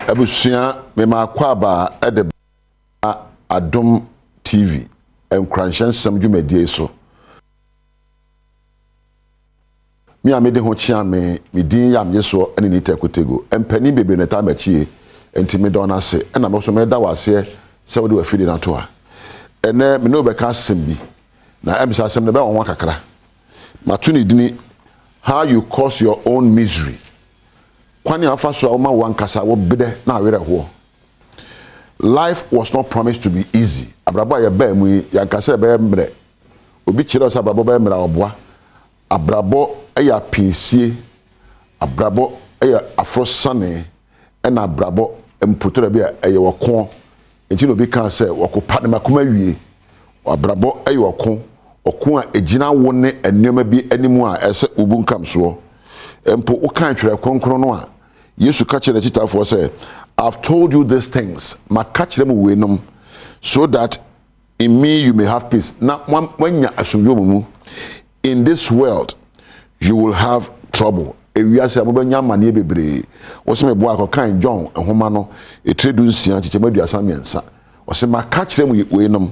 Abusua me makwaba ede Adom TV enkranhyen sam dwumadie so mi amede ho chia me din yam yeso ene ni tekotego empani bebre neta machie enti me don ase ena me so me da wase se wo de afide na to a ene me no be ka asem bi na emsa asem ne be won kakra matu ni dini how you cause your own misery kwani afa so o ma wankasa wo bede na awere ho. Life was not promised to be easy. Abrabo ya ba mu yankasa be mre obi kire so abrabo be mre oboa abrabo ya pinsie abrabo ya afrosane na abrabo mputura bi ya woko enti no bi kan se wokopa ne makoma wie abrabo ya woko a ejina wo ne enema bi animu a ese obunkam so empo wo kan twere konkron no a Yesu ka kire chitafo se I've told you these things so that in me you may have peace. Now when you in this world you will have trouble. Ewiase amobanya mane bebre. Wose me boa ko kan John ehoma no etredu nsia chichemadu asamiensa. Wose maka kire mu weinom.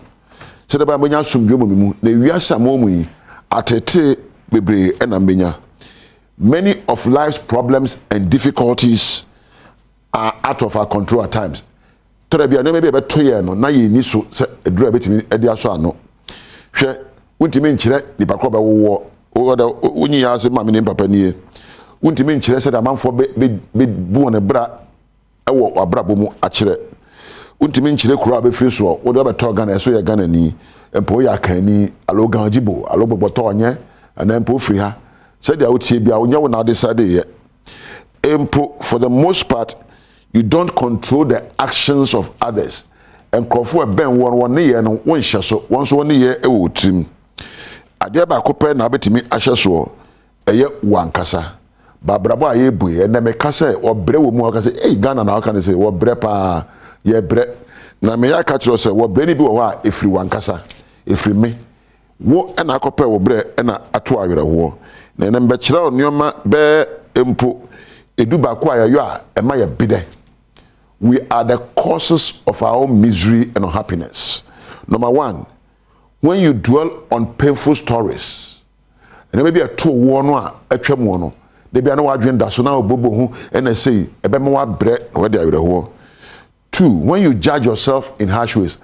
Se de ba manya asomdwo mu na ewiase amomu yi atete bebre ena menya. Many of life's problems and difficulties are out of our control at times. Torebia no maybe about 2 years no na ye ni so se edura betimi edi aso ano. Hwe untimi nkyire ni pakro ba wo wo da unyi ya se mame ni papa nie. Untimi nkyire se da manfo be bu ne bra ewo abrabo mu akire. Untimi nkyire kuro abefiri so wo da be to Ghana so ye Ghana ni empo ya kan ni alo ganjibo alo boboto onye ana empo firi ha. Se dia utie bia onye wo na decide ye. Empo for the most part you don't control the actions of others. And crofo ben one year no one shaso one so 1 year e wo trim. Ade ba kope na betimi ahyeso eye wankasa. Ba brabo aye bue e na me kasa obre wo mu akase eh Ghana na aka ne se wo bre pa ye bre na me ya ka kiro se wo bre ni bi wo ha efri wankasa efri me wo e na kope wo bre e na ato awere ho na na mbe kira onioma be empo edu ba ko ayo a e ma ye bide. We are the causes of our own misery and unhappiness. Number one, when you dwell on painful stories, and maybe a 2 one a tremono, they be no adrian da so now bobo who and I say a bemoa bread where they are. 2, when you judge yourself in harsh ways,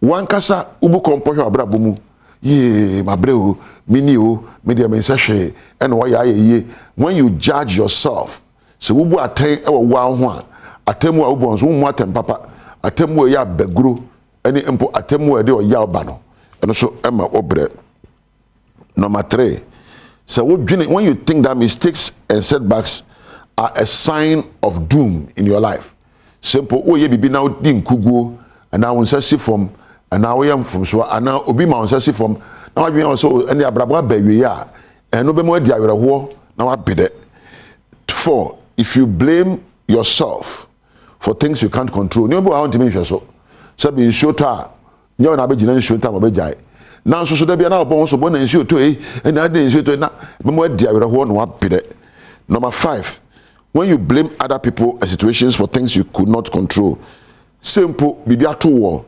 one casa ubu composure abrabumu, ye my breu, minio, media mensashe, and why ye when you judge yourself, so ubu attain our one. Atemu ubons mu atem papa atemu ya beguru eni empo atemu de o ya obano eno so ema obre. Number 3, so when you think that mistakes and setbacks are a sign of doom in your life, simple o ye bibi na odi nkuguo ana wonsa si from ana wo yam from so ana obi ma wonsa si from na wadwen so eni abrabo abawie ya eno be mo adi awerho na wa bede. 4, if you blame yourself for things you can't control. You know how to make so. Sabi shota. You na be jina shota mo be jai. Na so da bia na obon so bon na nsi oto and na dey nsi oto na me mo dia were ho no apede. Number 5, when you blame other people and situations for things you could not control. Simple bibia to war.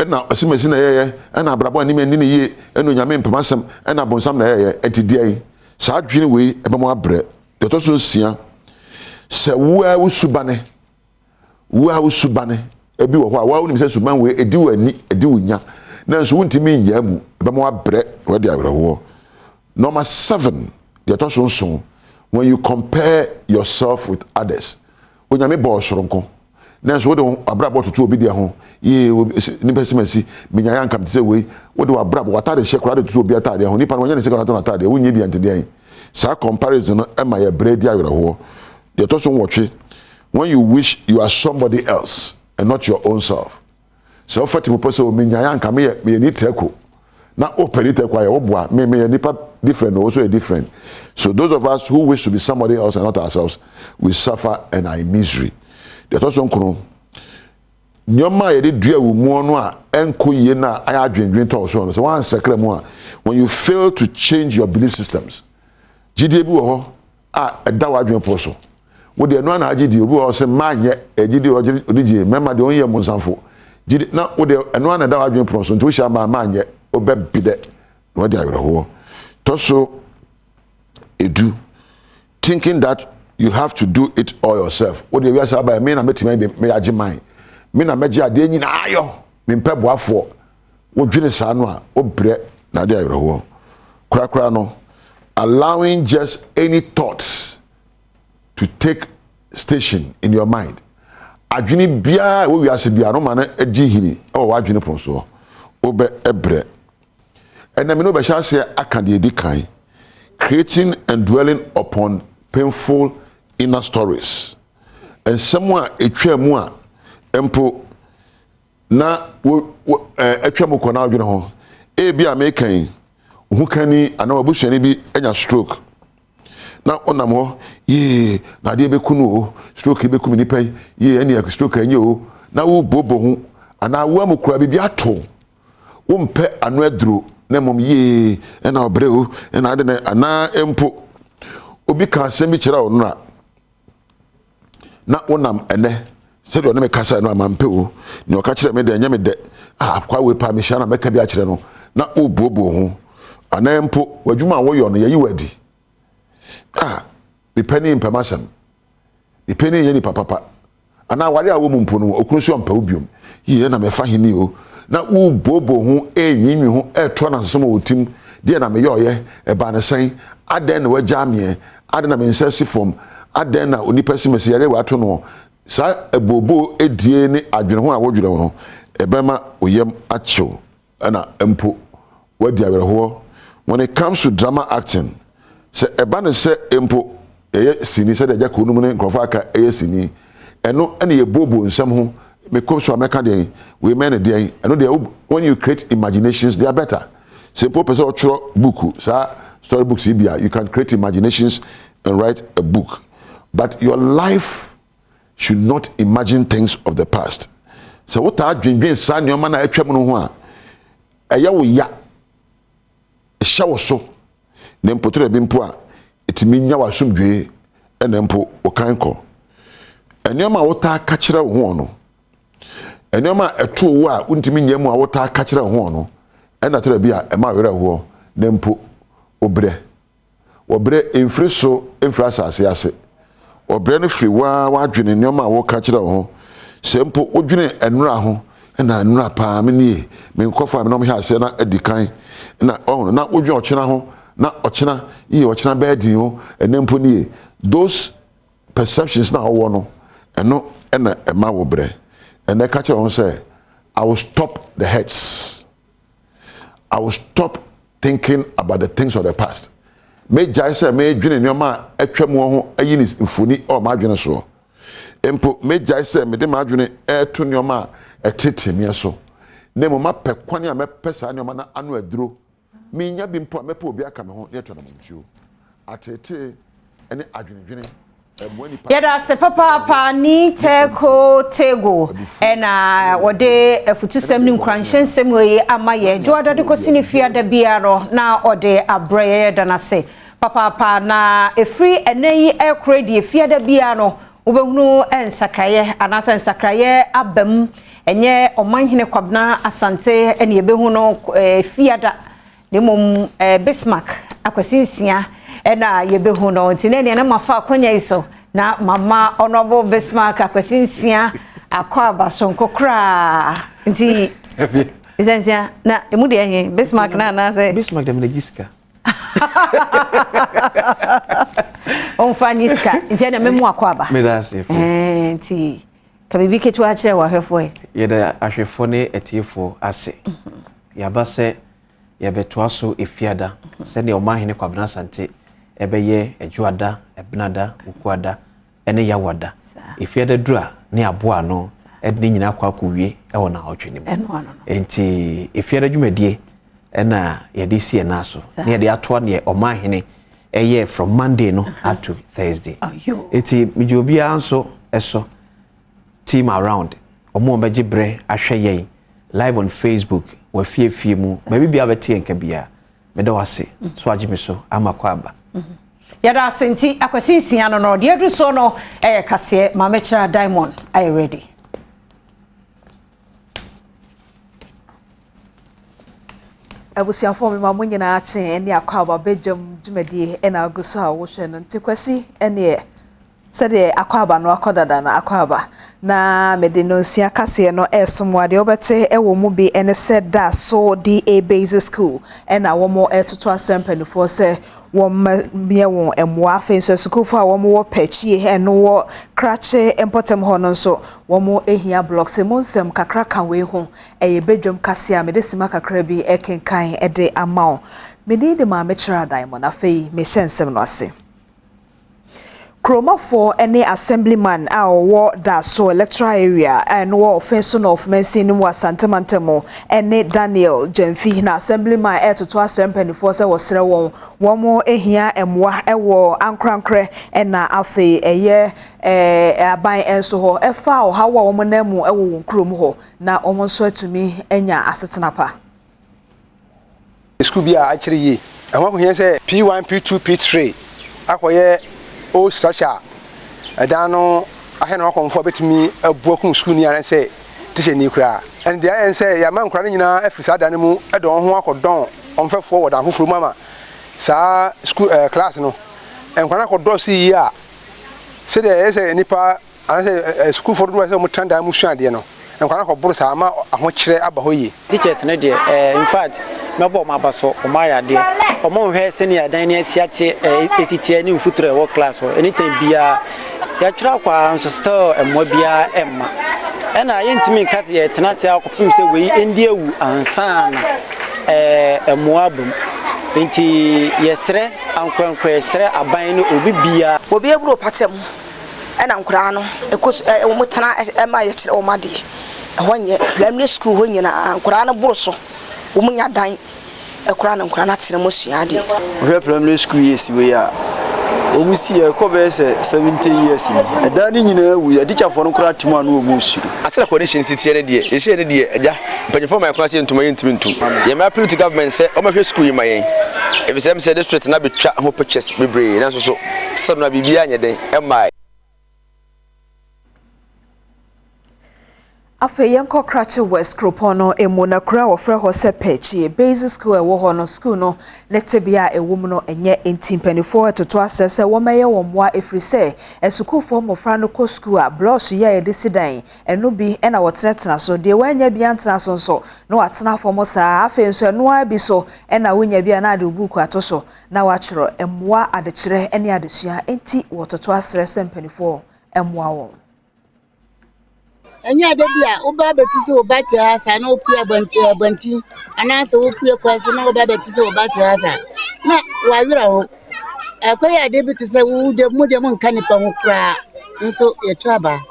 Na asimesi na yeye na abrabo ani mani ne ye eno nyame mpamasem na bonsam na yeye etidie. Sa adwene we e be mo abre. De to so sia. Se wo a usubane wa usubane ebi wo ho a wa unim se suban we edi wani edi wunya na so wuntimi nya mu be mo abre we de awreho. Number 7, the attention when you compare yourself with others. Onyame bo soronko na so de abrabo tutu obi de ho ye ni pesimasi menya yan kam se we wo de abrabo watade shekura de tutu obi atade ho ni pa no nya ne se kana to atade wunye bi antede sa comparison no e ma ye bre de awreho. The attention watch when you wish you are somebody else and not your own self. So for the purpose of me need teko. Now open it me nipa different also a different. So those of us who wish to be somebody else and not ourselves, we suffer and are in misery. The also kono nyoma ye de dua wo mu no a enko ye na aya adwendwen to so no. So one secret mu a when you fail to change your belief systems. GDB wo ho a da wa adwen po so. wo de no na agidi obi o se manye agidi odigi mema de onye monsanfo gidi na wo de no na da wadwen pronso nti wo sha ma manye obebide no de awerho to so edu thinking that you have to do it all yourself wo de wi asa ba me na metima me age man me na meje ade nyina ayo me mpe boafo wo dwene sa no a obre na de awerho kura no allowing just any thoughts to take station in your mind adwene bia wo wi ase bia no ma na agi hini o wa adwene pronso obe ebre ena me no be sha se aka de edi kan creating and dwelling upon painful inner stories and someone etwa mu a empo na etwa mu ko na adwene ho e bia me kan hu kani ana wabusuani bi enya stroke na onam ho ye na de be kunu o stroke be kumi ni pai ye eni stroke enye o na wo bobo hu ana wo amukura bi ato wo mpe anu aduro na mom ye na obre o na ade na ana empo obi ka asem bi kira onura na onam ene se do na me kasa no amampe o ni o ka kire me de enya me de kwa we pa me sha na me ka bi a kire no na wo bobo hu ana empo wadwuma wo yo no ye wadi be penny in permission be penny ye ni papa ana ware awo mu mpo no okuruso mpa obiom ye na me fa hini o na wo bobo hu enwinwi hu eto na sesem otim de na me yoye e ba ne sen aden na wagya me aden na me nsesi fom aden na onipa simese yare wato no sa ebobo edie ni adwene ho a wodwere no e ba ma oyem achew ana empo wadi awerho. When it comes to drama acting, se ebane se empo eye sini se de ja ko numu ne nkrofo aka eye sini eno ene ye bobo nsam ho me come so ameka de we men de eno de when you create imaginations they are better. Simple person or book sa story books ibia you can create imaginations and write a book, but your life should not imagine things of the past. So what are dwen sa nyoma na atwam no ho a eye wo ya shawo so ne mpotre bi mpo a etimi nya wasomdwe ene mpo okanko enema wota ka kire wo no enema eto wo a untimi nya mu a wota ka kire wo no ena tere bi a ema were ho ne mpo obre enfriso enfrasase ase obre no firi wa adwene enema wo ka kire wo se mpo odwene enura ho na nura pa me nie me nkofa me no me hase na edikan na na odwe ochena ho na ochena ye ochena bedin ho enempo nie those perceptions na wo no eno ena ema wo bre ene ka che on say I will stop the hurts, I will stop thinking about the things of the past. Me jai say me dwene nyoma atwam ho ayi ni mfuni o ma dwene so empo me jai say me de ma dwene eto nyoma etete me so na mo mapɛ kwane a mɛpɛ saa nyoma na anu aduro me nya bi mpo a mɛpɛ obi aka me ho ne to na montuo atete ene adwenedwene yada se papa ni teko tego ena wode afutusem ni nkranhyensem we amaye joada de kosini fiada biaro na ode abreye da na se papa na efri eneyi ekredi fiada biano ubehunu ensakraye anasa ensakraye abam enye omanhene kwabna asante ene ebehu no fiada demom Bismarck akwasinsia ena yebehu no ntine ne na mafa akonya iso na mama honorable Bismarck akwasinsia akwaba sonko kra nti isensia na emude ehe Bismarck na say Bismarck dem register on faniska nti na memu akwaba medase nti kabibi ketu a kire wa hwefo ye da ahwefo ne etiefo ase yaba se yebetoa so efiada se ne omahene kwabna sante ebeye ejuada ebnada ukuada ene yawada efiada dura ne aboa no edne nyina kwa kowie ewo na otwene mu enti efiada dwumadie ena yede sie na so ne yede atoa ne omahene eye from Monday no up to Thursday enti mijobi anso eso team around omo beje bre ahwe yen live on Facebook wa fie mu maybe bia beti enka bia me da wase so agime so amakwaba Yada senti akwasi ano no de adu so no kase ma mechira Diamond are you ready? Abusiafo me ma munyina ache ene akwa ba bejam dwumadi ena aguso a wo hwe no ntekwasi ene sede akwaba no akodada na akwaba na medinosia kase no esomwade obete ewo mu bi ene said that so DA basic school ena wo mo etoto asempanifor se wo me won emwa afenso school for wo mo pechie eno wo krache empotem ho no so wo mo ehia blocks monsem kakra kan we ho eye bedwam kase a medesima kakra bi ekenkan ede amao medide ma mechira Diamond afei me hyensem no ase Chroma for any assemblyman our that so electoral area and war offense of mention was Santamantemo any Daniel Jemfi na assemblyman to assempanifo se was one more ehia emwa ewo ankrankre and na afe eye aban enso ho efa o hawa wo nemu ewo krom ho na omonso atumi enya asetenapa school bia akire yi enwa ko hia se P1 P2 P3 akoye o structure adano ahena akonfo betumi abuakum school ni an say teacher ni kura and the an say ya man kura nyina afisa adane mu edon ho akodon onfe forward an foforo mama sa school class no enkwana akodon si yi a se de say nipa an say school for do say mo tanda mu suade no enkwana akoboro sa ama ahokire abahoyi teachers no de in fact mebo mabaso o maya de o mo hwe senior dan ni asiate esitie ni mfuture wo class ho anytime bia ya twira kwa nso still emmo bia emma ena yentimi kase ye tenate akopim se we endi ewu ansa na emmo abum enti yesre ankrankra yesre aban no obi bia obi eburo patem ena nkura no ekos wo tena ema ye kire o made ehonye primary school ho nyina nkura no boroso wo munya dan ekura na tere mo suade we primary school yes we ya o musi e ko be se 70 years ni edan ni nyina wu ya teacher for no kura timo anu o musu asira condition sitie ne de e hye ne de eja mpanyefo my class ntuma yentimi ntu ye ma appeal to government say o ma hwe school yi mayen e be say district na betwa ho purchase bebre na so some na bibia anye den e mai Afe yenko krache West Kropono emona kura wofre ho se pechi basic school e wo ho no school no netebia ewum no enye 1824 toto asese wo meye wo moa efrise esukuu fo mofra no ko school a bloss ya e desidan eno bi e na wotenetena so de wanya bia ntena so nso no watena fo mo sa afe nso eno abi so e na wonya bia na ade buku atoso na wachiro emoa adekire ene adesua enti wototo asese mpanifo emoa wo anya de bia oba betise obate asa na opia banti ananse opia kwaso na oba betise obate asa na wawira ho akoya de betise wo de mu nka nipa ho kra nso yetwaba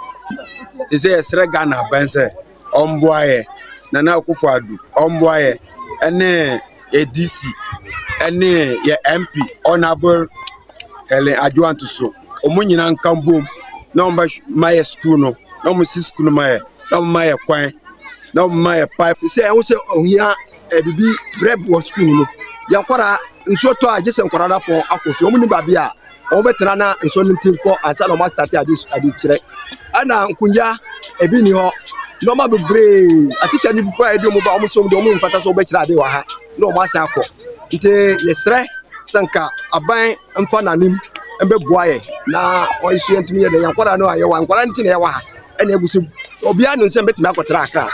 tise yesre Ghana banse omboaye na akufo adu omboaye ene ADC ene ye MP honorable ele adwanto so omunyina nkambom na omba maye school no no mo si school my no my kwan no my pipe say I say ohia bibi bread was school no yankora nso to agese nkora da fo akofi o mu ni babi a o betena na nso ntim ko ansa no ma start adi kire ana nkunya ebi ni ho no ma bebre aticha ni before edo mo ba o mo so do mo mfata so be kire ade wa ha no ma sha akọ nte yesre sanka aban mfa nanim embe boaye na o isu entimi ye de yankora no aye wa nkora ntine ye wa ha ene ebusu obia no nsem betimi akotra aka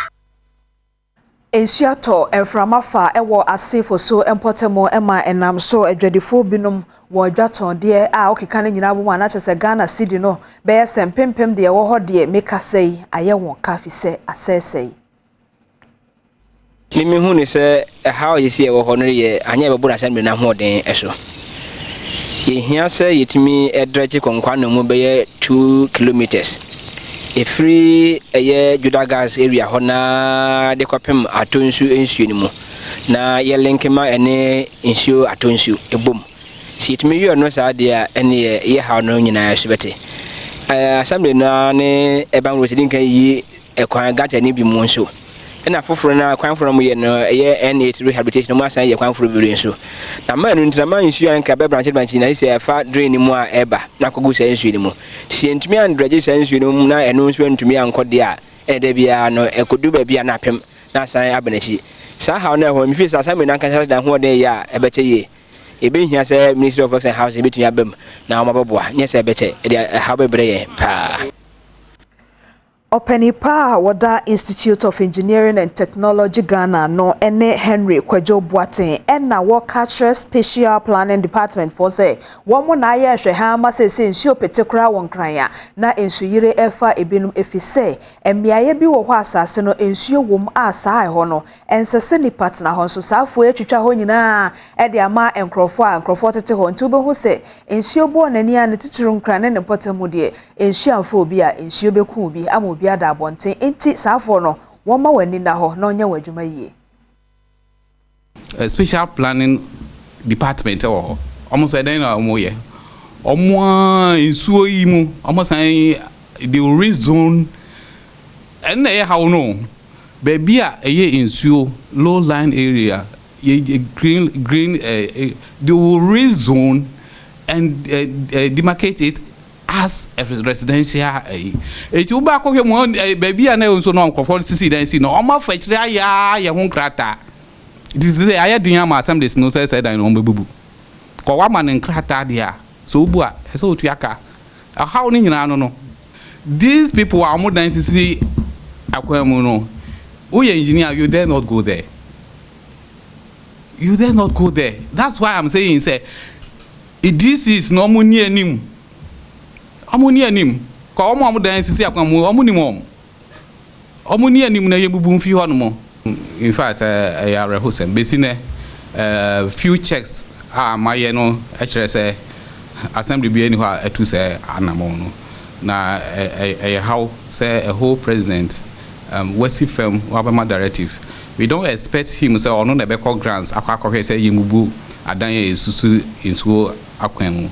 Ensuato enframafa ewo asefo so empotemo ema enam so adwadifo binom wo dwaton de a okeka ne nyina bo na chese Ghana city no be sempempem de wo ho de meka sei aye won kafi se asesei mimi hu ni se how yesi e wo ho no ye anya be bura assembly na ho den eso ye hia se yetimi edreche konkwa no mu be 2 kilometers free Juda gas area hona de kwapem atonsu ensuo ni mu na ye link ma ene ensuo atonsu ebom si itimi yo no sa de a ene ye ha no nyina subete assembly na ne eban rosidin kan yi ekwan gata ni bi mu nso na foforo na kwan foro mu ye no ye N8 rehabilitation mu asan ye kwan foro bi nso na man ntama nsu anka be branch na ise afa drain ni mu a eba na kogu sa nsu ni mu sie ntumi andrage sa nsu ni mu na eno nsu ntumi ankode a ede bia no ekodu ba bia na pem na asan abenachi sa ha na ho mi fi sa me na kan da ho de ya ebeche ye ebe hia se Ministry of Works and Housing betumi abem na o maboboa nye se ebeche e ha bebre ye pa Openipa Wada Institute of Engineering and Technology Ghana no ene Henry Kwejo Boatin ena Workshop Special Planning Department for say womo na ye hwe ha ma se nsuo petekura won kranya na nsuyire efa ebinum efise emiaye bi wo ho asase no nsuo wom asa ho no ensese ni partner ho so safo etwitwa ho nyina e de ama enkrofo tete ho ntu be ho se nsuo bo na ni an tituru nkran ne potamu de nsuo amfo obi a nsuo be ku bi ama ada abonten enti safo no woma wani na ho na onya wadwuma yie special planning department or almost then omoye insuo yi mu almost the rezone and how no baby a insuo low line area green they will rezone and demarcate it as a residential it will back of him baby and also no conform to then see no oma fetria ya ho krata this is I had my assembly no say said I no bubu ko wa man krata dia so bu a so tuaka how ni nyina no these people are more than see akwemu no we engineer you dare not go there that's why I'm saying say this is no money anim amoni anim ko omo dan sisi akwamu omuni mom omuni anim na yebubu mfi ho no mo in fact I are hosem besine few checks maye no e kire say assembly bi ani ho atu say anamo no na how say a whole president wasi firm wabama directive we don't expect him say ono na be call grants akwa say yemubu adan yesusu insuo akwamu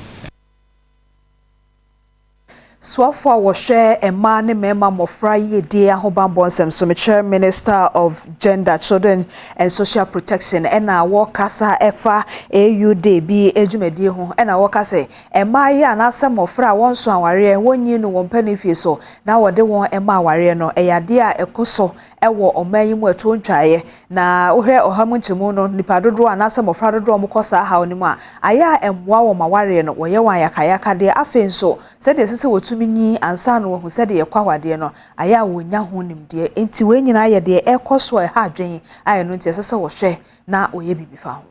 Swafwa washe emane mema mofra yedi ahobambo nsem so Minister of Gender, Children and Social Protection ena wokasa efa AUD bi ejumedi ho ena wokase emaye anasa mofra wonso aware wonyi no wompani fie so na wode won ema aware no eyade a ekoso ewo omanyi mu eto ntwaye na ohwe ohamu nchemu no nipa dodo anasa mofra dodo omokosa ha onimu a aya emwa wo maware no woye wan yakayaka de afenso se de sese minyi ansa no hu se de yekwawade no aya wonya ho nimde enti we nyina ye de ekoso e ha adwen aye no nti sese wo hwe na oye bibifa ho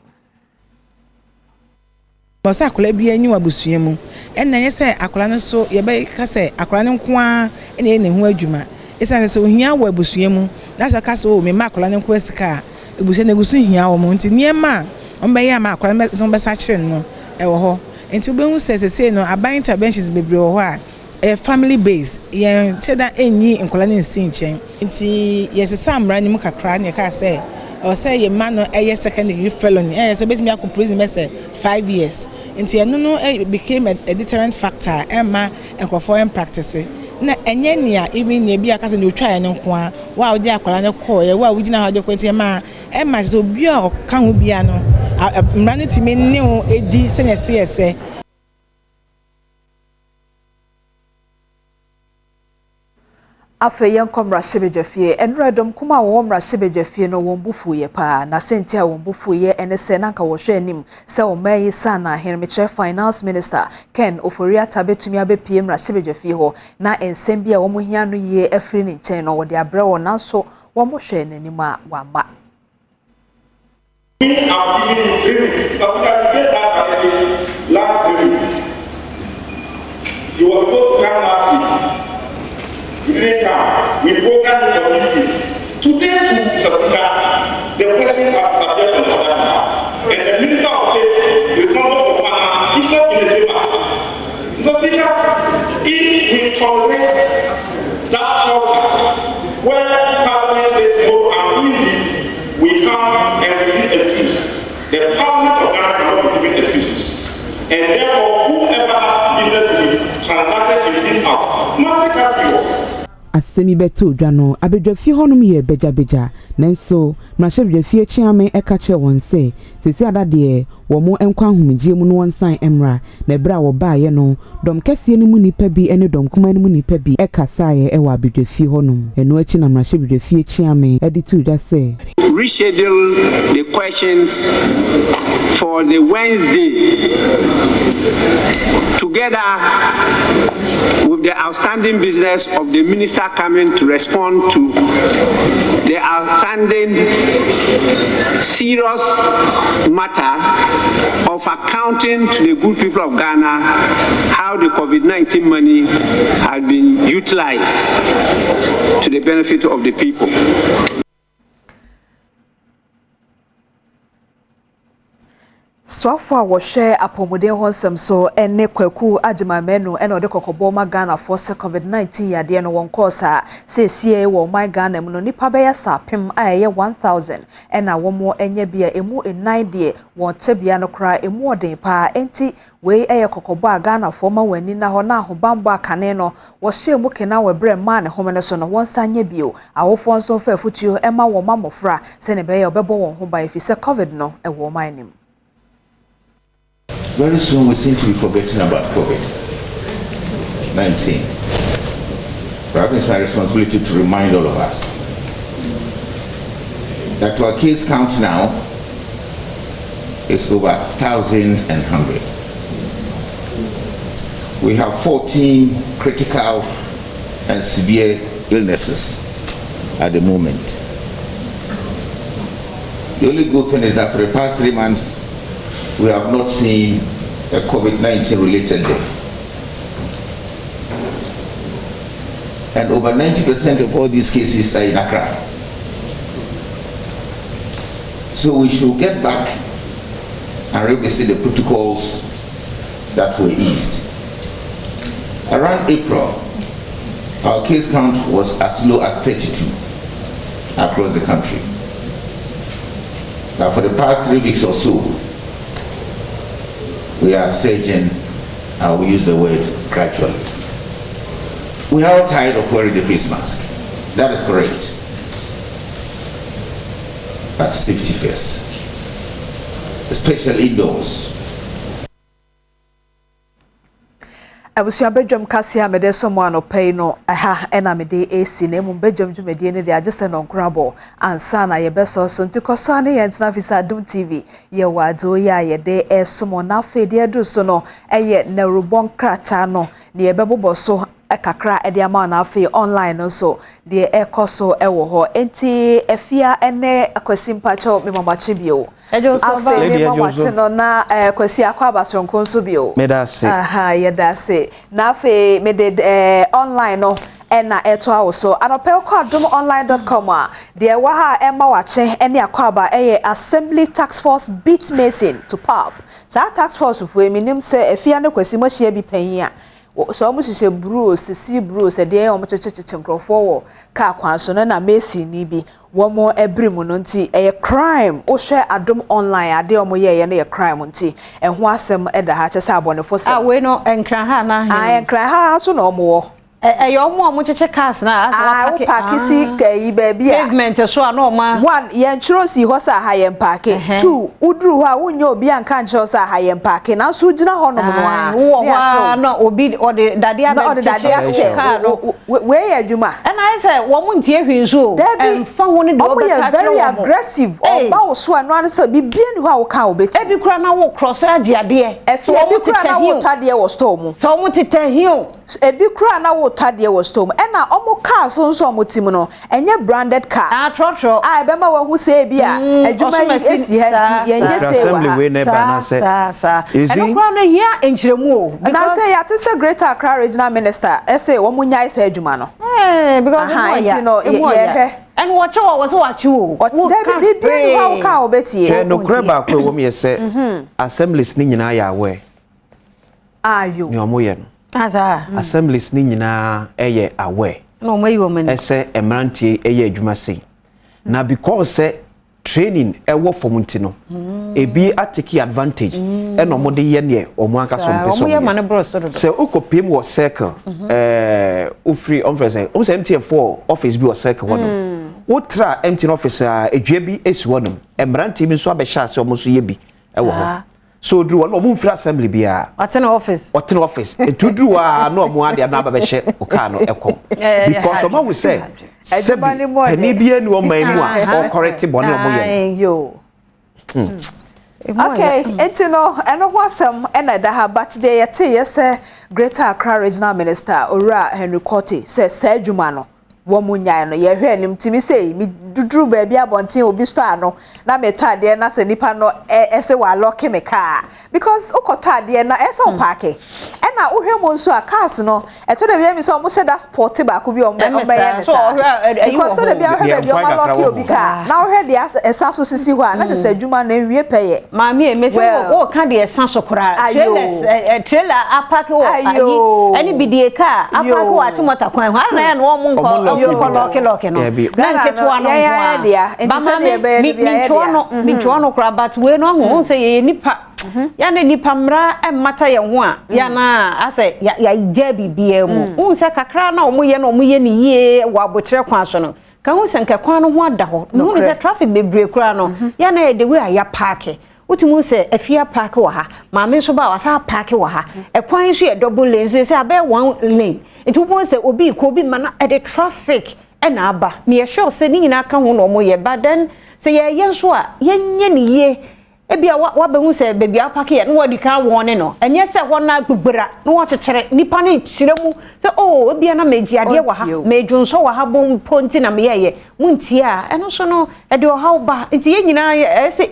bosa akola bi anyi wabusuemu enna ye se akola no so ye be ka se akola no nko a ene ne ho adwuma esa se ohia wa abusuemu na se ka so me ma akola no nko asika ebusu na egusu hia wo mo nti niema on be ya ma akola me so be sa kire no e wo ho enti obehu se no aban interventions bebre wo ho a a family base ye cheda enyi nkola ne nsi nchen nti yesesa amra ni mu kakra ne ka say o say ye man no a second degree felony so betimi akọ prison me say 5 years nti eno no became a deterrent factor emma foreign practice na enye nia even ne bia ka say no twa ye nko a wa odi akola ne ko ye wa wugina ha de kwenti ma emma so bia o ka ho bia no mra no timi ne o edi se Afeyen komra sebejafie enredom kuma wo mra sebejafie no wombufu ye pa na senti a wombufu ye enese nanka wo hwe anim se o mayi sana henmeche finance minister Ken Oforia tabetumi abepie mra sebejafie ho na ensem bia wo mohia no ye afri ne nchen no wo de abre wo nanso wo mo hwe nanim a wamba You were supposed to come last week. You didn't come. We programmed your business. Today, the questions are subject to order now. And the Minister of State will come up for finance issue in the paper. Because if we tolerate that culture where Parliament says no and we this, we come and we give excuse. The Parliament of Ghana cannot be giving excuses. And therefore, whoever has business with transacted in this house must take us serious. asemi beto dwa no abedwafie honum ye beja nanso mrahye bedwafie chiame ekache won se sesi adade wo mo enkwa ahomgie mu no wonsan emra na bra wo baaye no dom kese ni mu nipa bi ene dom kuma ni mu nipa bi ekasaye ewa bedwafie honum eno achi na mrahye bedwafie chiame editu dwa se reschedule the questions for the Wednesday together with the outstanding business of the minister coming to respond to the outstanding serious matter of accounting to the good people of Ghana how the COVID-19 money has been utilized to the benefit of the people. So far we share apomuden honsem so ene kwaku agimamenu ene ode kokobo ma Ghana for COVID-19 yade no won course a sesie wo my Ghana mu no nipa be sapem aye 1000 ena wo mo enye bia emu enai de won tebia no kra emu oden pa enti we eye kokobo a Ghana for ma wani na ho na ahobambo akane no wo hye mu kena we bre ma ne homene so no won sanye bio awofo nso fa futuo ema wo ma mofra se ne be ye obebo won ho ba efise COVID no e wo man nim. Very soon we seem to be forgetting about COVID-19. But I think it's my responsibility to remind all of us that our case count now is over 1,100. We have 14 critical and severe illnesses at the moment. The only good thing is that for the past 3 months, we have not seen a COVID-19 related death. And over 90% of all these cases are in Accra. So we should get back and revisit the protocols that were eased. Around April, our case count was as low as 32 across the country. Now for the past 3 weeks or so, we are surging, and we use the word gradually. We are all tired of wearing the face mask. That is correct. But safety first, especially indoors. Abusia bedwam kasia mede somo anopei no aha ena mede AC na emu bedwam dwumedie ne de agese no nkrabo ansa na ye beso so ntikoso ane ye ntina fisa Adom TV ye wado ya ye de esomo na fede adu so no eye na rubon krata no ne ye bebobo so ekakra ede ama na afi online no so de ekoso ewo ho enti efia ene akwasimpacho memamache bio ejo so ba memamache no na kwasi akwa abasonko nso bio medase aha ye dase na afi mede online no ena eto awoso anopel kwa adomonline.com a de wa ha ema wache ene akwaba eye Assembly Task Force beat Mason to pub sa task force fu eminim se efia ne kwasi mahia bi panyin a so almost is a bruise, see bruise, a day on forward, car so na Messi ni bi, one more every mononti, a crime, or share Adom online, a day or more a crime unti, and what's some at the hatches are one for some. We no and crahana, I and craha so no more. A young one much a cast now. I will pack baby pavement so no ma. One, yen trosi hosa high and packet. Two, Udru, how would you be unconscious a high and packet? Now, Sujina Honor, no, obi or the daddy, or the daddy, where you ma. And I said, one won't hear his show. Debbie found very aggressive. Oh, bow swan answer be being how cow, but every crown I will cross a dear. As so, every crown I will Tadia was storm. So, I want to tell you, every crown I will Tadia was storm. And now, almost cars on some Timono, and your branded car. Ah, trotro. I remember one who say, Bia, and you may see, you see, and crown a year in Chimo. And I say, I just a greater courage now, Minister. I say, one when I say, Jumano. Eh, because I know, and watch all was what you. What Debbie be how cow Betty. No crab back when me say, assemblies nina ya we. Are you? No more. Assemblies nina eye aware. No, my woman. I say, a manti eye jumasi. Now, because say training ewo fomutino ebi ateki advantage eno mo de ye ne omo aka so mpeso se okopem wo circle ofri office o se MTN4 office bi wo circle wono wo tra MTN office edua bi esi wono emranti bi so abehya se omo so ye bi ewo ho so dru wono omo mfiri assembly bia otene office etudru wa no omo ade na abehye oka no ekom because omo we say any bia ni o man mu a correct bone omo ye yo okay etino eno hwasem ena da ha birthday yete yese Greater Accra Regional Minister Ora Henry Cote say adwuma no wo munyan no ye hwe anim timi sei mi duduru ba bia bonten obi store no na me tade na se nipa no ese wa lock me car because ukotade na ese o park e na uhwe mo nso a cars no eto da bia mi so mo se da sport ba ko bi o me ye so because to da bia hwe bia o ma lock obi car na uhwe de esa so sisi ho a na se adwuma na enwie peye ma me me se wo ka de esa so kora trailer a park wo ayi ani bidie car a park wo atumota kwan ho na no mo nko lock no na ketwa no mintuwa no kura but we no ho se ye nipa ya na nipa mra emata ye ho a ya na ase ya ija bibia mu hu se kakra na omo ye ni ye wa botre kwan so no ka hu se nkekwan no ho ada ho hu se traffic bebre kura no ya na ye de we aya park utimu se afia park wa ha ma me so ba wa sa park wa ha ekwan so ye double lane so se abe one lane itumu se obi ko bi mana e de traffic ena aba me sure se ni nyina ka ho no mo ye baden se ye yenso a yenye ni ye ebia wa be hu se baby apake ye no wadi ka won no enye se ho na gbugbura no wo chekere nipa na chire mu se oh ebia na meji ade wa ha medwunso wa ha bom ponti na me ye munti a eno so no e de o ha ba nti ye nyina se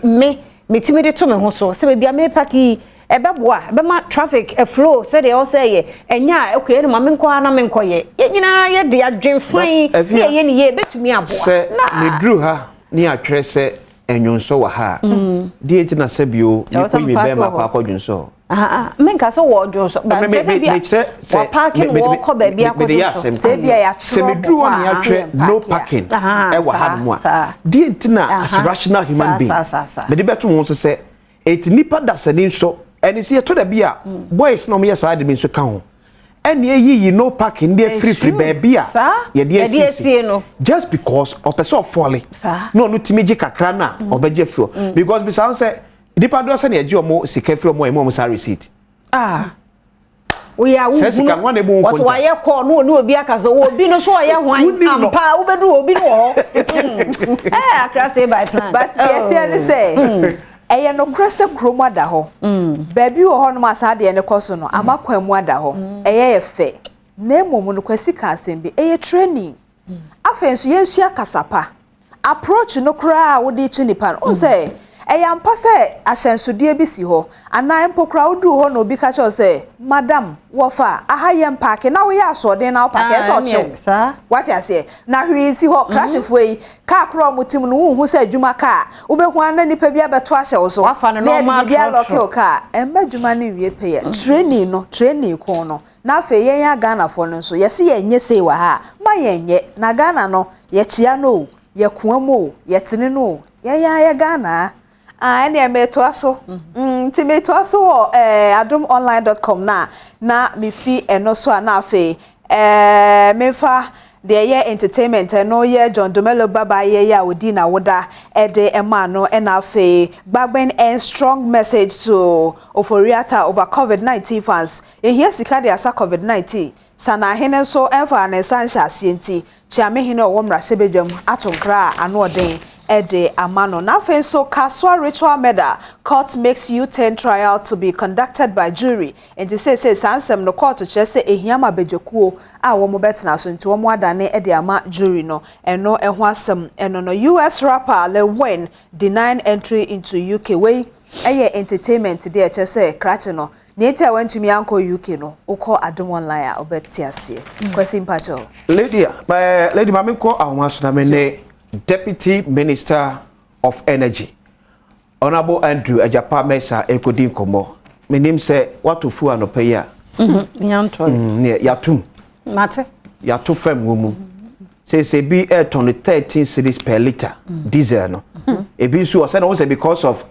metimi de to me ho so se baby me paki ebeboa bema traffic flow say they all say enya okay no ma menko na menko ye nyina ye de adwen fan ye ni ye betumi aboa se me dru ha ni atwere se enwonso wa ha die tina se bio ni mi be ma kwa akwadwonso menka so wo dwonso ba se bia wa parking wo ko ba bia akwadwonso se bia ya se me dru ni atwere no parking e wa ha mo a die tina as rational human being me de beto mo so se etinipa da se ni so eni se to da bia boys no me side me so ka ho eni yi no parking dey free baby a ye dey see no just because of person falling no timiji kakra na obeje fuel because be sound say nipa do say na eje omo sika free omo sa receipt we are who was why you call no obi aka so obi no so ye hwan ampa wo bedu obi no ho Accra stay by plan but ye say eye no krese kroma da ho baby wo ho no masade ye ne koso no amakwan mu ada ho eye ye fe na emom no kwasi ka asembe eye training afenso ye nsua kasapa approach no kra wo de chi nipa no say eye ampa say ahyensodie bi si ho ana empo kra wo du ho no obi ka cho say madam wo fa aha ye mpake na wo ye asode na wo pake so che what you say na hwi si ho kratifo yi ka kro mutim no hu say adwuma ka wo be hu ana nipa bi abeto ahye wo so wafa no normal bi aloke ka emma adwuma no wie peye training ko no na fe ye ya Ghana fo no so ye se ye nye sei wa ha ma ye nye na Ghana no ye chia no ye kuamu ye tene no ye Ghana ene emeto aso timeto aso adomonline.com na mi fi eno so na afi mefa de ye entertainment no ye John Domelo baba ye ya odi na woda de ema no na afi Badwam and strong message to Oforiata over COVID-19 fans here sika de asa COVID-19 sana hene so emfa na sansha asienti chiame hene o womra sebedwam atonkra ano oden ede amano na fenso kaswa ritual murder court makes U10 trial to be conducted by jury and they say sansem no court chese ehiama bejekuo a wo mo betina so nti wo mo adane ede ama jury no eno eho asem eno no US rapper Lil Wayne denying entry into UK way eye entertainment dey chese krache no Neta went to me uncle UK no uko Adom Online a obetiasie kwesi mpacho lady mama ko ahwaso na me Deputy Minister of Energy Honorable Andrew Ajapa Mesa ekodin komo menim se watofu anopa ya yatum mate yatu fam wo mu se bi ton 13 cedis per liter diesel no ebi nso ose na wo say because of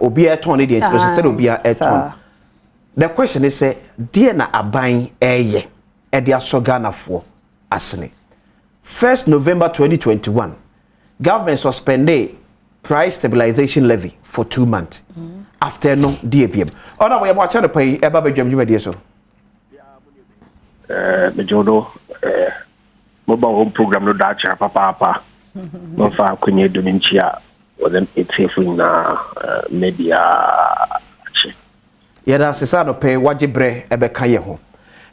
obi eton the interest say obi eton. The question is say dear na aban eye e dia so Ghanafo asene. 1st November 2021 government suspended price stabilization levy for 2 months. After no DAPM. Oh no, we are watching the pay eba bedwam dwumade so. Bejodo mobile home program no da cha papa. No fa kwenye dominchia wasn't it safe na media che. Yada sesa no pay wajibre ebe kan ye ho.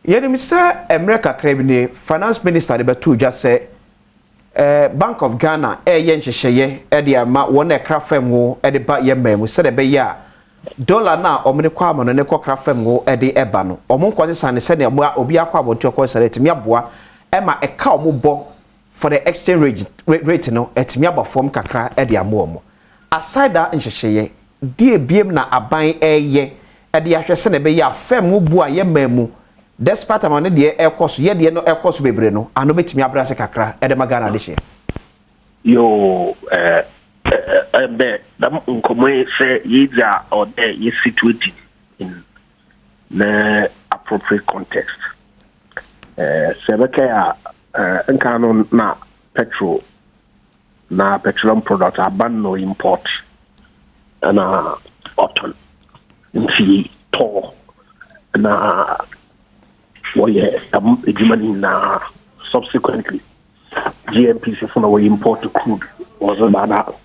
Yeni mi se America krabine finance minister de betu dwa se Bank of Ghana ye nhyehyeye e de ama won e krafam wo e de ba ye mamu se de be ya dollar na omne kwa amano ne kwa krafam wo e de eba no omo nkwase sane se ne obi akwa abonto akwa sare timi aboa e ma e ka omo bo for the exchange rate no etimi abafom kakra e de amo omo aside that nhyehyeye die biem na aban ye e de ahwese ne be ya fam wo bu a ye mamu despite amane de ekoso ye de no ekoso bebre no ano betimi abrase kakra e de magana de hye yo be dam nkomo say yiza or there is situated in the appropriate context sebeka nkano na petroleum product aban no import na cotton nti to na money na subsequently GMPC for our import crude was about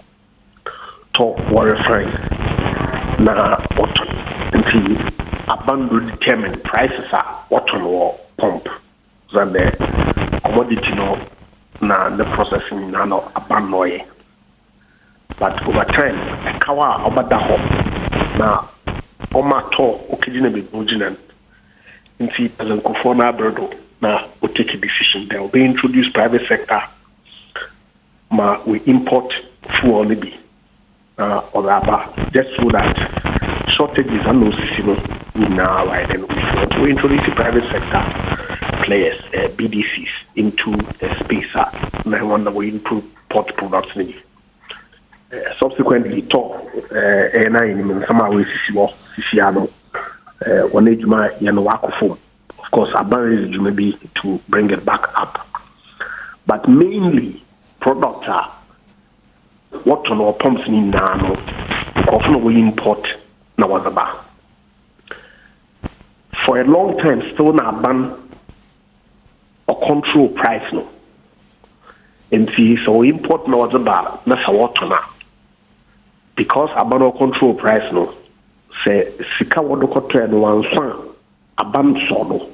top water refining na cotton until abandon determine prices are cotton or pump than the commodity no na the processing na no abandon but over time kawa obada ho na omato okijina be bujina until president Kofona Berdo na will take a decision. They will be introduced private sector. We import fuel only be or rubber just so that shortages and no system in our right. And we introduce the private sector players, BDCs, into the space. And I wonder we improve port products. Subsequently, talk and I in some ways CCR one age my Yanowako. Of course, our barriers may be to bring it back up. But mainly, products are what on our pumps in Nano, often we import Nawazaba. For a long time, still not ban or control price no. And see, so we import Nawazaba, that's a water now. Because about our control price no, say, Sika Wadokotre no one fan, a ban solo.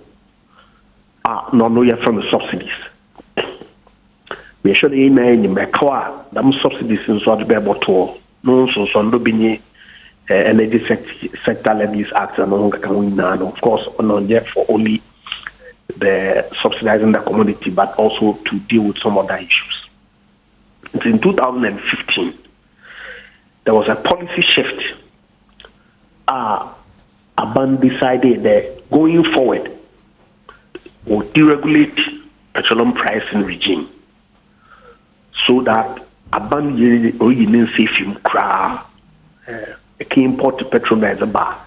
No, you're from the subsidies. We should in Mekawa, them subsidies in sort of Beboto, no, so no be energy sector levies act and no can win now. Of course, not yet for only the subsidizing the commodity, but also to deal with some other issues. In 2015, there was a policy shift. Aban decided that going forward, will deregulate petroleum pricing regime so that Aban origin safe him cra can import the petrol as a bar.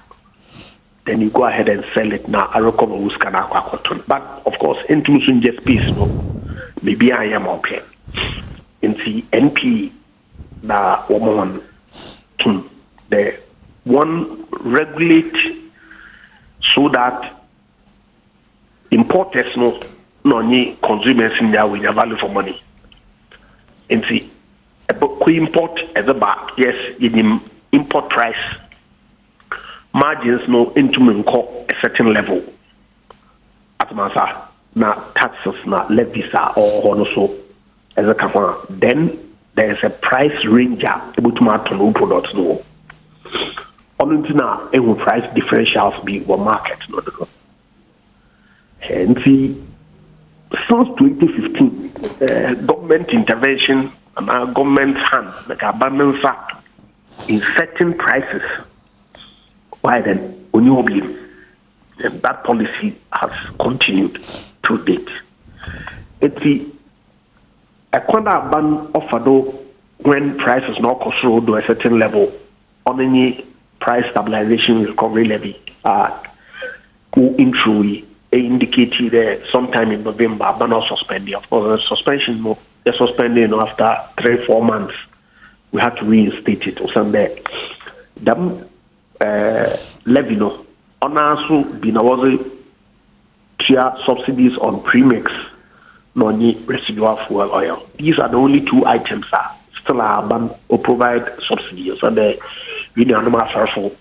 Then you go ahead and sell it now. I recover who's can cotton. But of course, into just piece no. Maybe I am okay. In the NP na woman to the one regulate so that importers no ni consumers in there with value for money. And see, import as a bar, yes, in import price margins no into a certain level. At masa na taxes na levies or also as a company. Then there is a price range able to mark no products no. Only now a price differentials be one market no. And see, since 2015, government intervention and our government's hand, like abundance act, in setting prices. Why then? And that policy has continued to date. It's the Equanda ban offered when prices not controlled to a certain level, on any price stabilization recovery levy who intro indicated sometime in November, but not suspended. Of course, the suspension, the suspending after 3-4 months, we had to reinstate it or something. Them levy no, on also been was subsidies on premix, no residual fuel oil. These are the only 2 items that still are ban or provide subsidies. And the union normal for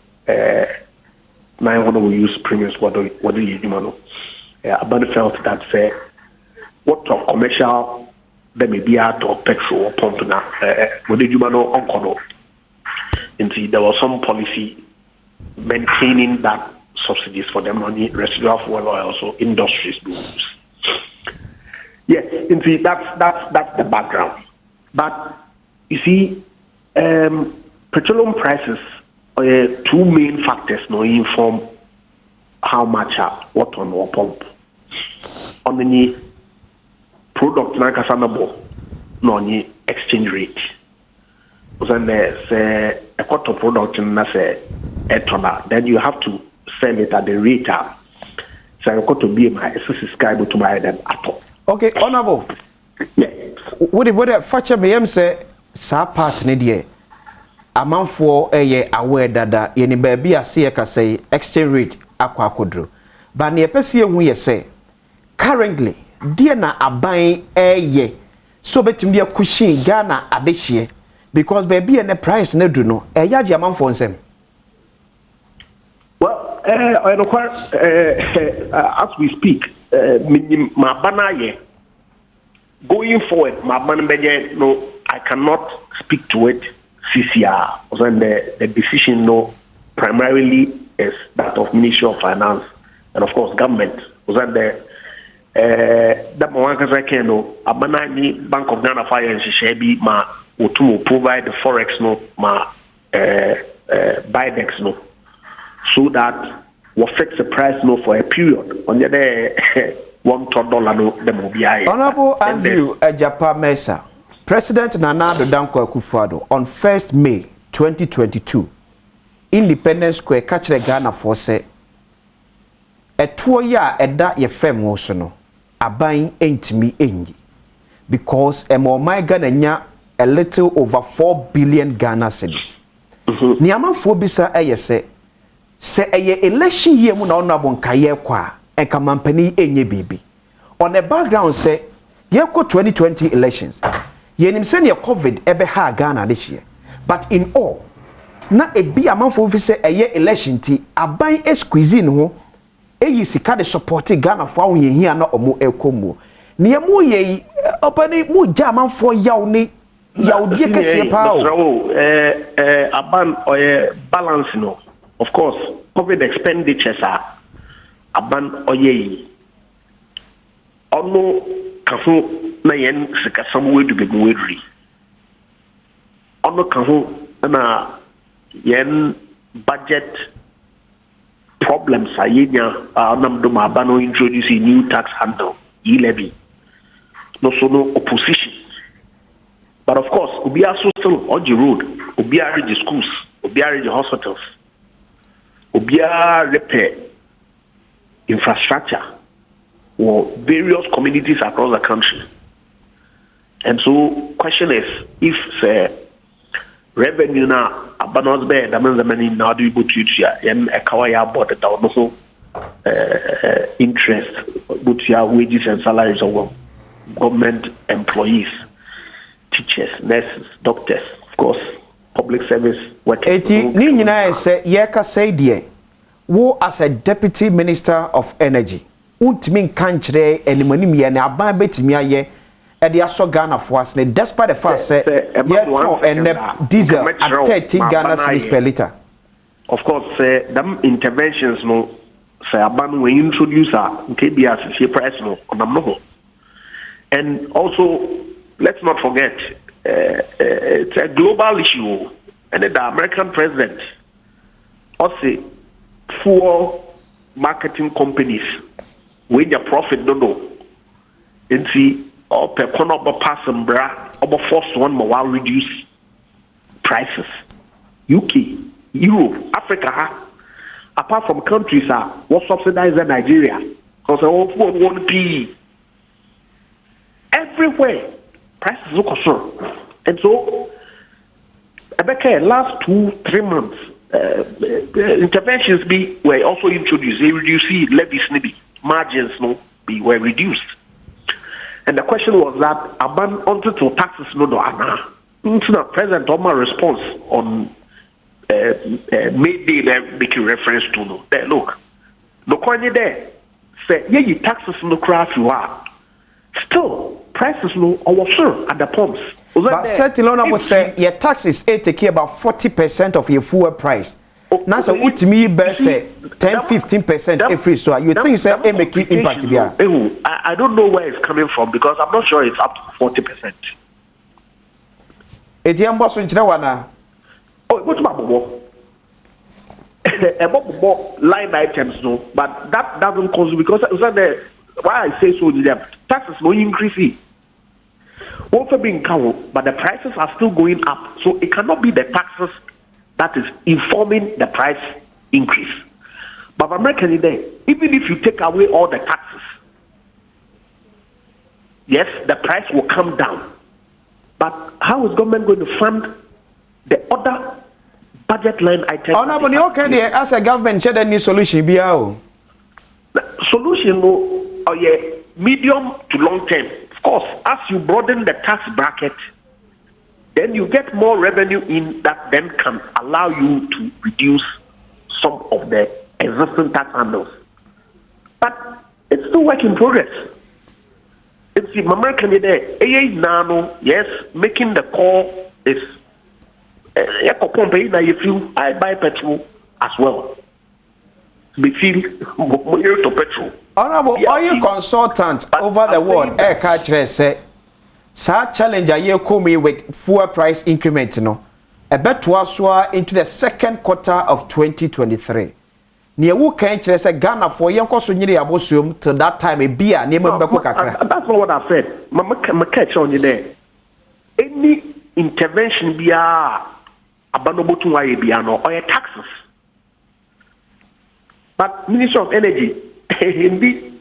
now when we use premiums, what do you do? Ban felt that what of commercial there may be out of petrol or pump now. What did you know on Kono? Indeed, there was some policy maintaining that subsidies for them on the residual fuel oil, so industries do use. Yes, indeed, that's the background. But you see, petroleum prices are 2 main factors no inform how much what on or pump. On the product like a sanabo, no any exchange rate. Then there's a quarter product in $1, then you have to sell it at the rate. So I got to be my subscriber to buy them at all. Okay, honorable. Yeah. What feature me say sa part ne de amanfo aware dada ye ni baabi ase ka say exchange rate akwa akodro. But ne pese hu ye say currently dear na aban so betim bia kushin Ghana adehye because baabi e ne price ne do no yaje amanfo nsem. Well, I require as we speak, my banner going forward, my banner no, I cannot speak to it. CCR, when the decision no primarily is that of Ministry of Finance and of course government. When that Mwangaza Keno, Abanani Bank of Ghana Fire and Shishebi ma utumo provide the forex no ma buybacks no, so that will fix the price no for a period. On the other $1 no the mobile. Honorable Andrew Ejapa Mesa, President Nana Danko Akufo-Addo on 1st May 2022, Independence Square catch Ghana for say a 2 year eda ye fem wo so no aban entimi enyi because my Ghana nya a little over 4 billion Ghana cedis. Ni amanfo bisa se election year mu na onabo nkaye kwa enka mampani enye bibi on the background say ye ko 2020 elections yenim se ne covid ebe ha Ghana this year, but in all na ebi amanfo fi se election ti aban squeezing ho eyi sika de support Ghana for awon yehia na omo ekomo ne mu ye opani mu ja amanfo yaw ni yaw die kese pa o aban oye balance no. Of course, COVID expenditures are aban oye. Ono kafu na yen sika samwe du bebu wedri. Ono kafu na yen budget problems ayenya namdo mabano introduce a new tax handle, e-levy. No so no opposition. But of course, we are still on the road, we are in the schools, we are in the hospitals. Obia repair infrastructure for various communities across the country. And so question is if revenue na abanos be that means the money now do able to yen a kawaya board down also interest but your wages and salaries of government employees, teachers, nurses, doctors, of course. Public service workers. Eti ni nyina say ye ka say die wo as a deputy minister of energy untimi kan kire animanim ye na aban betimi aye e de aso Ghana for us despite the fact say ye diesel at 30 Ghana cedis per liter. Of course them interventions no say aban when introduce KBS she price no on. And also let's not forget it's a global issue, and the American president also for marketing companies when your profit don't know and see or per corner pass and bra or first one more reduce prices. UK, Europe, Africa, apart from countries what subsidize Nigeria, because they all for 1p. Everywhere, prices look so. And so, last 2-3 months, interventions were also introduced. They reduced levies, margins were reduced. And the question was that until taxes President Obama response on May Day making reference to look, the coin there say you taxes no craft you are still prices sure at the pumps. But certainly was say your taxes take about 40% of your fuel price. Now so what me best say 10-15% every so you think say it make impact there. I don't know where it's coming from because I'm not sure it's up to 40%. Etiam boss nchira wana. Oh, what's about line items no, but that doesn't cause because why I say so the taxes no increase. Also being covered, but the prices are still going up. So it cannot be the taxes that is informing the price increase. But American today, even if you take away all the taxes, yes, the price will come down. But how is government going to fund the other budget line items? Oh no, but okay, as a government, share any solution be out. Solution medium to long term. Of course, as you broaden the tax bracket, then you get more revenue in that then can allow you to reduce some of the existing tax handles. But it's still work in progress. It's the American there. Yes, making the call is I buy petrol as well. We feel to petrol. Honorable oil consultant over the world, say, such challenge a year coming with fuel price increment no. A bet to us into the second quarter of 2023. Near who can't say Ghana for young Cosunieri Abosum till that time a beer near Mbeko. That's not what I said. My catch on you there. Any intervention be abandonable to Biano or taxes. But Ministry of Energy, indeed,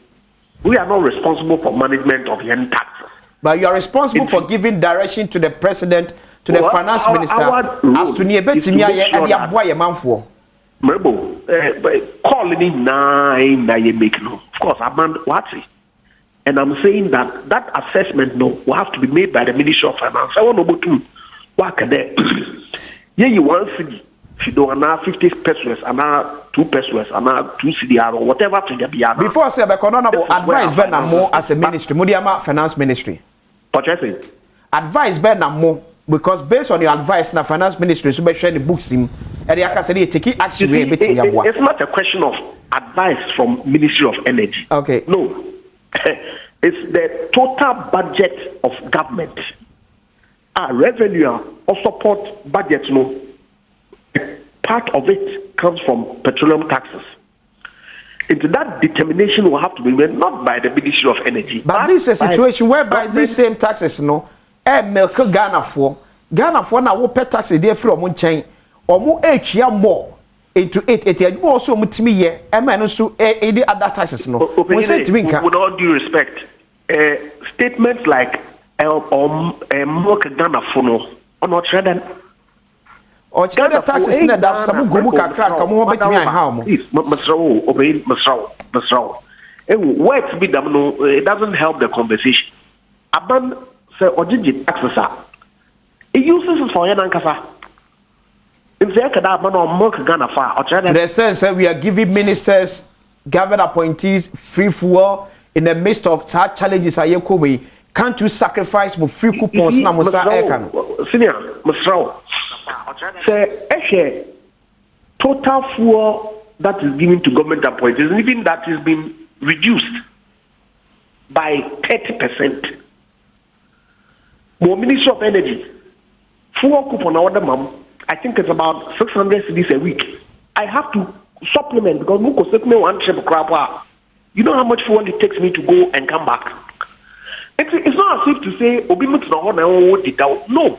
we are not responsible for management of any taxes. But you are responsible for giving direction to the president, to the finance minister, as to near Betimia and your boy a man for. Calling in make no. Of course, I'm what? And I'm saying that assessment will have to be made by the Ministry of Finance. I want to go to work there. Yeah, you want to you don't have 50 pesos, and 2 pesos, and 2 CDR, or whatever to be. Before I say, but honorable advice, Ben more as a ministry, Mudiama Finance Ministry. What you say? Advice, Ben more because based on your advice, the Finance Ministry, so be sharing the books him, and the Akasari taking action. It's not a question of advice from Ministry of Energy. Okay. No, it's the total budget of government. Revenue or support budget, no. Part of it comes from petroleum taxes. Into that determination will have to be made not by the Ministry of Energy. But this is a situation whereby these same taxes, milk Ghana for now will pay taxes there from chain or more more into it also mutimi ye and also the other taxes with all due respect, statements like milk Ghana for no or not rather. Or China taxes in that some Gumuka crack, come over to me and how Masraw. Words be done, it doesn't help the conversation. Aban say origin taxes are. It uses it for Yanankasa. In the Akadaban or Milk Ghana far, or China. The extent say we are giving ministers, government appointees free fuel in the midst of such challenges. Can't you sacrifice for free coupons? Senior, Masraw. Say, total fuel that is given to government appointees, even that is being reduced by 30%. More Ministry of Energy, fuel coupon order, mom, I think it's about 600 cedis a week. I have to supplement because Muko sent me one trip crap. You know how much fuel it takes me to go and come back. It's not as if to say, no.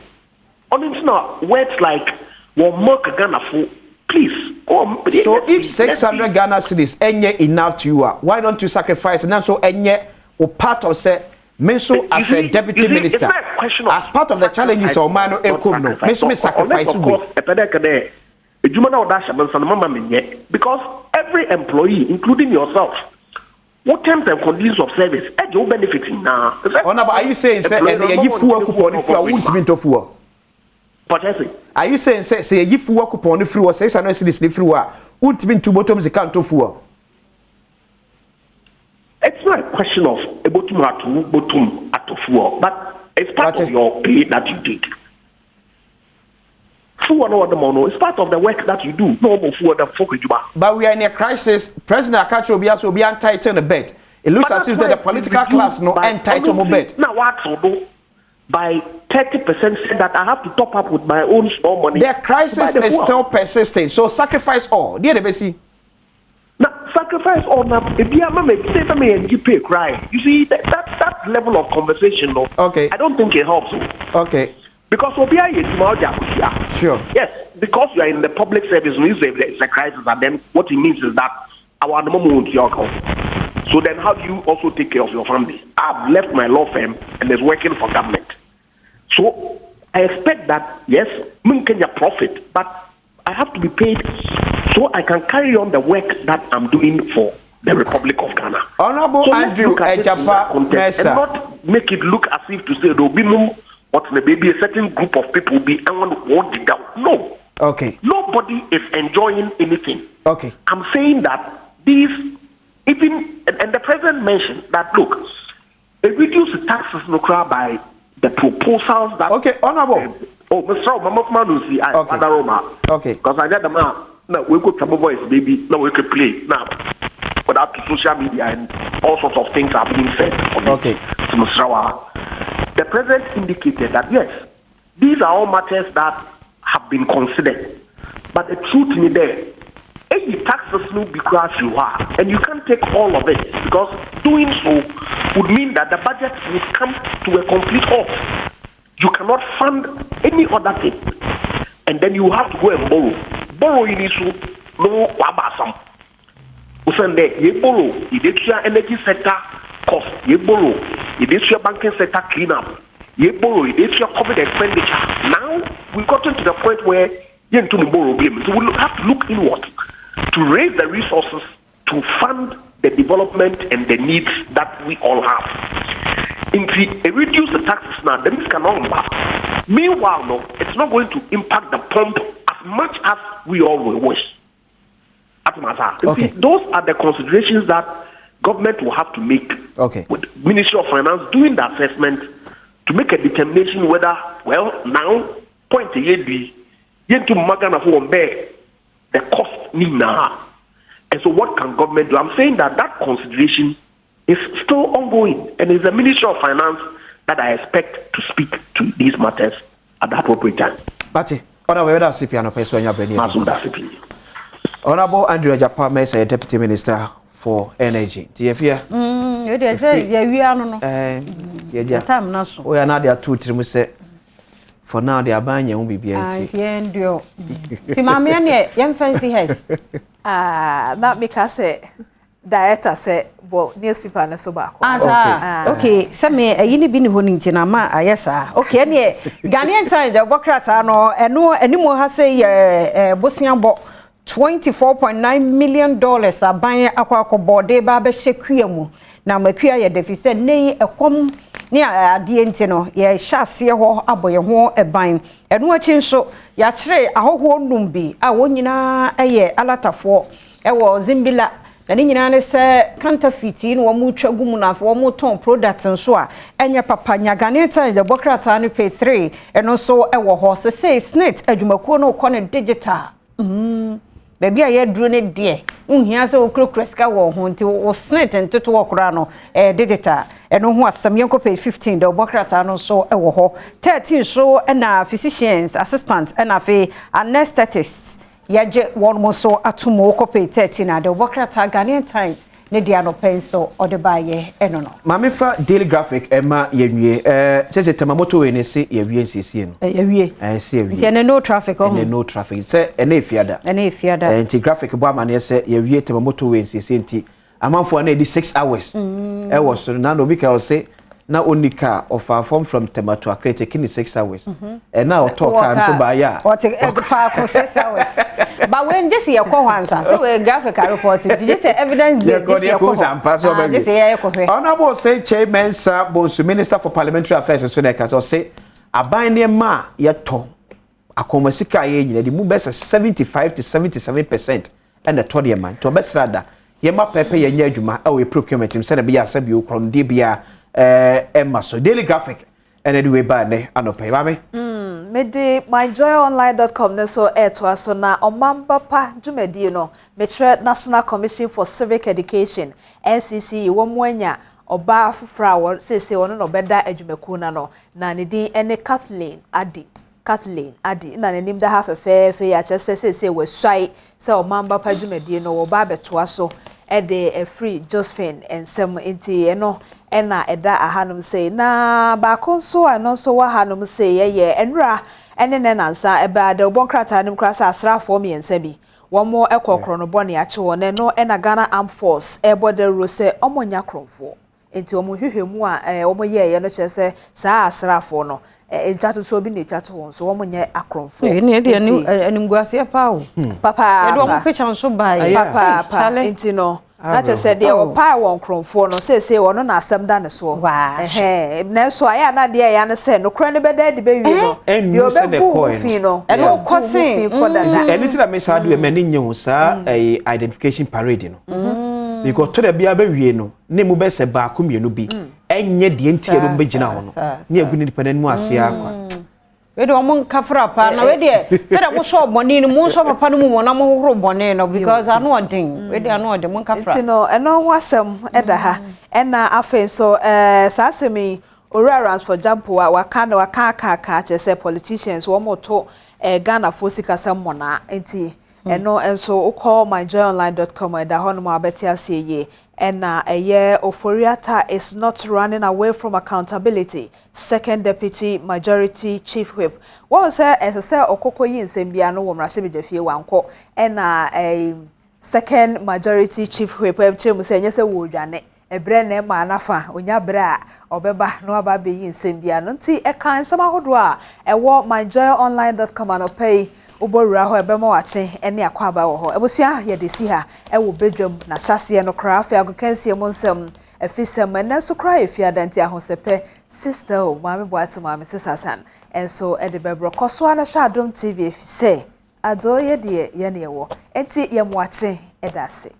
words like work Ghana for please. So if 600 Ghana cedis enye enough to you, why don't you sacrifice and so enye or part of say Menso as a deputy minister as part of the challenges of Mano Ekumno, Menso me sacrifice because every employee, including yourself, what terms and conditions of service you're benefiting now? Are you saying say you full coupon if you won't mean to full? Are you saying say you full coupon if you 600 cedis if you won't mean to bottoms account to full? It's not a question of bottom at but it's part of your pay that you did. It's part of the work that you do. But we are in a crisis. President Akacho will be entitled to bed. It looks as if the political class no entitled to bed. Now what by 30% said that I have to top up with my own small money. The crisis is still persisting. So sacrifice all. Dear the now, sacrifice all now. If you pay cry, you see that level of conversation. No, okay. I don't think it helps. Okay. Because sure. Yes, because you are in the public service, when you say it's a crisis, and then what it means is that our moment your so then how do you also take care of your family? I've left my law firm and is working for government. So I expect that yes, Kenya profit, but I have to be paid so I can carry on the work that I'm doing for the Republic of Ghana. Honorable Andrew Ejapa and not make it look as if to say there will be no but maybe a certain group of people will be want it down. No. Okay. Nobody is enjoying anything. Okay. I'm saying that these even and the president mentioned that look, they reduce the taxes by the proposals that honorable. Mr. Mamaman okay. Because I got them out. Now we could some voice, baby. Now we could play now. But after social media and all sorts of things are being said. Okay. To Mr. The president indicated that yes, these are all matters that have been considered. But the truth in there, any taxes will be crashed you are, and you can't take all of it because doing so would mean that the budget would come to a complete halt. You cannot fund any other thing, and then you have to go and borrow. Borrowing is no wabasam. Usande you borrow, you did your energy sector cost, you borrow, you did your banking sector cleanup, you borrow, you did your COVID expenditure. Now we've gotten to the point where you need to borrow blame. So we have to look inward to raise the resources to fund the development and the needs that we all have. If reduce the taxes now, the risk cannot impact. Meanwhile, no, it's not going to impact the pump as much as we all will wish. Okay. See, those are the considerations that government will have to make with Ministry of Finance doing the assessment to make a determination whether, well, now, point to Magana for the cost need now. And so what can government do? I'm saying that consideration is still ongoing, and it's the Ministry of Finance that I expect to speak to these matters at the appropriate time. Bati, Honorable Andrew Ejapa Mensah, Deputy Minister for Energy. TFia. We are now there two trims. For now, they are buying your own BBNT. That because director said, well, newspaper and so back. Okay, some may a yini been honing tinama, yes, okay, any Ghanaian time, the Bokrata, no, any more has a Bosnian bought $24.9 million are buying aqua board, de barber shekumu. Now, Makia, deficit, nay, a com. Near Dientino, ye shall see a whole aboy a bine, and watching so ya tre a whole numbi, a wonina a year, a lot of war, a was Zimbila, the Nina say counterfeiting, or mucho gumuna for more ton products and so, and your papa Yaganeta, the Bokrata pay 3, and also a war horse say snit, a Jumacono corner digital. Baby, I had drone it dear. Here's a crook resca war until was snit and to walk rano, digital. And no was some young pay 15, the Bokrata so a war 13 so and physicians, assistants, and anesthetists. Yajet one more so at tomorrow pay 13 at the Bokrata Ghanaian Times. ne dia no penso ode baye eno no mame fa daily graphic ema yenwie se temamoto we ne se yewie nsiesie no yewie se yewie nti ene no traffic ene no traffic se ene efiada nti graphic bo amane se yewie temamoto we nsiesie nti amanfo na edi 6 hours e was na no bika o se na onika of form from Tomato Accra taking 6 hours and now talk and so by ya what for 6 hours but when just here ko hansa so we graphic report digital evidence just here honorable say chairman sir bonsu minister for parliamentary affairs so that so say aban ne ma yeto akomasika ye nyina di mu best 75 to 77% and the todium man to best rather ye ma pepe ye nya adwuma e we procurement him say na be ya sabi okron de bia Emma so daily graphic and anyway ba ne anope ba me mede myjoyonline.com ne so etwa so na omamba pa dwumadi no metre National Commission for Civic Education NCC wo mwanya oba afufra wo sese wono no beda adwumaku na no na ne din ene Kathleen Adi na nanim da half fe ya chese sese we swai se omamba pa dwumadi no wo ba betoa so ede free Josephine ensem enti eno ena eda ahanum say na ba konso ano so wa hanum say ye enra ene ne nansa eba de obonkrata nim krasa asrafo mi ensa bi womo ekokro no bone ache won no ena Ghana Armed Force ebode ro say omonya kromfo enti omo hwehwemu a omo ye no chese sa asrafo no ejatu so bi ne ejatu won so omonye akromfo ne de anim guase pa o papa e do omo picture so bai papa enti no na chese de o pa won kromfo no say wono na asem da ne so na so aya na de ya ne say no kro ne beda de be wie no yo be bu fi no e no kosin anything that makes hard we me nyen sa identification parade no because to the bia be wie no ne mu be se ba ko mienu bi enye de ntie do be gina ho no ne agu ni panan mu ase akwa we do mo nkafra pa na we de se da mo so boni ni mo so papa no mu na mo horo boni no because anu odin we de anu odin mo nkafra no eno wasem eda ha ena afen so sasemi orarans for example waka chese politicians wo mo to Ghana fosika semona enti eno enso call myjoyonline.com and da hono abeti aseye ena eye Oforiata is not running away from accountability. Second Deputy Majority Chief Whip. What say say okoko yi nsembia no wo mrase bedafie wanko ena Second Majority Chief Whip ebche mu say nyese wo dwane ebre na ma nafa onya bra obeba no aba be yi nsembia no nti e kan sama hodo a ewo myjoyonline.com and pay ubora ho ebe ma wache ene akwaba wo ho ebosia ye de si ha e wo bedwam na sase no kra afi agokansie mo nsem afisem na so kra efi adanti ahosepe sister o mami boati mami sisasan enso e de bebro koso na sha Adom TV efi se ado ye de ye ne wo enti ye mo wache e da se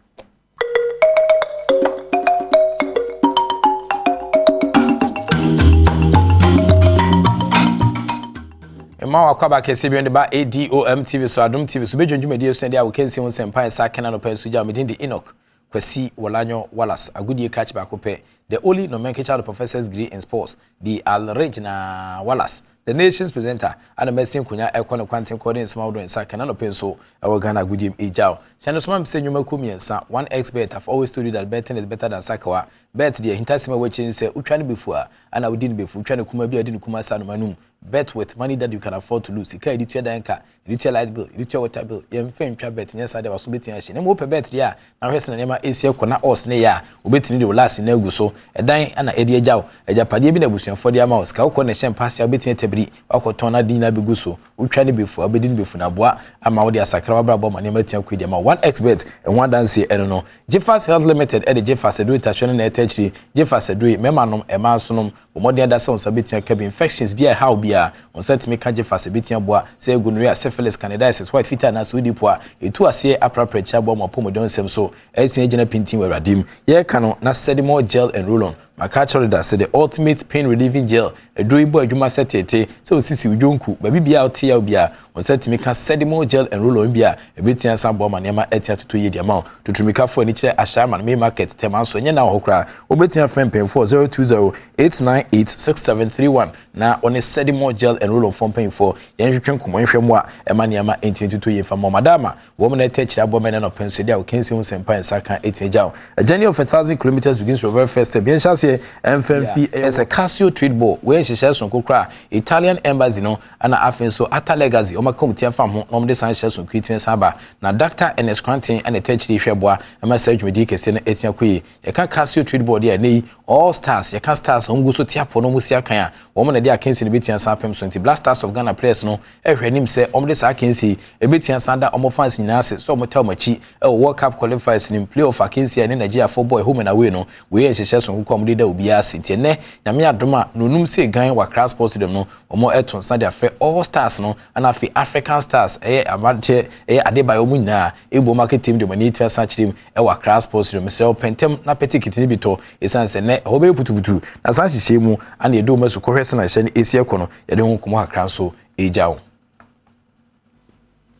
ma wakwaba kese bi ba ADOM TV so Adom TV so bedwundwumadi so dia wo kensi won sempa sa kana no pa so ja medin de Enoch Kwasi Wolanyo Wallace agudie catch back up the only nomenclature professor's degree in sports the Alregina Wallace the nation's presenter and Messin Kunya Econo Quantum Coding Small in Sakana no Penso our Ghana Gudim Ejao. Chanosman say Numa Kumiensa, one expert have always told you that betting is better than Sakawa. Bet the Hintasima watching say Uchani before and I didn't before Uchani Kumabi didn't Kuma Manum. Bet with money that you can afford to lose. You can't edit your danka, edit your light bill, edit your water bill. You fame bet yes I was betting action. And open bet ya. Now Western Nema ACL Kona or Snea, betting the last in Neguso, a dine and a Edia Jow, a Japadi Binabusian for their mouse, Kauko and pass your betting tebri, or Tona Dina Biguso, Uchani before, bedin before Nabois, and Maudia Sacraba Bomb and Emetian Quidema, one expert and one dance I don't know. Jeffers Health Limited at the Jeffers Adui Tachon and Tetri, Jeffers Adui, Memanum, Emansunum, Modia da sounds a bit cabin infections be a how be on set me can't Jeffers a bit bois, say gonorrhea, syphilis, candidiasis, white feet and as we depois, a 2 a say appropriate chabom or pomodon sem so, 18 agent painting were redeem. Ye cano, not sedimo gel and roll on. My catcher that said the ultimate pain relieving gel, a drewy boy, you must set it, so sissy junku, baby be out here bia, on set me can sedimo gel and roll on bia, a bit and some bomb and yama etia to 2 year amount, to trimika for any chair, a shaman, may market, Teman, so now, Hokra, or betting a friend paying for 020 898 6731. na on a more gel and roll on form paying for yen twen komo nhwe mo a e ma niam 2022 yen fa madama woman na tech abo men na open so dia we can see un sempa nsaka etmeja a journey of 1,000 kilometers begins from very first step bien chance MFP as a Casio trade ball we hye so kokra Italian embassy no ana afen so ata legacy o makom tia fam ho no de san hye so kwitwen saba na Dr. NS Quantin and a tech hweboa e ma surgery di kese na etia koyi e ka Casio trade ball dia nei all stars ye ka stars on go so tia po no musia kan a wo na dia kensi ne betia san pem so nti Black Stars of Ghana players no ehwenim se omde sa kensi e betia san da omo fans nyina se so omo tel machi e World Cup qualifiers ni playoff akensi ne Nigeria for boy home and away no we hye so ko omde da obi ase nti ne nyame adoma no num se gan wa Cross Sports dem no omo eton san dia fe all stars no and afi African stars amadje adebayo mu nyina ebo market team de mani twa san chirim wa Cross Sports dem se pentem na petiki ni bito esanse ne hobe putuputu na san hihye mu ana edo masu ko hwese na hye ne esi ekono ye de ho komo hakra so ejawo.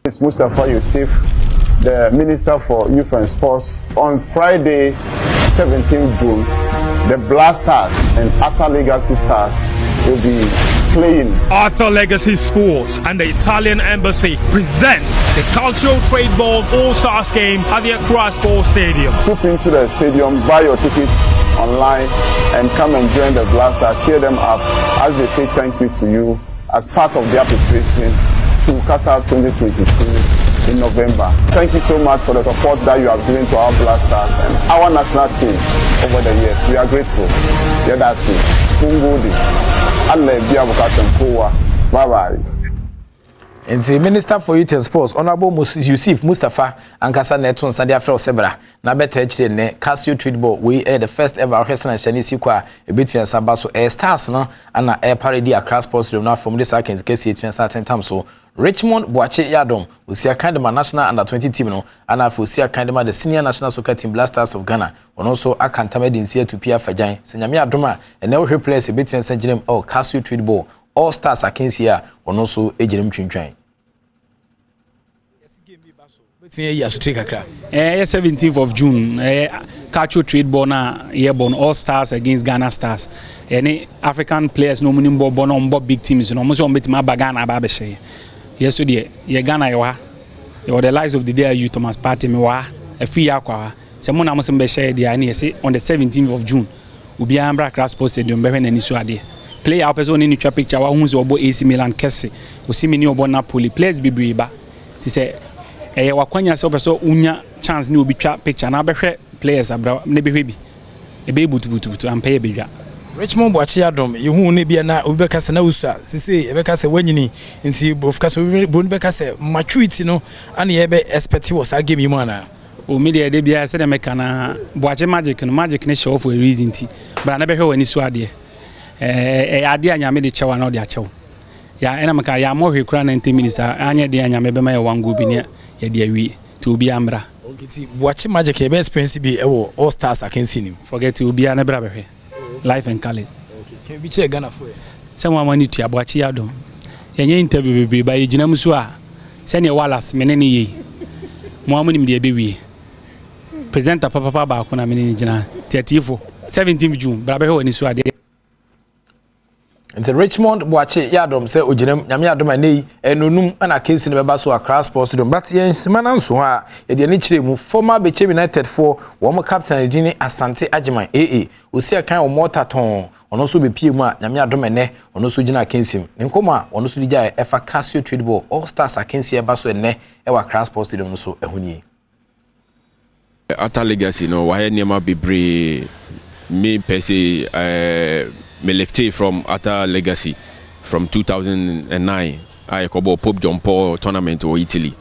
It's Mustafa Yusuf, the Minister for Youth and Sports. On Friday, 17th June, the Black Stars and Arthur Legacy Stars will be playing. Arthur Legacy Sports and the Italian Embassy present the Cultural Trade Ball All-Stars game at the Accra Sports Stadium. Troop into the stadium, buy your tickets online and come and join the Black Stars. Cheer them up as they say thank you to you as part of their preparation to Qatar 2022 in November. Thank you so much for the support that you have given to our Black Stars and our national teams over the years. We are grateful. Yeah, that's it. Kungudi. Allah biya bukatan kowa. Bye bye. And the Minister for Youth and Sports, Honorable Yusuf Mustafa, and Kasa Neton Sandia Fro Sebra, Nabet ne Casio Trade Ball, we are the first ever Western Chinese Sikwa, a bit for Sabaso Air Stars, no, and a air parody across sports, not from the seconds, case it and certain times so. Richmond Boache Yadom, we see a kind of national under 20 team, no, and I will see a kind of the senior national soccer team Black Stars of Ghana, and also a cantamed in here to Pia Fajan, Senyamia Doma, and now replace a bit for Saint James or Casio Trade Ball. All stars against here on also a Jerem Chintrain. Yes, 17th of June, Cultural Trade Ball na yearborn All Stars against Ghana Stars. Any African players no money born on both big teams, no most on bit my bagana babeshe. Yesterday, ye Ghana yawa. You the lives of the day you Thomas Party mewa a free aqua. Someone I must be shared the idea say on the 17th of June. Ubi Ambra Cross Sports Stadium behind any suade. Play our person in your picture who's obo AC Milan Kesse. We see many obo Napoli. Players be briba. To say wakwanya se opeso unya chance ni obi twa picture na behwe players abra ne behwe bi butu ampa bedwa Richmond Boache Yadom yehu ne bia na obi beka se na usa sese e beka se wanyini nti bofka so bonu beka se maturity no ana ye be expect was a game mu ana o media de bia se de meka na Boache magic ne show for a reason ti bra na behwe wani so ade ade anyame de chewa na o de achew ya ena meka ya mo hwe kura 90 minutes anya de anyame be ma ye wango bi ne ya de awi to obi amra okiti Boache magic e be experience bi e wo All Stars akensi nim forget obi ana bra behwe life and color. Okay. Can we check Ghana for you? Someone wanted to Boache Yadom. Any interview be by Jinamusua. Send your Wallace, Meneni ye. Moamunim de baby. Present a papa Bakuna Menini Jana. 17th June, Brabeho and Isua. And the Richmond Boache Yadom say Ujinem Yamiadoma nei enunum ana case in Babaso across sports dom but yes manan so ha e de ni mu former Beche United for one captain Edini Asante Ajiman osi akan o mota ton ono so be pie mu a Yamiadoma ne ono so gina kensim ne nkoma ono so digya efa Casio Trade Ball All Stars akensi eba so ne e wa across sports dom no so ehuni Arthur Legacy no wa niema bebre me pese me left from Arthur Legacy from 2009. I cover Pope John Paul tournament or Italy.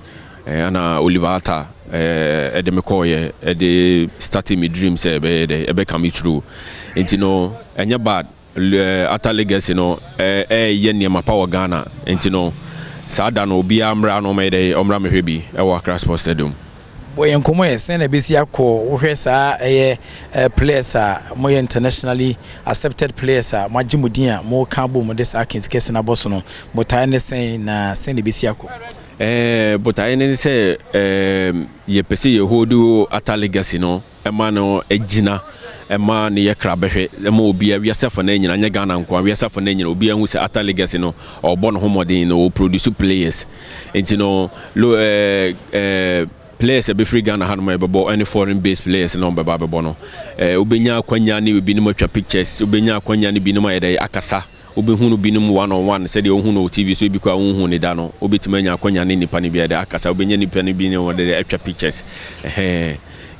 And Oliver Arthur, the McCoy, the starting my dreams, become true. And you know, and you're bad. Arthur Legacy, no, near my power Ghana. And you know, Sadan will be Amra no made a Omra Mehebi, our Cross Sports Stadium. Boy nkomo send a bisi akọ wohwe saa players more internationally accepted players magimudin a mo ka bo mo des akins kese na boso no but I understand na send a bisi akọ but I understand ye pese ye hodu Arthur Legacy no e ma no ejina ɛma ne yɛ kra bɛhwɛ ɛma obi a wiase fa na nyina nya Ghana nko a wiase fa na nyina obi ahu sɛ Ata Legacy no ɔbɔ no homɔden no produce players enti no players be free Ghana ha no mebebo any foreign based players no beba bebo no obenya akwanya ne obi no matwa pictures obenya akwanya ne bi no ayede akasa obehunu bi no one on one said you hunu TV so bi kwa hu ne da no obetima nya akwanya ne nipa ne bi ayede akasa obenya nipa ne bi ne wode atwa pictures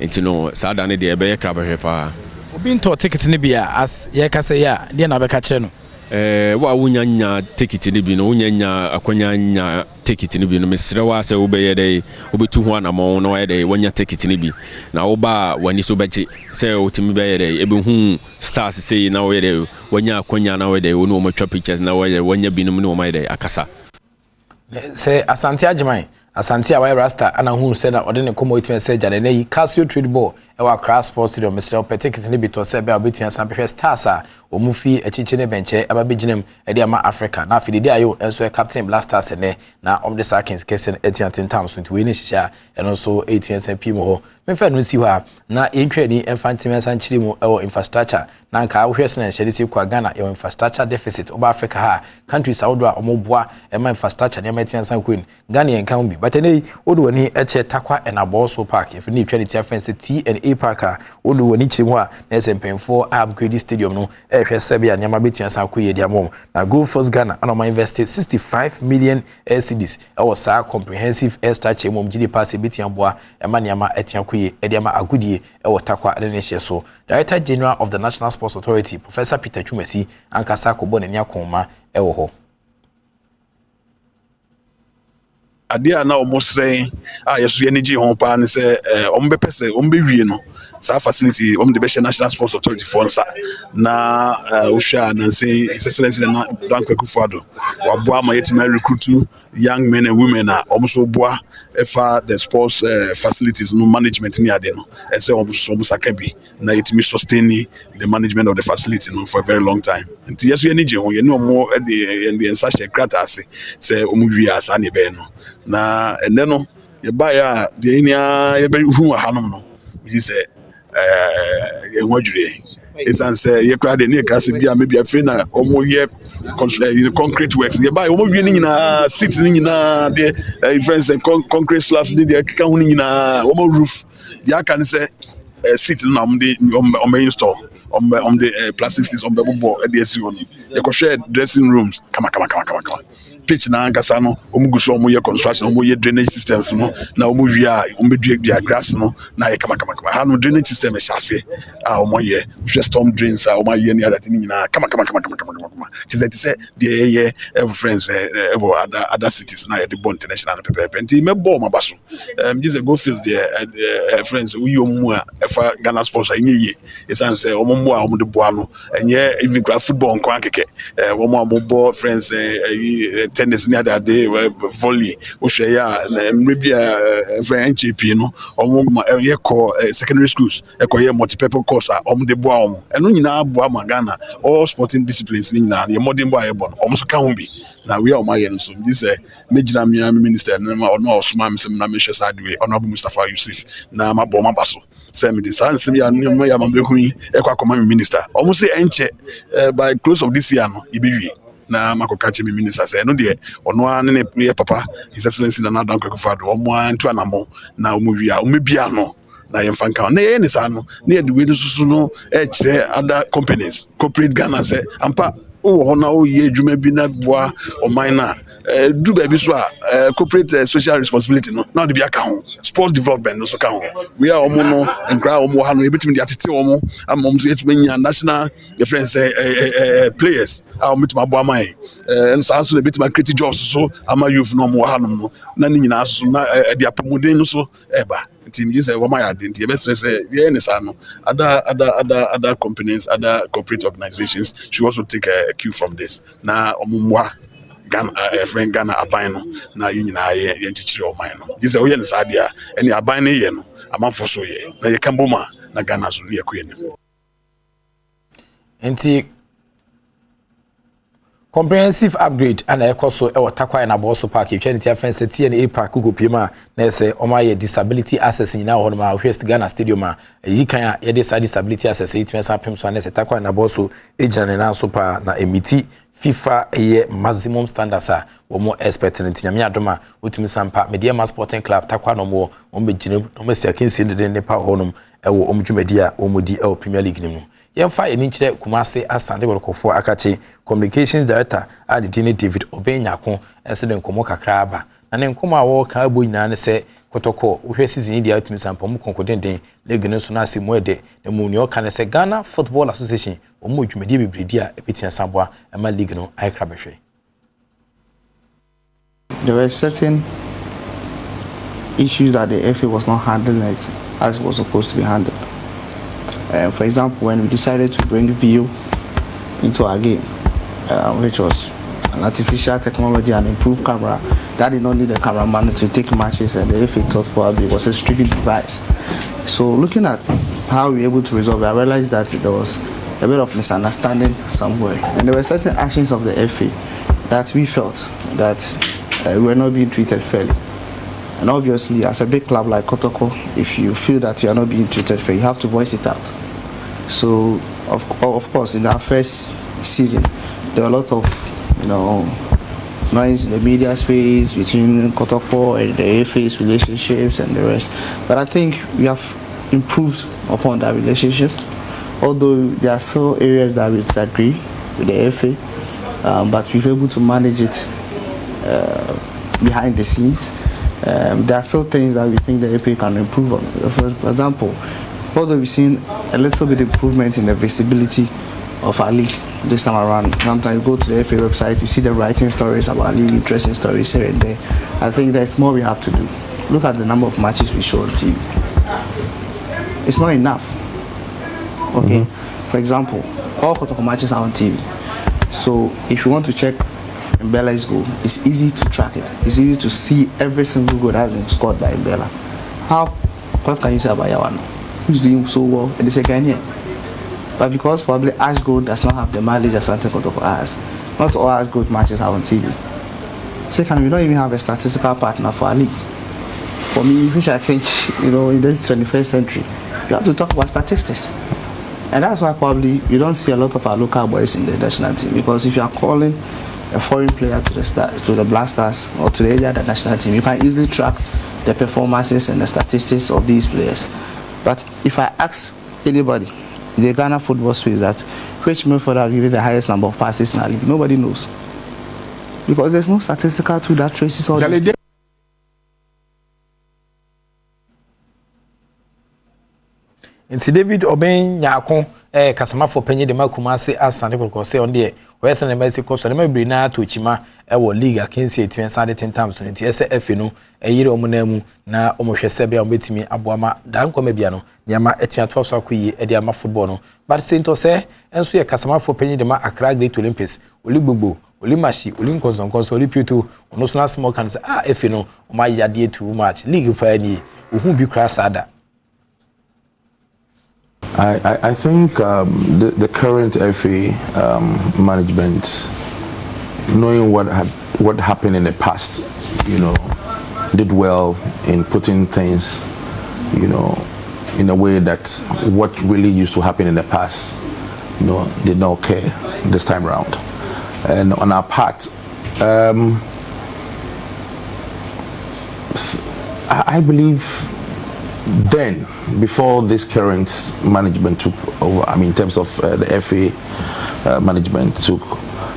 enti no saada ne de ebe ye kraba hwe pa obi nto ticket ne bia as ye kasa ya de na beka kire no wa wunya ticket ne bi no wunya akwanya nya ticket ne bi no mesre wa se wo be ye dey obetu ho anamo no ye dey wonya ticket ne bi na wo ba wani so beche se otimi be ye dey ebe hu stars say na wo ye dey wonya akwanya na wo ye dey wo no matwa pictures na wo ye wonya bi no ne wo ma ye dey akasa se Asante Ajiman Asante awai rasta ana hu se na ode ne komo itwen se jane na yi Casio Trade Ball e wa Cross Sports Stadium mesre ticket ne bi to se be obetua sampe stars a omufi echiche ne benche ababeginem e dia ma Africa na afide dia yo enso captain Blasters ne na om the Sarkins kesen etianten tam so nti we ne hihia eno so 18 pm ho memfa no si ho a na entwani enfantime sanchiri mu e infrastructure na nka wohwese na nhye se kwa Ghana e infrastructure deficit oba Africa ha countries awodo a omoboa e ma infrastructure ne metian san queen Ghana yen kan bi but nei odo wani eche takwa e na Boso Park if ni twani tia fence T&A Park a odo wani chiri mu a na SMP4 upgrade stadium no hwese bia nyama betua san koye dia mom na Go First Ghana ana ma invested 65 million cedis e was sa comprehensive air structure mom gidi pass betua boa e ma nyama etua koye e dia ma agudie e wotakwa ne hye so Director General of the National Sports Authority Professor Peter Chumesi ankasa ko bone nya konma e wo ho adia na omosren a yeso ye nigi ho pa ne se ombe pese ombe wie no sa facility the best National Sports Authority for na usha na say His Excellency na Dankwa Kufuado wa boa ma yetima recruit young men and women na almost boa efa the sports facilities no management ni ade no e say almost akabi na yetimi sustain the management of the facility no for a very long time nti yeso ye nigi ho ye no mo e the ensashe krata ase say omu wi asa ne be no na ene no ye ba ya de nia ye be hu hanom no bi say it's answer ye crowd near Casibia, maybe a friend or year concrete works. You buy almost in a seats in the friends and concrete slabs in the counting in a roof. The can say sitting on the main store on the plastic sticks on the board at the SU. You can share dressing rooms. Come on. Pitch na angasa no omuguso omo ye construction omo ye drainage systems no na omo wia omo dia grass no na ye kama ha no drainage system e hyase a omo ye storm drains a omo ye ni other thing nyina kama it say the every friends other cities na ye the bon international pepe nti mebo ma baso just go face the friends we omo a efa Ghana sports a nye it say omo mo a omo de boa no enye even football nko akeke omo bo friends tennis near that day volley ohwe ya maybe friend NGP no omo ye call secondary schools e call ye multi-purpose course omo de boa omo eno nyina boa ma Ghana all sporting disciplines ni nyina ye modern boa ye bon omo so ka ho bi na we o ma ye no so this mejina me minister na ma ono osma me sem na me hwe sadwe honorable Mustafa Yusuf na ma bo ma baso send me the sans me ya no ya ma be hu e kwa koma me minister omo say enche by close of this year no ibewie na makokache mi minister say no de ono an ne papa His Excellency na Dankwa Kufuado omo antu anamo na omo wi a omo bia no na yemfa nka na ye ni sa no na de we no susu no e kire other companies corporate Ghana say ampa o ho na o ye adwuma bi na boa o man na do baby so corporate social responsibility no now the be account sports development no so ka ho we are omo no nkra omo ha no ebetimi de atete omo amom so etimi national friends players omo abo amai and so ebetimi create jobs so ama youth no omo ha no na ni nyina so na de apomuden no so eba team just say wama ya dent ye best say ye ni sa no other companies other corporate organizations should also take a cue from this na omumwa Ghana friend Ghana aban no na ye nyina ye nchichire o man no just say o ye ni sa dia eni aban ne ye no amanfo so ye na ye kan boma na Ghana so ye ko ye ni enti comprehensive upgrade and ekoso e watakwa na boso park e twenty offense TNA park go pima na se omaye disability access nyina ho ma West Ghana stadium a yi kan a ye disability access it mensa pem so na se takwa na boso e jane na so pa na emiti FIFA ye maximum standards a wo mo expect nyame adoma otumi sampa media sporting club takwa no mo begine no me sekinsi de ne pa honum e wo omdwumadi a wo modi e Premier League nimu yemfa eni nkyere Kumase Asante Borokofo akache communications director and Dini David Obenyako enso de nkomo kakra aba na ne nkomo a wo ka abo nyina ne se kotoko uhwe season dia utimi sampa mu konkodenden league no so na asemu ede na mu ni o ka ne se Ghana Football Association o mo dwumadi bebredi a ebetia samboa ema league no ai kra behwe. There were certain issues that the FA was not handling it as it was supposed to be handled. For example, when we decided to bring VIO into our game, which was an artificial technology and improved camera, that did not need a cameraman to take matches, and the FA thought probably it was a streaming device. So looking at how we were able to resolve it, I realized that there was a bit of misunderstanding somewhere. And there were certain actions of the FA that we felt that we were not being treated fairly. And obviously, as a big club like Kotoko, if you feel that you are not being treated fair, you have to voice it out. So, of course, in our first season, there were a lot of, noise in the media space between Kotoko and the FA's relationships and the rest. But I think we have improved upon that relationship, although there are still areas that we disagree with the FA, but we're able to manage it behind the scenes. There are still things that we think the FA can improve on. For example, although we've seen a little bit improvement in the visibility of our league this time around, sometimes you go to the FA website, you see the writing stories about league, interesting stories here and there. I think there's more we have to do. Look at the number of matches we show on TV. It's not enough. Okay? For example, all Kotoko matches are on TV. So if you want to check Mbela's goal, it's easy to track it. It's easy to see every single goal that has been scored by Mbela. What can you say about Yawano? Who's doing so well in the second year? But because probably Ash Gold does not have the mileage as Santa Kotoko has, not all Ash Gold matches are on TV. Second, we don't even have a statistical partner for our league. For me, which I think, in this 21st century, you have to talk about statistics. And that's why probably you don't see a lot of our local boys in the national team, because if you are calling a foreign player to the Blasters or to the other national team, you can easily track the performances and the statistics of these players. But if I ask anybody in the Ghana football space that which midfielder have given the highest number of passes in our league, nobody knows. Because there's no statistical tool that traces all these things. Nti David Obenyako kasama for penye de Kumase Asante Borokofo on there we say na mesi koso na mebri na tochima wo league akensi etime sade 10 times no nti ese efe no eyire omunamu na omohwese bia ombetimi aboama dan koma bia no nyama etia to so akoyi e de ama football no but sento se enso ye kasama for penye de ma Accra Great Olympics oli gbogbo oli mashi oli nkonso oli puto ono so na small can say efe no o ma yade too much league fa ni ohu bi kra sada. I think the current FA management, knowing what happened in the past, did well in putting things, in a way that what really used to happen in the past, did not care this time around. And on our part, I believe then, before this current management took over, in terms of the FA management took,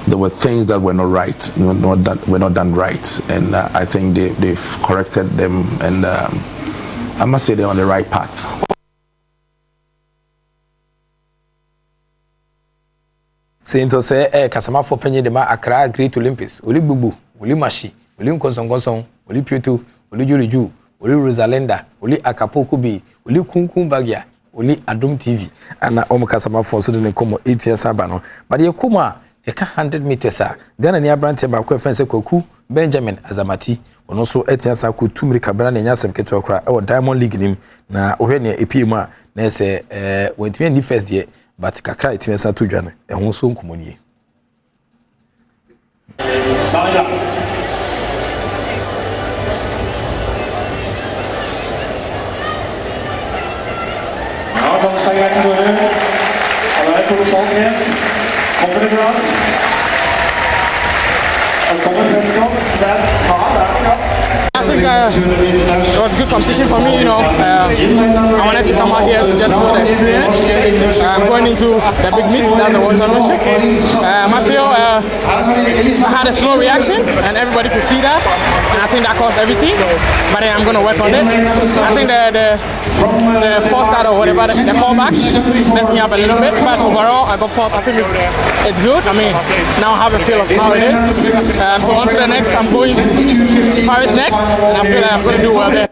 there were things that were not right, were not done right, and I think they've corrected them, and I must say they're on the right path. Sento se kasama for penye de ma Accra Great Olympics, oli bubu, oli mashi, oli nkonsongonson, oli puto, oli juliju, oli Rosalinda, oli Acapulco Bay, oli Kunkun Bagia, oli Adom TV, ana kasama for so de komo 8 years abano. But ye kuma e ka 100 meters a Ghana ni abrante ba ko fense Kwaku Benjamin Azamati, ono so etiasa ko tumri kabra na nyasem keto kra e Diamond League nim na ohwe ne epiem a na se wentime ni first year but kakra etiasa to dwane e ho so nkomoni. Side up. Nou, dan sta je lekker door. Allerlei voor de volgende. Kom er gras. En kom er best op. Daar gras. I think it was a good competition for me, you know. I wanted to come out here to just feel the experience. Going into the big meet, that's the World Championship. I feel I had a slow reaction and everybody could see that. And I think that caused everything. But I'm going to work on it. I think the force out or whatever, the fallback messed me up a little bit. But overall, I got fourth. I think it's good. I mean, now I have a feel of how it is. So on to the next. I'm going to Paris next. And I feel like I'm going to do well there.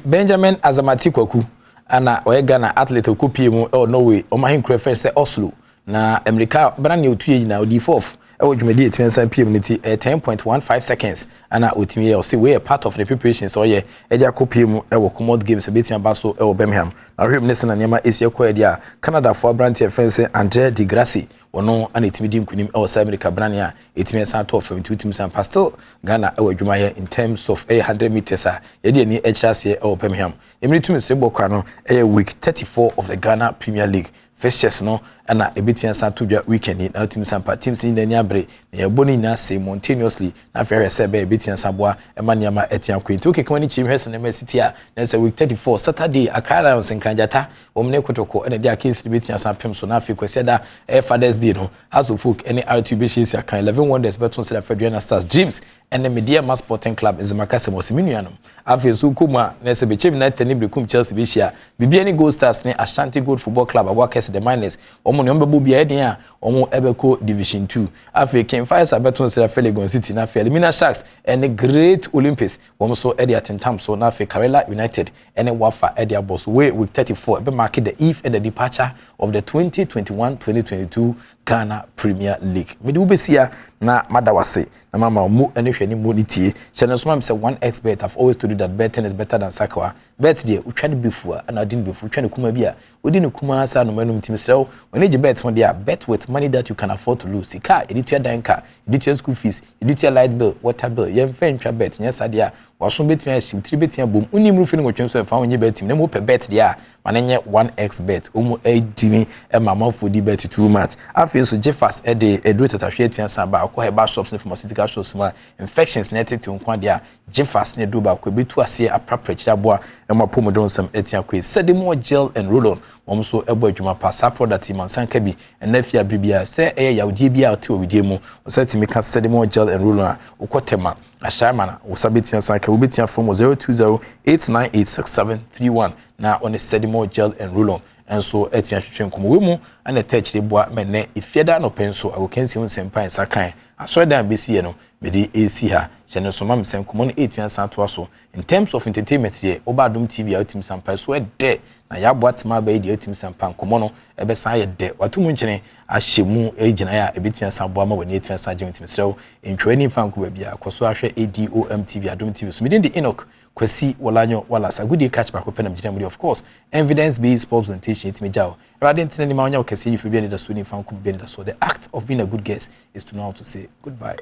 Benjamin Azamati Kwaku ana Ghana athlete okupie mu Norway o mahin kura say Oslo na America brand new tuye na odi fourth e wo dwumadi 10.15 seconds ana otimi ye say we are part of the preparations so ye e dia kopie mu e wo commode games betia ba so e wo Birmingham na hwem ne sena nyama esi ekwa e dia Canada for brand say Andre de Grasse wono ana etimi di nkunim e wo America brand ya etimi san to from 2 teams and pastel Ghana e wo dwuma ye in terms of 100 meters ye dia ni HRC e wo Birmingham emri tumi se bokwa no e week 34 of the Ghana Premier League fixtures no ana ebetian san to dwa weekend na team sampa teams in the abre na yeboni na simultaneously na fair say be ebetian saboa emaniama etian kwenti okay kwani chim hwese na City a na say week 34 Saturday Accra Lions nkranjata omne kotoko na dia case ebetian san pem so na afi kwese da Father's Day no House of Folk any RTB shesi aka 11 wonders beton say Federal Stars Dreams and the Media Mass Sporting Club is makase mosiminuanum afi so kuma na say be chem na tani brekum Chelsea be shia bibia ni Gold Stars ne Ashanti Gold Football Club awakese the miners omo ne ombebo bia eden a omo ebeko Division 2 afi Ken Fires abeton say Legon City na afi Elimina Sharks and the Great Olympics omo so edi atentam so na afi Karela United and Wafa edi boss week 34 be mark the eve and the departure of the 2021-2022 Ghana Premier League. Me do be sia na madawase na mama mu ene hwani mu ni tie. Channel so say 1xbet I've always told you that betting is better than sakawa. Bet there utwa ne befu and adin befu utwa ne kuma bia. Odi ne kuma sa no manum tim sew. When you bet one there bet with money that you can afford to lose. Sika edit your danka, edit your school fees, edit your light bill, water bill. Yem fe ntwa bet nya sadia. Waso betia shim 3 betia bom. Unimru fi ne wotwen so fa onye bet tim na mo pe bet there. Manenye 1xbet omo edimi e mama for the bet too much. Afi so Jeffers e de edro tatahwe atuansa ba akọ heba shops ne pharmaceutical shops ma infections na tete nkwa dia Jeffers ne do ba akọ betu ase apraprech aboa e ma pomodon sam etia kwe sedimo gel and roll-on mom so ebo adwuma pasa product mansan ka bi na fia bibia se e yawdie bia ate owidie mu o setimi ka sedimo gel and roll-on a ukotema ashama na usabeti ansan ka obetia from 0208986731 na on sedimo gel and roll-on enso etia hwehwe nkomo we mu ana tachire boa menne ifieda no penso agokensi hun sempan sakan asodan besi no mede AC ha chene so mam sen nkomo no etia san to aso in terms of entertainment here Badwam TV outim sampan so de na ya boa tema ba de outim sampan nkomo no ebe san ye de watumu nkyene ahyemu egina ya ebetia san boa ma woni etia san gyemutim so entwani fanko ba bia akoso ahwe ADOM TV Adom TV so mede de Enoch Kwesi Wolanyo Walasa good day catch back open am gina of course evidence based presentation it mejao rather than any manya okese you be the so ni fan ko be the so the act of being a good guest is to know how to say goodbye.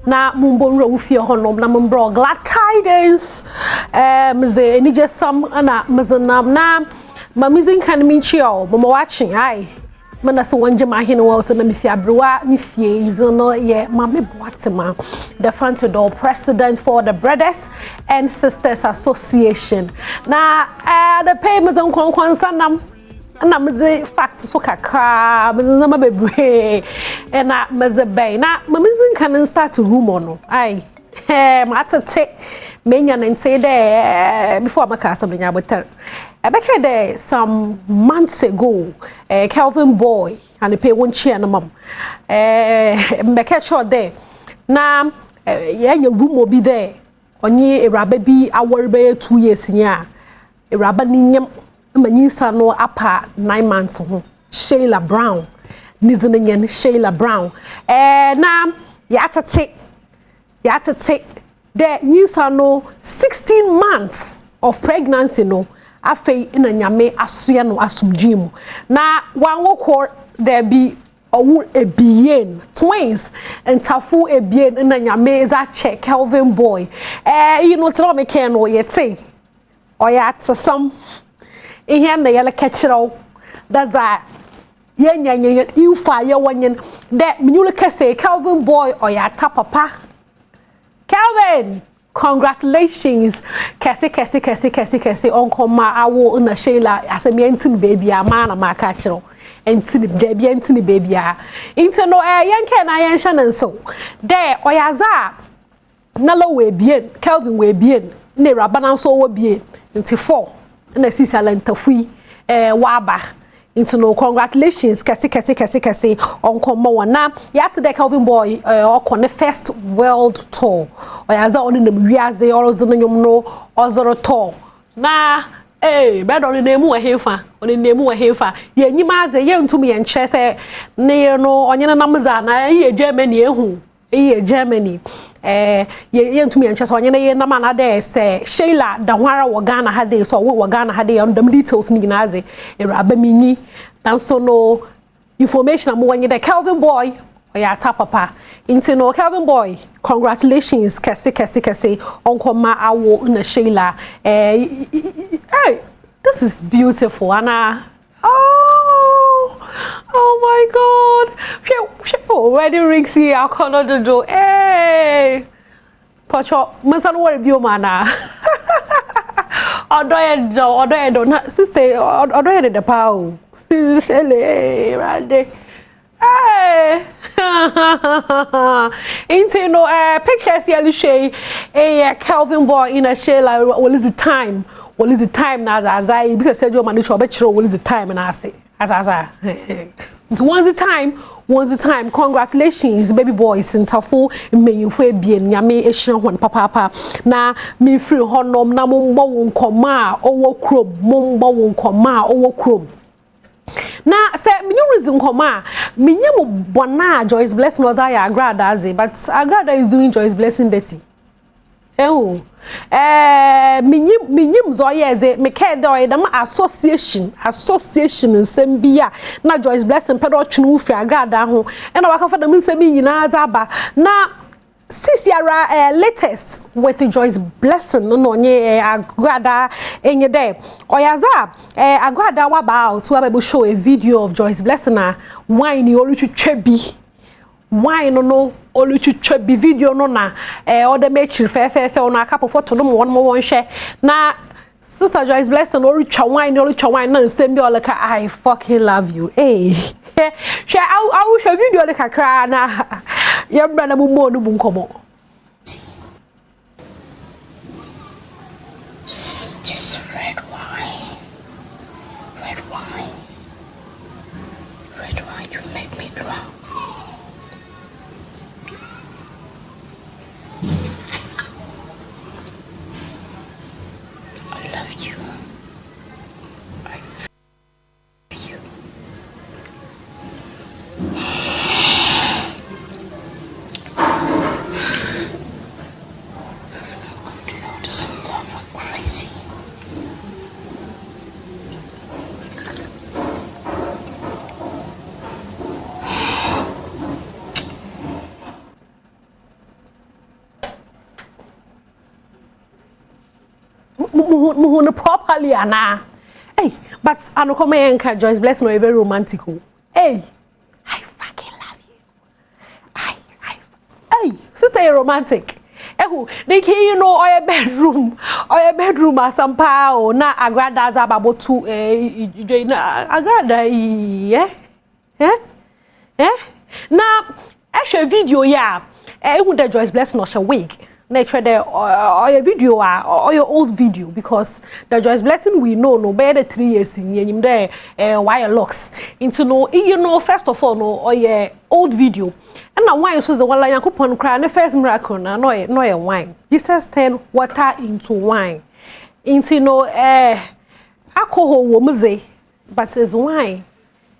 Na mumbonro ufie honom na mumbro glad tidings mze ni just some ana mzenam na mamizin kan minchio mama watching ai mana so wanje ma hene wo so na mi fiabrewa ni fie izono ye mame boatema the front door president for the Brothers and Sisters Association na the payments on konsanam na mze fact so kakra mze na mabebre na mze bay na mamizin kan start rumor no ai matete menya nte de before makasa menya better abeke de some months ago Kelvin Boy and pay one chair na mam mbeke sure there na yenye rumor bi there onye eraba bi awori be 2 years nya eraba ni nyam manyisa no apa 9 months ho Sheila Brown nizine Sheila Brown na ya to take the news no 16 months of pregnancy no afei na nyame asoya no asumdwemu na wanwokor there be owu ebien twins entafu ebien na nyame za check Kelvin boy you know tell me ken no yete oya tsam ihe na yele kechiro that's a yenya ifa ye wonyen de minyule kese Kelvin boy oya ta papa Kelvin congratulations kese uncle ma awo na Sheila asemi entin baby ama na maka chiro entini baby entini baby a into no yenke na yensha nanso de oyaza na lo we bien Kelvin we bien ne rabana so wo bien nti 4 na sisala ntafui waba into no congratulations kese uncle ma na ya to the Kelvin boy okone first world tour oyaza oni na wiaze orozo no nyom no ozoro tour na bed on name wa hefa on name wa hefa ye nyima ze ye ntumi ye nche se ne no onye na namza na ye Germany ehu ye Germany ye ntumi ye nche se onye na ye nama na de se Sheila da hwara wo Ghana ha de so wo Ghana ha de on dem details ni ginaze eraba minyi na so no information am wonye de Kelvin boy oya ta papa into no Kelvin boy congratulations kese uncle ma awo na Sheila hey this is beautiful Anna oh my god she already rings here I cannot do hey pacho mansan worry bio mana odo na sister odo de pao Shele rade hey into no pictures here shay Kelvin boy in a Sheila what is the time now as I be said your man what is the time and I say as once the time congratulations baby boys in tafu menyu fe bien nyame ehira hon papa na me free honom na mombo wonkoma owo krom na se minyu reason koma minyam bona Joyce Blessing was I agrada aze but agrada is doing Joyce Blessing dirty minyim zo yeze me ke de oyedam association nsem bia na Joyce Blessing pedo twenu fi agrada ho e na waka fada nsem nyina azaba na sisiara latest with Joyce Blessing no onye agrada enye de oyaza agrada wa about we be show a video of Joyce Blessing na wine olutwetwa bi wine no olutwetwa bi video no na ode mechiri fefe no akapo photo no mo won hwe na sister Joyce Blessing olutwa wine na nsem bi oleka I fucking love you she I will show video le kakra na yebra na mumo no bunkomo just red wine you make me drunk I love you muhun properly ana but anokoma enka Joyce Blessing no very romantic I fucking love you sister you romantic they can you know or bedroom asampa o na agrada za babotu agrada na ehwe video ya ehun the Joyce Blessing no she wig na trade or video or your old video because the Joyce Blessing we know no better 3 years in yenyim there wire locks into no you know first of all no or your old video and na wine so the one like yakupon cry na first miracle na no wine Jesus turn water into wine into no alcohol womuze but it's wine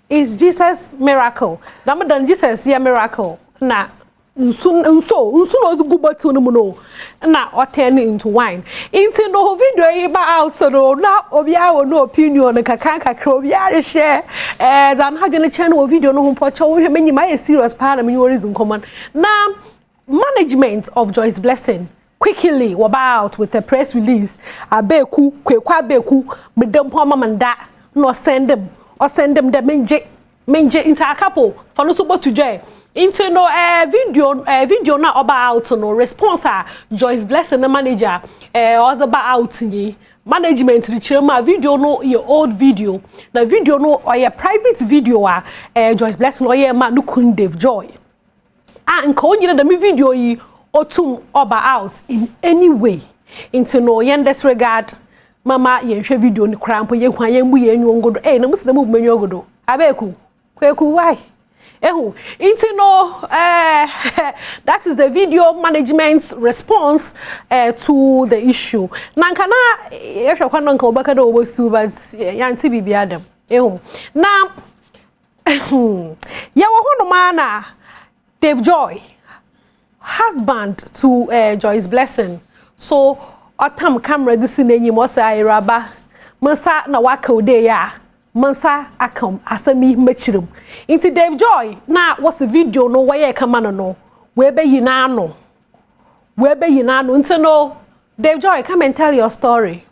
it's Jesus miracle that me done Jesus miracle na unso no go bottle no no na o turn into wine into no video yi ba out so na obi a no opinion kakra obi a share zan ha dwene channel video no ho pocho wo hwe menyi my serious pa na me reason common na management of Joyce Blessing quickly about with a press release abeku kwekwa abeku medem po mamanda no send them the menje into a couple for no support to joy into no video na about no response Joyce Blessing the manager was about ni management the chairman video no your old video the video no or your private video Joyce Blessing or your man no kun Dave Joy nka onyina the video yi otum out in any way into no yen disregard mama yenhwe video ni krampo ye hwan yen mu ye nwu ngodo na musina mu menyo ngodo abeku kweku why into no that is the video management's response to the issue nanka na ehwe kwa nanka obaka do obosu but yanti bibi adam na ya wo hono mana Dave Joy husband to Joyce Blessing so otam camera this in enyim o say iraba mansa na waka ode ya mansa akam asami machirim into Dave Joy na what's the video no why kama no we be yina no into no Dave Joy come and tell your story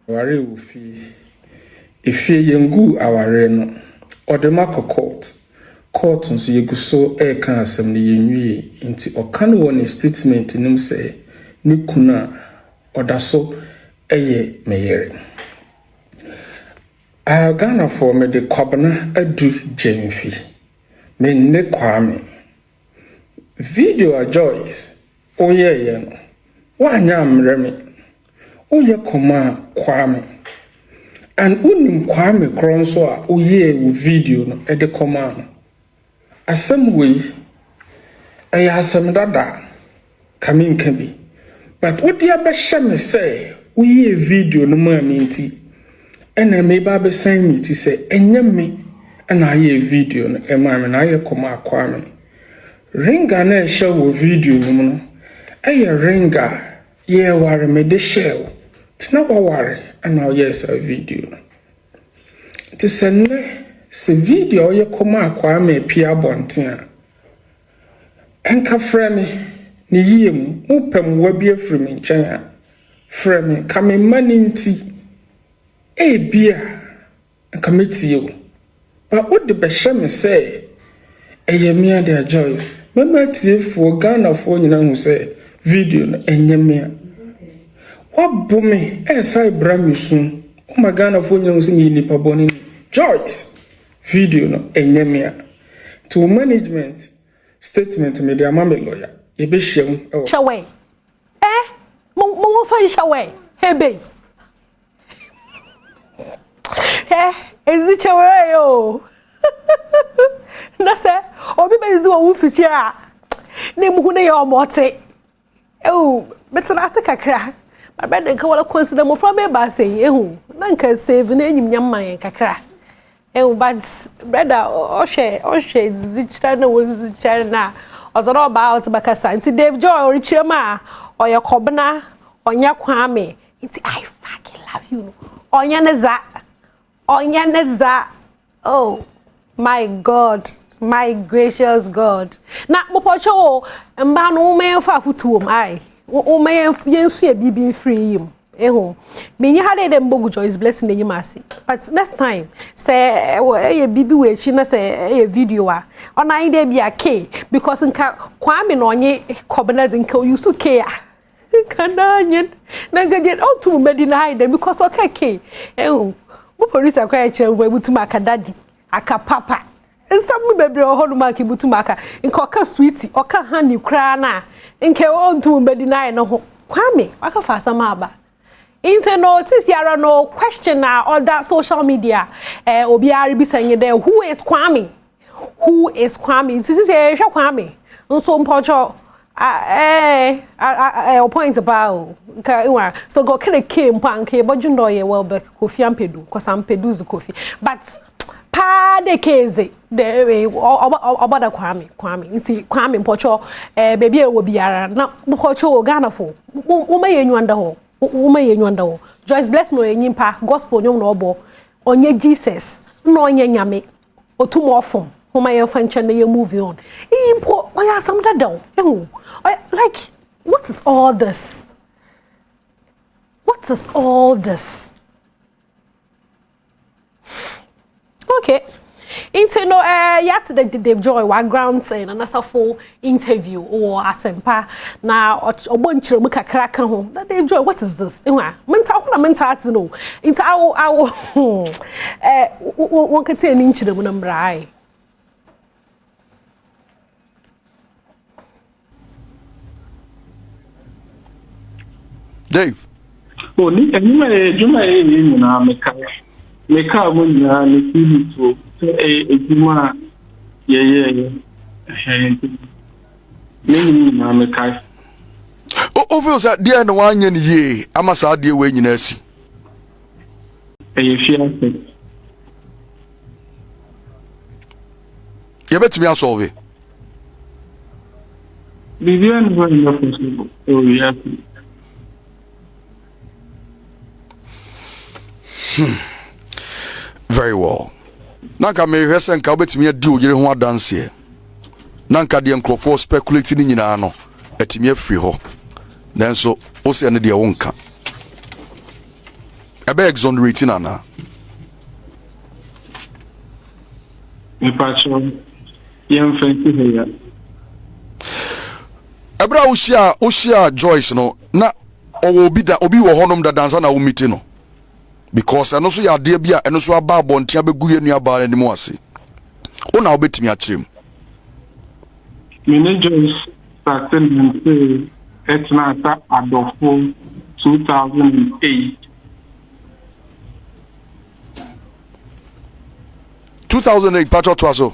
ware ufi ifi yengu aware no odema court nso yeguso kan asem ne yenwie nti okan won statement nim say ni kuna odaso meyere Ghana for me de kwabna adu jemfi me ne kwame video a Joyce oye no wanya mreme oye koma kwame and unim kwame kronso a oye video no de koma no asem we asem dada kamin kabi but what dia be shame say oye video no ma mi nti ena me ba be san mi ti say enye me na aye video no e ma me na aye koma kwame ringa na show video no ringa ye ware me de share tina ware na yes a video no ti senne se video ye koma kwame pia bonten enka frame ni yiem upem wabi afrim nchen frame kame maninti bia committee you but what the beshame say eyemia de Joyce mama tie for Ghana for nyina hu say video no enyemia wabome sai bramisun o ma Ghana for nyina hu say ni pa boni Joyce video no enyemia to management statement me de amame lawyer e be hiem shawe mo fa shawe hebe ezi chawe yo na se obi be ezi wo fisi a na mu ne yo mote betina ase kakra ba be de nka wala consider mo from ba say na nka save na enyim nyamman kakra but brother o she zichira na wo zichira na ozoro about bakasa nti Dave Joy orichema oyekobna onya kwame nti I fucking love you onya neza oh my God, my gracious God. Na mopocho mba no me fa futuom ai o me yensu e bibi free him me nya hade dem bogu Joyce Blessing enyim ase but next time say e bibi we chi na say e video a ona ide bia k because nka kwame no onye kobna nka yusu k a kana nyen na gaje otu medina hide because okay k police akwa chere butuma akadadi akapapa nsam bebre oholu maki butuma aka nka oka sweetie oka honey kra na nke ontu medina no ho kwame aka fa sama aba inse no sisiara no question na other social media obi ari bisanye there who is Kwame sisi hwe Kwame nso mpocho point about ka so go kene came panke bojundo ye well back Kofi Ampedu kosa Ampedu zu Kofi but pa de keze de oboda kwame nti kwame mpocho baby e wo biara na mpocho Ghana fo wo mayenwanda ho Joyce Bless no enyimpa gospel nyom no obo onye Jesus no onye nyame otumo ofom homa ye fancha na ye movie on impo oya sam dadaw ehu like what is all this? Okay. Into no yet Dave Joy wa ground saying another full interview or asempa na obonchire mu kakra ka ho. Dave Joy, what is this? Enwa mental no. Into awo won kete ni nchire mu na mbrai. Dave. Oh, ni anyway, juma ni na meka mo nya ni kito ejuma ye ni na meka o feels that dia no anya ni ye amasa de we nyina asi fiance ye betimi asolve Vivian was not possible. Oh, yes. Very well. Nanka me hwese nka obetimi adi ogire ho adanse. Nanka de nkrofo speculate ni nyina no etimi afiri ho. Nanso wo se ne de wonka. Ebe exonerating ana. Ipacho yemfenti heya. Ebra ushia Joyce no na obi wo honom da dansa na wo miti no. Because eno so ya de bia eno so aba abontia begu ye nuaba na nimu ase ona obetimi a kirem managers started say etna adofo 2008 pacho twaso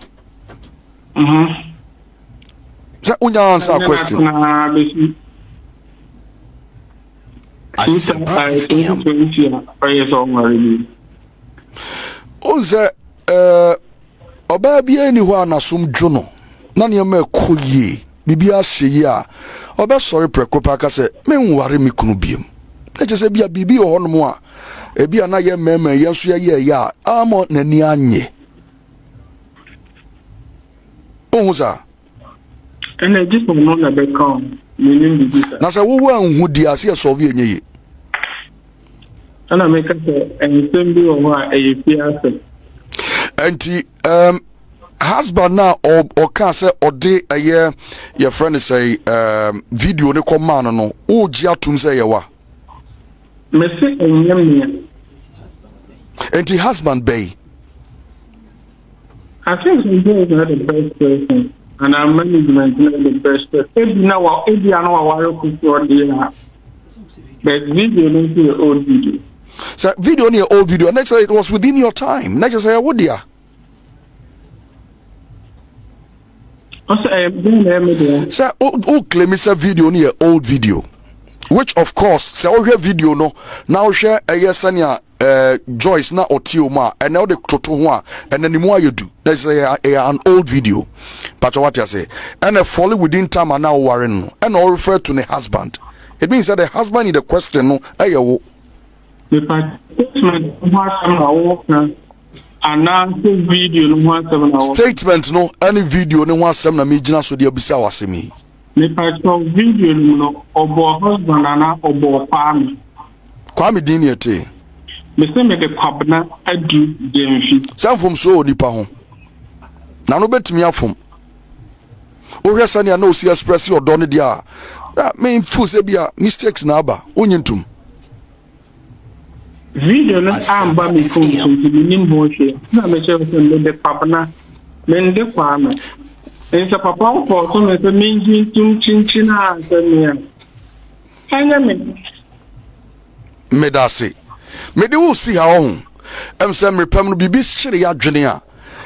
Sa unya answer question Onse oba bia ni ho anasom dwono na ne ma koyie bibia hye a oba sorry prekopa ka se menware me kunu biem e je se bia bibi ho no a e bia na ye mema ye so ye ya amo nani anye onza ene just no na be come meaning bibi na se wo anhu di ase solve enye ye ana make ensemble o wa e fiase anti husband na or can say ode eye your friend say video ne command no o ji atum say yewa me say enyam anti husband bay I think he's not the best person and our management not the best person ebi na wa for the but video no be old video. So video near old video. Next it was within your time. Next say what dear. Sir, claim it's a video near old video. Which of course, say we have video no. Now share a yes Joyce na otioma and now the toto one and then the more you do. That's an old video. But what you say? And a follow within time and now warren and all refer to the husband. It means that the husband in the question no ayo. Statement no any video no one sem na me gina so de obisa wasemi. Me patcho video no obo husband na obo family. Kwame din yete. Me se me de kwabna adu demfi. Sanfom so onipa ho. Na no betimi afom. O hwesa ne na o si express your don dia. Me fu se bia mistakes na aba onyintum. Video no amba me phone so nim ho hwe na me che so de papana me de kwame ensa papa ko so me se minjin tum chinchina asania anya me dase me de wo si ha ho em se me pam no bibi hire ya dwene a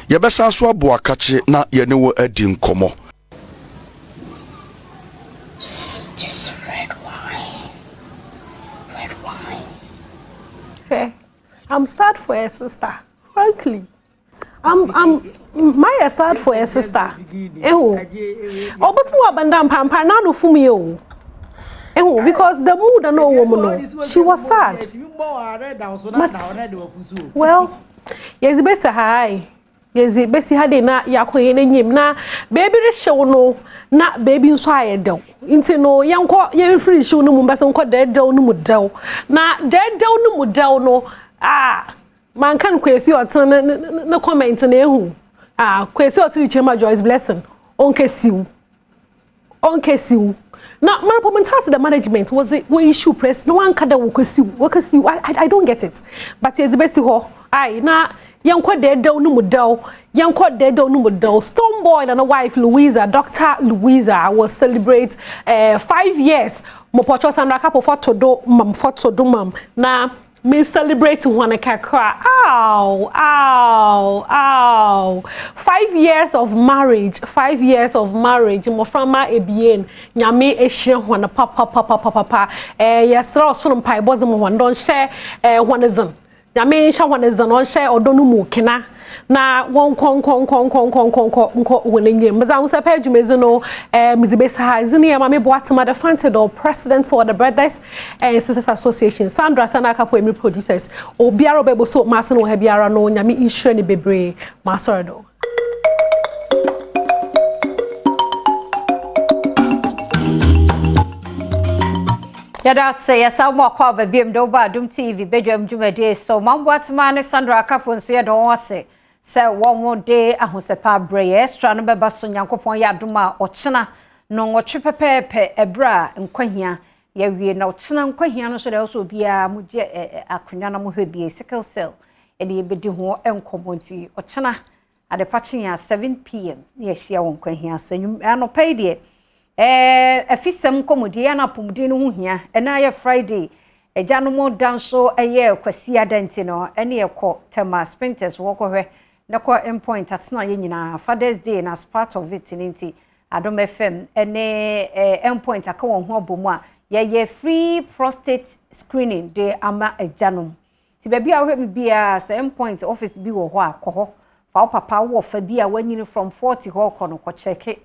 ye besa so abo akache na ye ne wo adi nkomo. I'm sad for her sister. Frankly, my sad for a sister. Obutu abandam pampa na no fumi o. Because the mood and no woman, she was sad. Well, yes, the best high. Yes, the best had na yakoye nyim na baby the show no na baby nso ayedo. Inti no yanko yen free show no mu besa nko dead down no mu daw. Na dead down no mu daw no man kan kwesi otan na comment na ehu. Kwesi otan chema Joyce Blessing. Onkesiu. Now, my problem has the management was it we issue press. No one can do I don't get it. But it's the best ho. Na yanko dead down no mudao. Yanko dead down no mudao. Stone Boy and a wife Louisa, Dr. Louisa was celebrate 5 years. Mo pocho Sandra Kapo photo do mam. Na me celebrate one kakra. Ow. 5 years of marriage. 5 years of marriage. Mo frama ebien. Nyame ehye one papa. Yes, so pai bozo mo wan don share one is Nyame sha one is on share odonu mu kena. Na won kon wenye mza unsa page mezono mizibesa hazini ya mame boatema the Fantador president for the Brothers and Sisters Association Sandra Sanaka po emi producers obiara bebo so maso no hebiara no nyame insure ni bebre masordo Yada say yasa mo kwa babiem do Badwam TV Badwam Jumade so mamboatema ne Sandra Kapo nse do wase se one day ahosepa breye extra no beba so nyankopon ya adoma ochena no ngotwe pepepe ebra nkwahia ya wie na ochena nkwahia no so de so bia mugye akonya na mo hwebie sickle cell ene yebedi ho enkomonti ochena ade pachi ya 7 pm ye hia won nkwahia so no pay de afisem komodi ya na pomudi no ho hia ena ya Friday eja no mo danso eye kwasi adenti no ene ye kɔ tema sprinters wo kɔhwɛ Nako endpoint atena ye nyina Father's Day na as part of it ninti Adom FM ene endpoint aka won ho abomu a ye free prostate screening de ama ejanom ti baabi a wo bibia se endpoint office bi wo ho akɔ fa papa wo fa bi a wanyini from 40 ho kɔ no kɔ check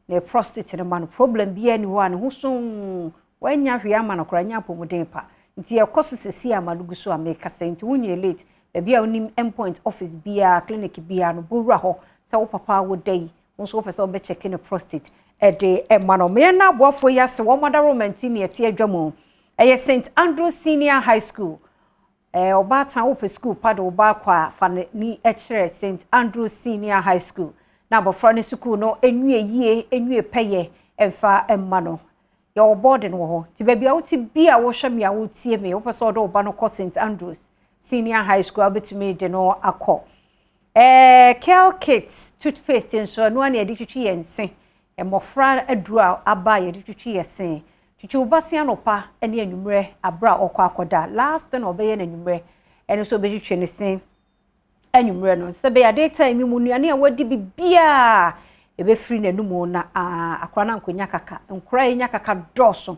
ne prostate ne man problem bi ani ho an ho so wanya hwe ama no kora nya apomuden pa nti ye kɔ so sesi amalugu so ameka senti wunye late Bia unim endpoint office bia clinic bia no bura ho se wo papa wo dai wonso wo pese wo be check in prostate de emano me na boafo ya se wo mother romanti ne ete adwamo St Andrew Senior High School oba tan wo pe school pad oba kwa fa ni ekire St Andrew Senior High School na bofra ne school no enwie peye emfa emano your boarding wo ho ti bia wo ti bia wo hwe me a wo tie me wo pese odo oba no ko St Andrews Senior High School abetumi de no akọ Kel Kits toothpaste nso no na yedi twitwi yense emofra adura aba yedi twitwi yesen twitwi obasi anopa ene anwumre abra okọ akoda last na obeye na anwumre ene so obetwitwi ne sen anwumre no se be ya daytime mu nuane a wadi bibia ebe free na numu na akora na nkonya kaka nkora yenya kaka doso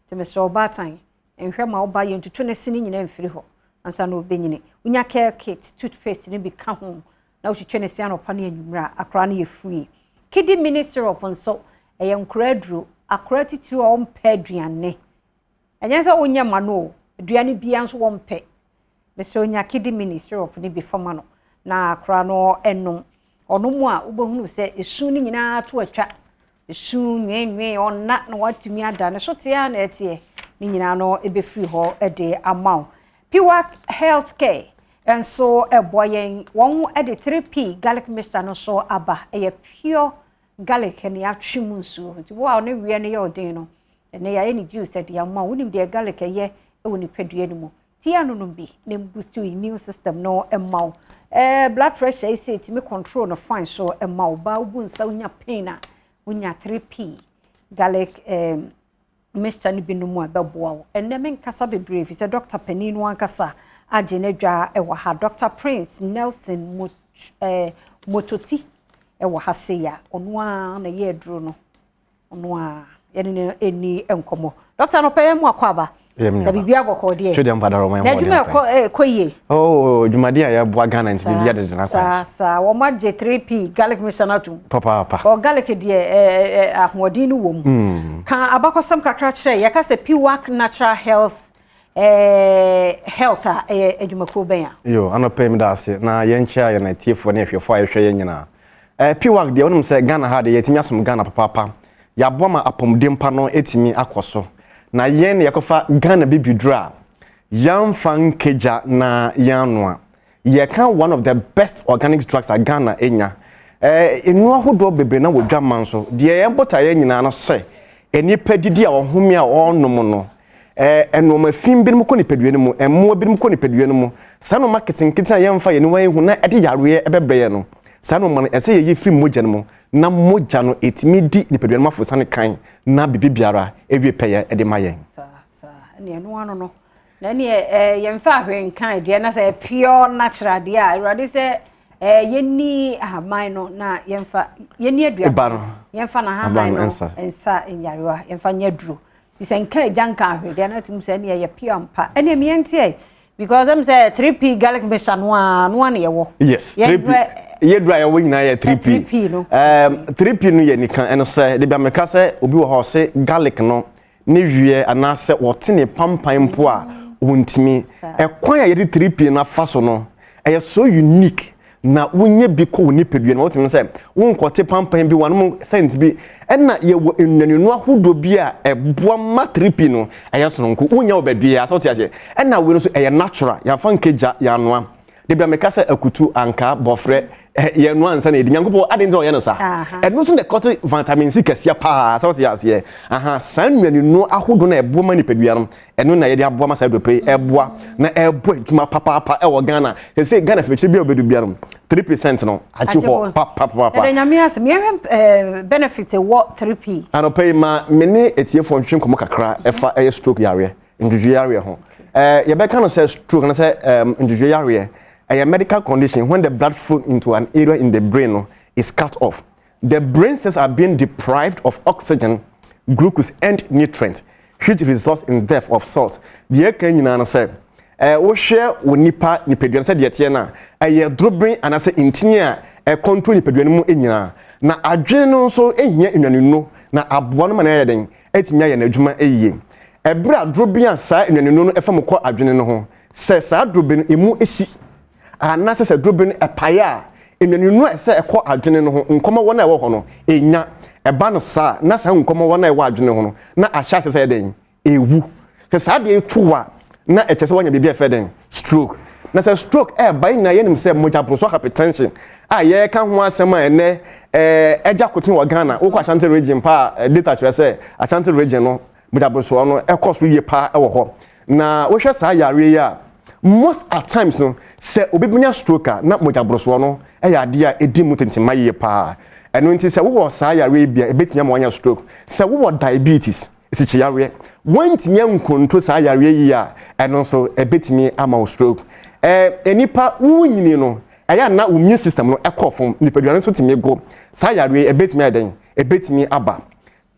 temeso obatan enhwe ma oba ye ntutwu ne sen nyina mfiri ho ansa no benyine unya care kit toothpaste ne bi ka ho na utwetwe ne se anopa ne anwumra akra na ye free kidi minister of nso eye nkra duro akra titi o mpa aduane enya se unya ma no aduane bia nso wo mpa me se unya kidi minister of ne bi fama no na akra no enum ono mu a ubohunu se esu ni nyina to atwa esu nwenwe onna na watumi ada ne so te ya na etie ni nyina no ebe free ho de amount Pure Healthcare and so a boy one at the 3p garlic mixture no so aba a pure garlic and ya chimunsu wow ne we ne your day no and they any juice at your mouth wouldn't be a garlic a year when you pay anymore tia no be them boost your immune system no amount blood pressure is it me control no fine so amount ba ubun sa unya pain unya 3p garlic Mr. Nibinumu abeboa enne men kasa bebre fi se Dr. Peninu ankasa agenedwa ewa ha Dr. Prince Nelson Mototi ewa ha se ya ono a na ye duro no ono a ye ni enkomo Dr. no peye mu akwaba da bibia boko de twede mfada roman na dwuma koye oh dwumade a ya boa Ghana nti bibia de na kwa sa wo ma je 3p garlic misanatum papa o garlic de ahwodin no wom kan abakosam kakra kire ya ka se piwak natural health health adwumako ben ya yo anopem da ase na yenchia ya na tiefo na ehwefo a ehwe nyina piwak de wonum se Ghana ha de yetimi asom Ghana papa ya boama apomdempa no etimi akoso na yen yakofa Ghana bibidra yamfan keja na yanwa ye kan one of the best organic drugs at Ghana enya enu ahodo bebre na wodwaman so de yembota ye nyina no se enipa didi a ohome a onom no enoma fim bi mu ko nipadua no mu emmo bi mu ko nipadua no mu sano marketing kita yemfa ye ni wan hu na ede yare ebebreye no sano man ese ye free moja no mu na moja no etimi di nipadua no mafo sane kan na bibi biara ewie peye ede mayen sa ne enu ano no na ne yemfa ahwen kan de na say pure natural de a urade say yeni ahaman no na yemfa yeni adua yemfa na ahaman no ensa enyarewa yemfa nyaduro tisenka janka ahwe de na tim say ne ye pure ampa ene mientie because I'm say 3p garlic mixture no one ye wo yes 3p ye dry wo nyina ye 3p no 3p no ye nikan eno say de bia meka say obi wo ho say garlic no ne wie anase wotene pampan mpo a wontimi ekwan ya ye 3p na faso no e so unique na wonye bi ko ni pedua no wotimi say wonkote pampan bi wanu scent bi enna ye wo ennuanu ahodo bi a eboa ma 3p no eyeso nko wonya obadua so ti ase enna we no so eye natural ya fankeja ya noa de bia meka say akutu anka bofre ye no ansa na edi nyankopɔ ade nzo ye no sa eno so de kote vitamin C kasia pa so ti ase san nnuanu ahodo na eboa ma ni pedua no eno na ye de aboa ma sa do pe eboa na eboa tuma papa e wo Ghana say Ghana fechi bi obedu bia no 3% no achuho papa e nyame ase me benefit what 3p ano pay ma mene etiefo ntwe komo kakra efa e stroke yare njuju yare ho ye be kan no say stroke na say njuju yare a medical condition when the blood flow into an area in the brain is cut off. The brain cells are being deprived of oxygen, glucose, and nutrients, which results in death of cells. The Kenyan said, "We share with nipa nipeduan said yetiana. A drobin and I say intinia a control nipeduan enyina. Na adwene so ehia enwanu no na aboa no mana yeden etimia ye na adwuma eyiye. Ebra drobin asa enwanu no efam kɔ adwene no ho. Se sa drobin emu esi anase se drobin epaya enwanu ese ekɔ adwene no ho nkɔmɔ wona ewo ho no enya eba no sa na sa nkɔmɔ wona ewo adwene ho no na ahya se den ewu se sa de etuwa na echese wanya bibia feden stroke na se stroke by na yenim se moja proso hypertension ye ka ho asem a ene eja kotin wo Ghana wo kwa Ashanti region pa data kire se Ashanti region no moja proso no ekɔso ye pa ewo ho na wo hwɛ sa yare ya most at times no se obibunya stroke na moja proso no ya ade a edi mutentima ye pa eno nti se wo sa yare bia ebetinya mo anya stroke se wo diabetes isi chiyare wantinya nkonto sa yare yi a eno so ebetimi ama stroke enipa wunyini no eya na immune system no ekofom nipaduane so timi go sa yare ebetimi aden ebetimi aba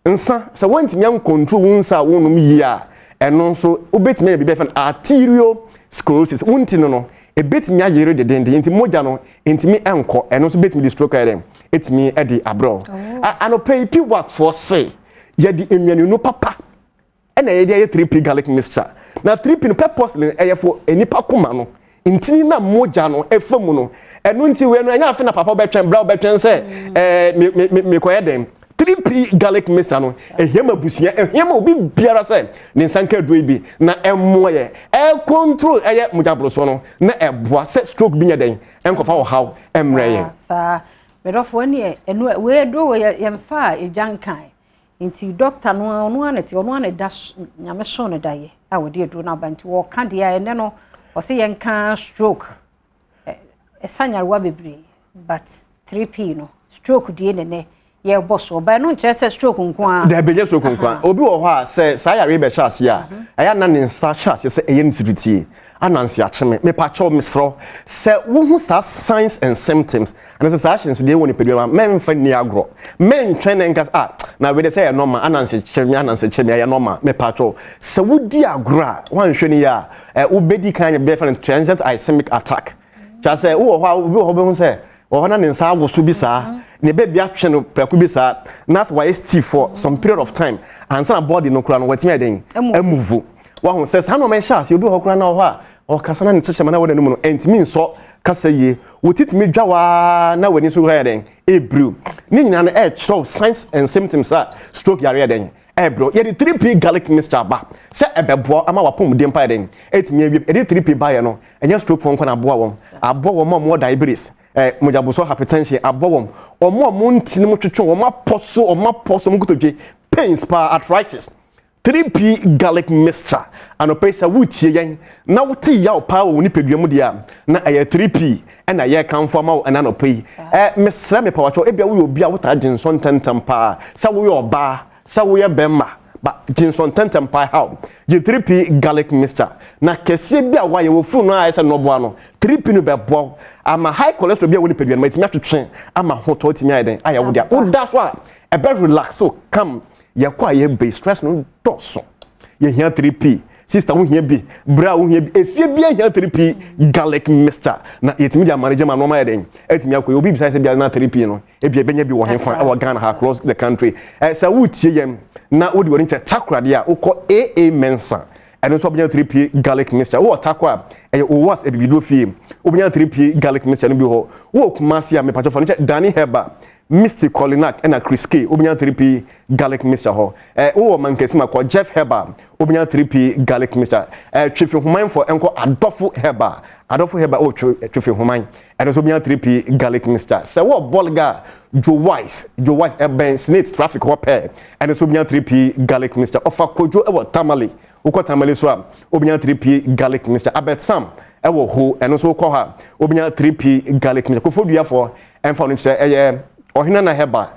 nsa se wantinya nkonto wunsa wonum yi a eno so obetimi be be arteriosclerosis wuntino no ebetimi ayere de dende nti moja no entimi enko eno so betimi stroke eden etimi edi abro anope pi work for say yedi enwanu no papa ena yedi 3p garlic mixture na 3p no purposely eyefo enipa koma no ntini na moja no efamu no eno nti we no enya afi na papa betwen bra betwen say me koyedem 3p garlic mixture no ehema busua ehema obi biara say ne nsanka do bi na emmoye control eye moja bloso no na eboa say stroke bi nyeden enkofa wo haw emreye sa medofo ne eno we do we yemfa ejankan nti doctor no anete ono aneda nyame so no daye a wodi edu na banti wo ka dia ene no o se yenka stroke esanyarwa bebre but 3p no stroke die ne ye boss oba no nche se stroke nkwa da be stroke nkwa obi wo ho a se sa yare be chance ya eya na ne nsa chance se eye nsibiti anansi acheme me pa cho misro se wo hu sa signs and symptoms and se actions dey woni pedua men fa ni agro men twene nkas na we dey say normal anansi cheme ya normal me pa cho se wo di agro a wan hwe ni ya wo bedi kan be fa transient ischemic attack cha se wo ho be hu se wo na ne nsa agoso bi saa ne be bia twe no praku bi saa that's why stiff for some period of time and some body no kura no watimi den move wo says how no men chance obi ho kura na ho a o kasa na ne tchema na wo na mu no entimi nso kasa ye wotitimi dwawa na wani so ha den ebru ni nyina na show signs and symptoms stroke yare den ebro ye di 3p garlic mixture ba se ebebo ama wapom de mpa den etimi awie e di 3p ba ye no enye stroke fon kwa na abo wo mo diabetes mojabuso hypertension abowom omo ntini mo twetwe omo poso mo kutodwe pains pa arthritis 3p garlic mixture anopesa wutie yen na wuti ya opa wo ni peduam dia na aye 3p na ye kan foma wo na no pei mesra me pa wacho ebia wo obi a wuta jinson tentam pa sa wo yo ba sa wo ye bemma ba jinson tentam pa how ye 3p garlic mixture na kese bia wa ye wo fu no ayesa no bo ano 3p no be bo ama high cholesterol bia woni pedua ma itimi atwetwe ama hoto timi ayen aya wo dia wo da so a e be relax so come ye kwa ye be stress no doso ye hia 3p sister wo hia bi bra wo hia bi efie bia hia 3p garlic mixture na yetimi dia manage ma no ma ayen etimi akoy obi bisa se bia na 3p no e bia benya bi wo henfa e wo Ghana across the country sa wo tie yem na wo di woni che takra dia wo ko AA mensa eno so benya 3p garlic mixture wo takwa e wo was e bibido fie wo benya 3p garlic mixture no bi ho wo kumasi a me pacho fa no che Danny Heba Mr. Colinac and a Chris K. Obinya 3p garlic mixture ho. O mankesima ko Jeff Heba. Obinya 3p garlic mixture. Chief Human for enko Adolfo Heba. Adolfo Heba o Chief Human. And also obinya 3p garlic mixture. Se wo bolga Joe Wise eben snake traffic ho pair. And also obinya 3p garlic mixture. Ofa kojo e wo tamale. Uko tamale so obinya 3p garlic mixture. Abet Sam e wo ho and also ko ha obinya 3p garlic mixture. Ko fodua for enfa no che Ohina na Heba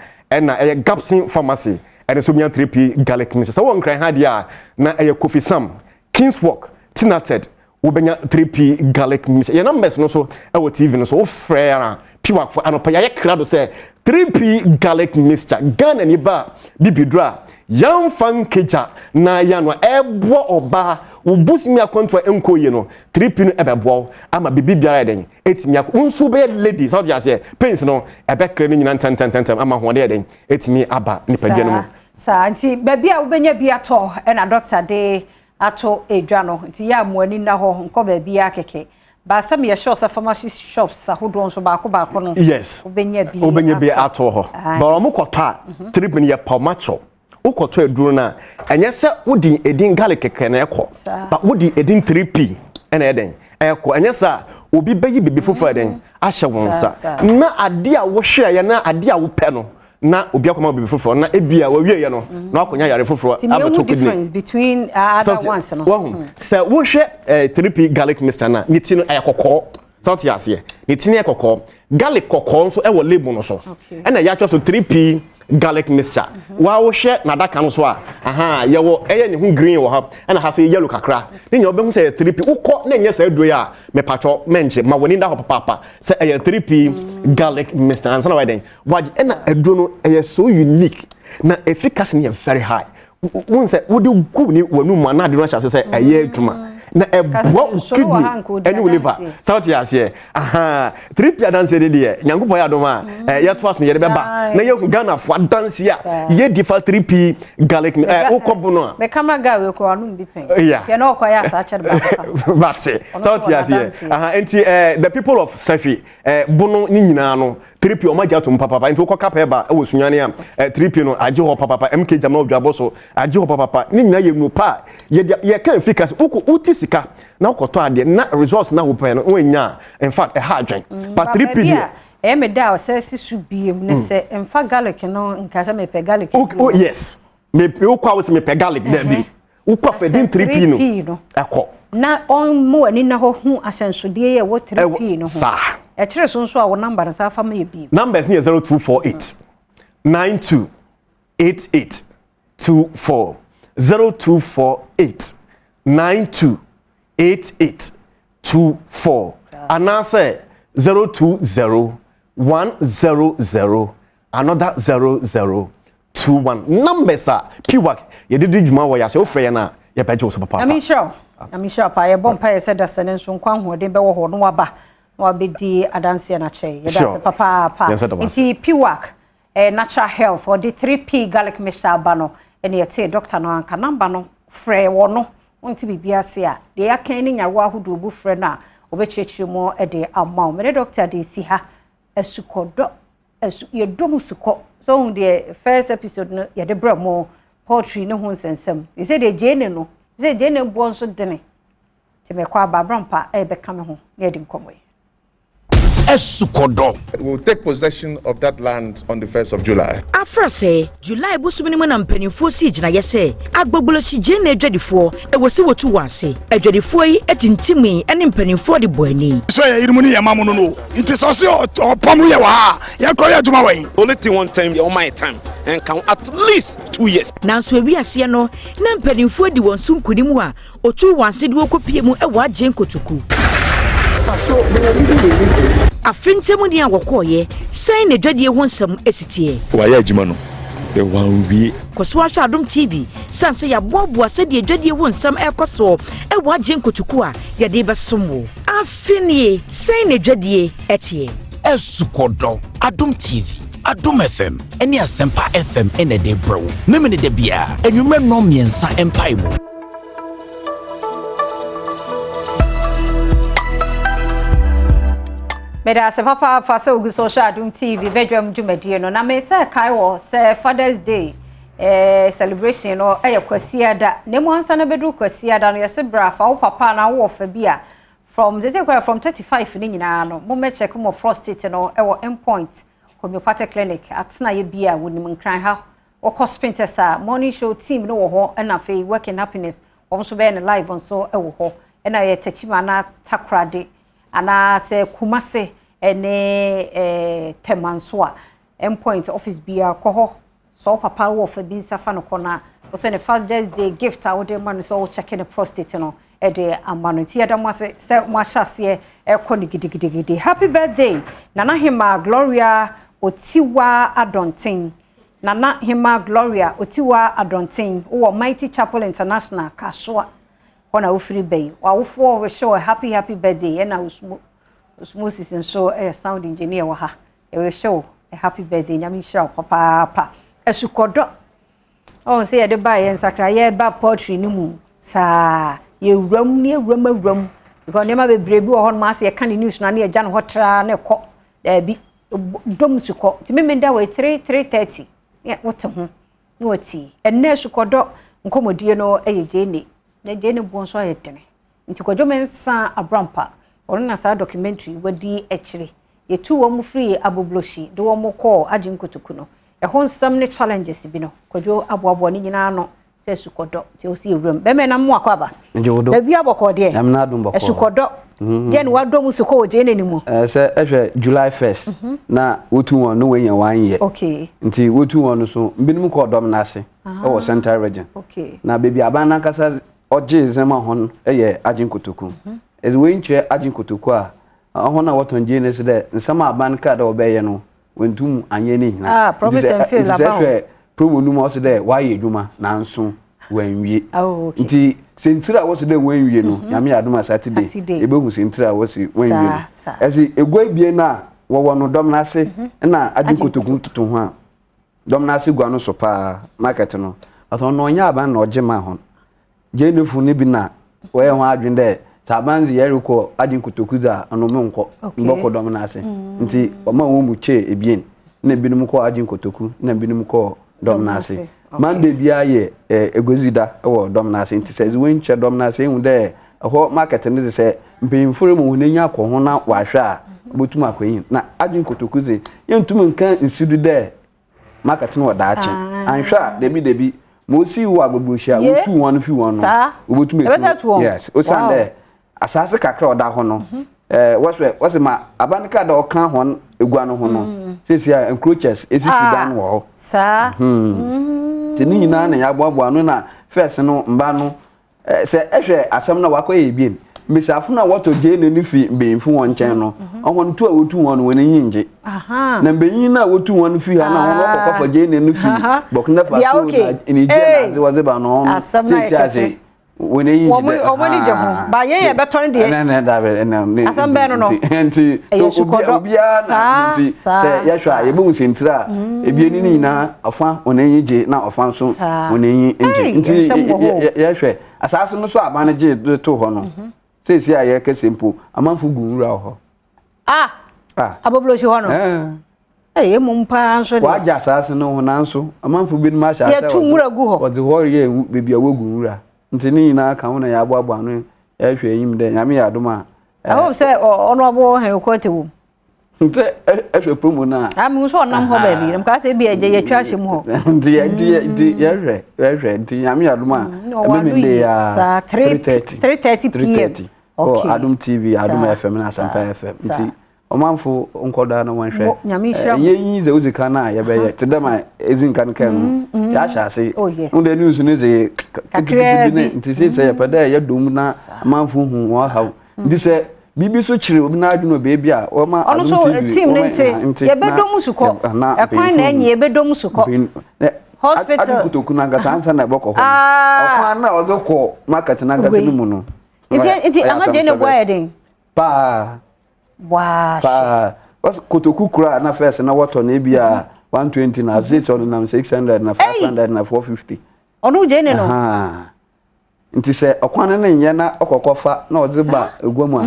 na Gapsin Pharmacy and so 3p garlic mixture. So one cry had ya na Kofi Sam King's Walk Tinated ubenya 3p garlic mixture. Your numbers no so our TV no so frere piwa for anopa ya krado say 3p garlic mixture Ghana ni ba bibidra yan fan keja na ya no ebo oba ubusimi akonto enkoye no 3p no ebebo ama bibi biara den etimi unsu be lady so dia say pains no ebe kra ni nyina tantantantam ama hode den etimi aba nipadua no mu sa anti baby a ubenya bi ato na doctor de ato edwa no nti ya moani na ho nko baby akeke ba sam ye sure sa pharmacy shops ahodo nso ba ko no yes ubenya bi ato ho ba omo kwota 3p ni ye palmacho ukoto eduru na enye se wodi edin garlic keke na ekọ ba wodi edin 3p na eden ekọ enye sa obi bayi bibi fufu eden ahye wonsa na ade a wo hwe ye na ade a wo pe no na obi akoma bibi fufu na ebia wo wie ye no na akonya yare fufu abeto kidney difference between other ones no se wo hwe 3p garlic mixture na niti no ekokọ sauti ase niti ne ekokọ garlic kokọ nso e wo label no so na ya cho so 3p garlic mixture wa wo hwe na daka no so a ye wo eye ne hu green wo ha na ha so yellow kakra ne nya obehu say 3p ukọ na nya say aduro ya me pacho menche ma woni nda ho papa say 3p garlic mixture and so widen waji na aduro no eye so unique na efficacy ne very high won say wo de gu ni wanu mu na de no hya say eye aduma na ebwa kidney any liver south ase 3p dance de nyankopon ya doma ye to aso ye beba na ye Ghana fo dance ya ye difa 3p garlic ukobo no me camera guy we ko anu bi pen ye na okoya asa chere ba but south ase enti the people of Safi bunu ni nyina no 3p o maja to papa enti uko kapeba e wo sunyane am 3p no age ho papa MK jama odwabo so age ho papa ni nyina ye nu pa ye kan efficacy uti sika na ukoto ade na results na wo pe no wenya in fact ha adwen but 3p me da o se su biem ne se emfa garlic no nka se me pe garlic oh yes me ukwa wo se me pe garlic da bi ukwa fe din 3p no ekọ na on mo ani na ho hu asensode ye wo 3p no ho e kire so nso a wo number sa fa ma ye bi numbers ni 0248 928824 0248 928824 anase 020100 another 0021 numbers are piwak ye did djuma wo ya se ofre na ye peje so papa I'm sure pa ye bompa ye said that nso nkwa hoden be wo ho no waba na wabedi adanse na che ye da se papa nti piwak natural health or the 3P garlic mixture bano and ye say doctor no anka number no frɛ wo no wonti bibia se a de akan ni nyawo ahodo bu frɛ na obechechi mo de amount me doctor de si ha asukodo ye dom suko so the first episode no ye de bra mo poultry no ho nsensem he say de jene no say jene bo nso dene te me kwa babrampa be ka me ho na de nkomo Esukodo. We'll take possession of that land on the 1st of July. After say, July busumini mo na mpanimfo si gina ye say, agbogbo si je na adwadifo, e wosi wotu wanse. Adwadifo yi etintimi ene mpanimfo de boani. So ye irimuni ye mamu no. It is also opomu ye wa. Ye ko ye adwuma wan. Only thing one time, all my time and count at least 2 years. Nanso ewi ase no, na mpanimfo di won sunkudimu a, otu wanse de wokopie mu e wa agye nkotoku. Afintemu ni awokoye sai ne dwadie ho nsam esitie wa ya adwuma no e wan wie Koso Adom TV sanse ya boaboa se de dwadie ho nsam ekoso e wa agye nkotoku a ye de besomo afini sai ne dwadie etie Esukodo Adom TV Adom FM eni Asempa FM ene de bro memene de bia enwumre no miensa empire mu Meda se papa fase ogu social Adom TV Badwam Jumedie no na me se kai wo se Father's Day celebration no kwasiada ne mo ansa na bedu kwasiada no yese bra fa wo papa na wo fa bia from 35 ni nyina no mo me check mo prostate no endpoint homeopathic clinic atna ye bia wonim nkran ha wo hospitals a morning show team no wo ho na fe working happiness wo so be na live on so wo ho na ye tachima na takrade ana se kumase ene temanso a endpoint office bia koho so papa wo fa bi safa no kona o se ne Father's Day gift a wo de man so check the prostate no e de amano ti adam se mo ahase e koni gidigidi happy birthday nana hima Gloria Otiwa Adontin nana hima Gloria Otiwa Adontin wo Mighty Chapel International Kaswa Ona ufiri bay wa wofo we show happy birthday and usmu season show sound engineer wa ha we show a happy birthday nyami show papa esukodo oh say de ba yen sakra ye ba poetry ni mu sa ye wram ni wram because nema be brebi wo hon ma se kan news na na no hotra na ko bi dom suko ti memenda we 3:30 ya wote ho no ati enne esukodo nkomodie no jene na jene bonso ayetene nti kwadwome sa abrampa oruna sa documentary wadi ekire yetu wo mu free abobloshi de wo mu call ajinkotoku no e ho nsam ne challenges bi no kwadwo aboabo ni nyina no se sukodo ti o si ewrem be me na mu akwaba da bi abokode am na adum bokode sukodo jen wadom suko jene ni mu se ehwe July 1st na wotu won no wenye wan ye okay nti wotu won no so mbinum ko dom na ase e wo central region okay na bebi abana kasa oje zema hon eye ajinkotoku ez we nche ajinkotoku a hon na woton je ne se de nsama aban ka da obeye no wentum anye ne hina promise and fail about promo nu mo se de wa ye dwuma na nso wanwie nti sentira wo se de wanwie no yame adoma Saturday ebehu sentira wo se wanwie no ezi egwa bie na wo no dom na ase na ajinkotoku tutu ho a dom na ase gwa no so pa market no aton no nya aban na oje ma hon jenefu ni bi na we ho adwen de sabanzi yeriko ajinkotoku da ano me nko mboko dom na ase nti o ma wo mu che ebien na binum ko ajinkotoku na binum ko dom na ase mande bia ye egozida wo dom na ase nti se we nche dom na ase hu de ho market ni se mpemfure mu ne nya ko ho na wahwe a botum akoyin na ajinkotoku ze yentum nkan nsidu de market no da ache anhwa debi mo si wo agbogbohia wo tu won fi won no obotum yes o sande asase kakra oda ho no wose ma abanika da okan hon egua no ho no sisi a encroachers esisi dan wo sa tini nyina na ya boabo anu na first no mba no se ehwe asem na wakoye bien misafo na wato je ne nufi benfu won chen no ohon tu a wotu won won yinje na benyin na wotu won fi ha na won kokko je ne nufi bokna fa so na ni je na waze ba no sisi ase won yinje omoni je ho ba ye beton de na da be na asam be no enti obia na enti se yehwa ye bu sentira ebie ni na afa won yinje na afa so won yinje enti yehwe asase no so abane je to ho no sesi aye ka simple amanfu gunura ho aboblo shi ho no mumpa nso de waja asase no ho nanso amanfu bi ma sha ya tumura gu ho odi ho ye bebi awogunura ntini na ka ho na ya abo anu ya hwe yim de nyame ya adoma I hope say ono abo he kwete wo nte ehwe promo na am so onam ho ba bi nam ka se bi eje ye twa hye mu ho ndi ye hwe nti nyame ya adoma ememende ya 3:30 p.m. Okay. Adom TV, Adom FM na Sampa FM. Nti omanfo onkoda na wanhwe. Ye yize uzika na ye be ye. Tedama ezinka nkan no. Ya hyase. Unde news ne ze nti se ye peda ye dom na omanfo hu wa haw. Nti se bibi so chire obi na adwuno beebi a o ma Adom TV. Ono so team nti ye be dom suko. Ekwan na enye ye be dom suko. Hospital. Adi kutoku na ngasa ansa na boko ho. Okwan na ozo ko market na ngasa no mu no. Iti ama je ne boy den pa was kotoku kura na first na water na bia 120 na 600 na 600 na 500 na 450 onu je ne no nti se okwan na nye na okokofa na odze ba egwamu a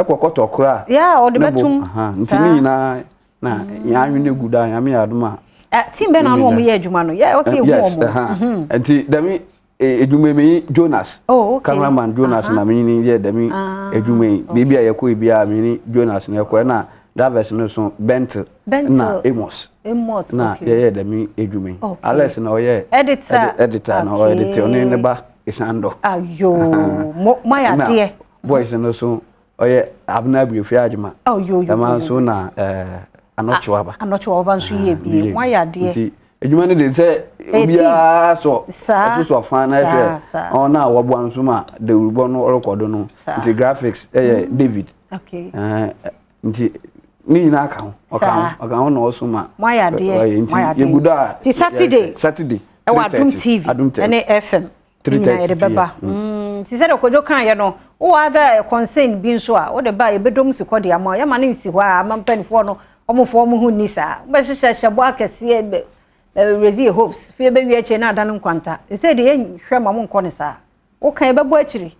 ekokoto kura ya odi betum nti ni na ya anwene guda ya me adoma team be na no mo ye adwuma no ya o se ehu omo nti dami edumemi Jonas cameraman Jonas na mini ye demi edumemi bibia yeko bia mini Jonas na yeko na drivers no so Bent na Amos na ye demi edumemi Alex na oye editor na oye editor oni ne ba isando ayo maya de boys no so oye abna biofia ajuma ama so na anochwaba nso ye bi maya de edwuma ne de se obia so so afan na ona wabo ansuma de urubo no record no nti graphics David nti ni na aka ho no osuma maya de yeguda ti Saturday e wa Adom TV ene FM 3:30 beba ti se de kojo kan ye no wo ada concern bi nso a wo de ba ye bedom sikodi ama ye ma ne nsi ho a mampanifo no omofo mo hu ni sa be hyehyɛ bo akese be Rezi hopes fi be wi eche na adan nkwanta e say de hwe ma mo nko ne sa wo kan be bo achiri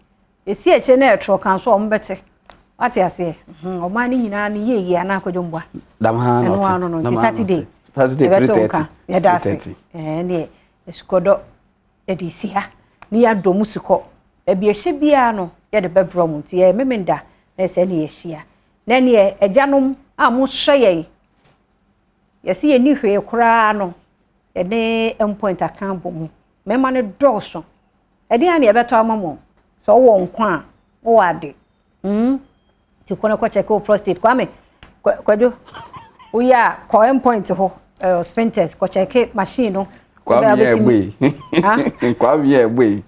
e si eche na etro kan so o mbete ati ase o ma ni nyina ni ye ana akojo mbwa dam ha no Saturday 3:30 ya dasi ne esikodo edisi ha ni ya dom suko e bi ehye bia no ye de bebro mu ti ye memenda na se ne ye hia na ne ejanom a mo hye ye si ye ni hwe kura no ene endpoint akan bomu mema ne dɔɔso ede ya ne yebeto amamo so wo nkwa wo ade ti kone ko check o prostate kwame kwado o ya ko endpoint ho sphincters ko check machine no kwa ye gbe kwa ye gbe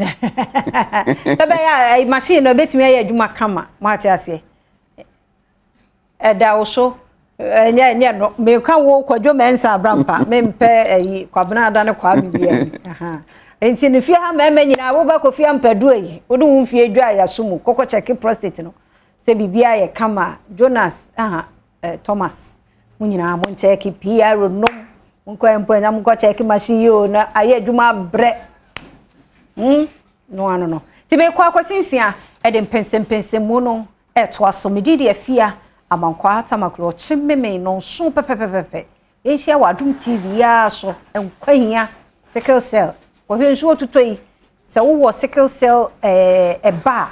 tebe ya machine no betimi ya adwuma kama mate ase eda wo so nye no me ka wo kwadwo mensa abrampa mempe kwabena ada ne kwa bibia enti ne fie ha meme nyina wo ba kofia mpadu yi odu hu fie dwa ya sumu kokko check prostate no se bibia ye kama Jonas Thomas munyina mo check PR no nko empo na mo check machine yo na aye adwuma bre no ti me kwa kwasinsia e de pensem mu no to aso medidi afia amankwa tamakro chimmeme no so pepepepe ehia wa Adom TV ya so enkwahia sickle cell wo hwe nso otutoi se wo sickle cell ba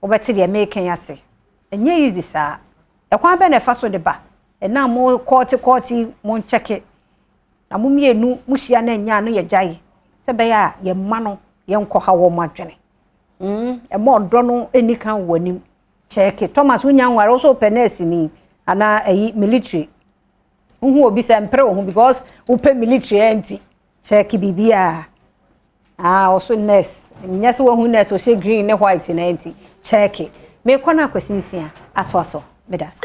obeti de make ase enye easy sa ekwan be na fa so de ba na mo koti mo check na mo mienu mo hia na nya no ye jai se be ya ye ma no ye nkɔ ha wo madwene mo do no enikan wanim check Thomas unya nware so penesi ni ana military Who obi se mpre wo because wo pe military anti check bibia also nurse nya se wo hu nurse o she green ne white na anti check me kwana kwasinsia ato aso medas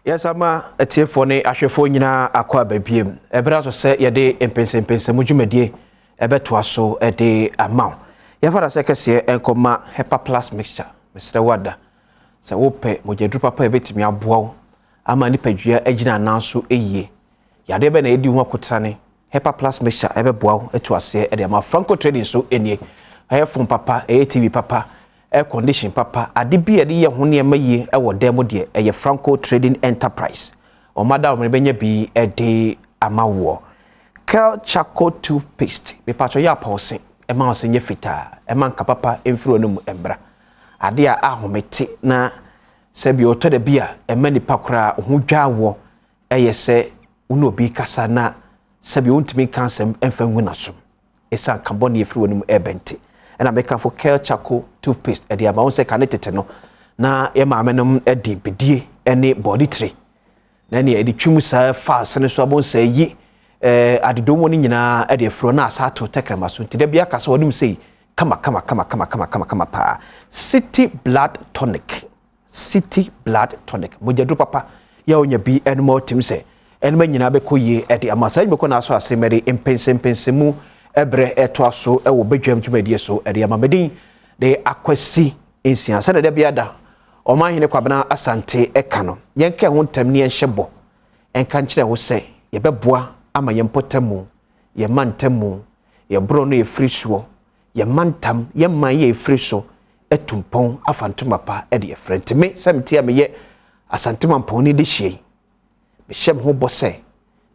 Yes, ama etiefo ne ahwefo nyina akwa babiem. Ebra so se ye de empensempense mudwumadie ebeto aso de amaw. Ye fara se kese enkoma Hepa Plus mixture. Mesre wada. Se wope mojadru papa ebetimi aboaw. Ama nipadua agina nanso eyie. Yade be na edi ho akotane. Hepa Plus mixture ebeboaw eto ase de ama Franco Trading so enie. Ayefon papa, TV papa. Air condition papa ade bia de ye ho ne maye e wo dem de e Franco Trading Enterprise o madam me benya bi e de amawo Kel Charcoal toothpaste be patcho ya pause e ma osenye fita e man ka papa emfiro no mu embra ade a ahomete na se bi oto de bia e mani pakora ho dwawo e ye se unu obi kasa na se bi ontimi kansem emfa nwuna so esa carbon efiro no mu ebente and I make for Kel Charcoal toothpaste e dia ma won se kanetete no na ye ma menom e di bidie ene body tray na ne e di twum sa fast ne so abon se yi adedomo ni nyina e de fro na asato tekrema so nti da bia ka so odum sei kama pa City Blood Tonic mojadu papa ya onya bi enmo tim se enma nyina be koye e de amasa nyime ko na so asre mere empense mu ebre eto aso ewo bedwam dwumadie so ede amamedin de akwasi ensia se de bia da o man hene kwabena asante eka no yenka ho ntam ne enhyebo enka nkire ho se ye beboa ama ye mpotamu ye mantamu ye bro no ye frisuo ye mantam ye man ye friso etumpon afantuma pa ede ye frente me samtia me ye asantema mpon ni de hie me hyem ho bose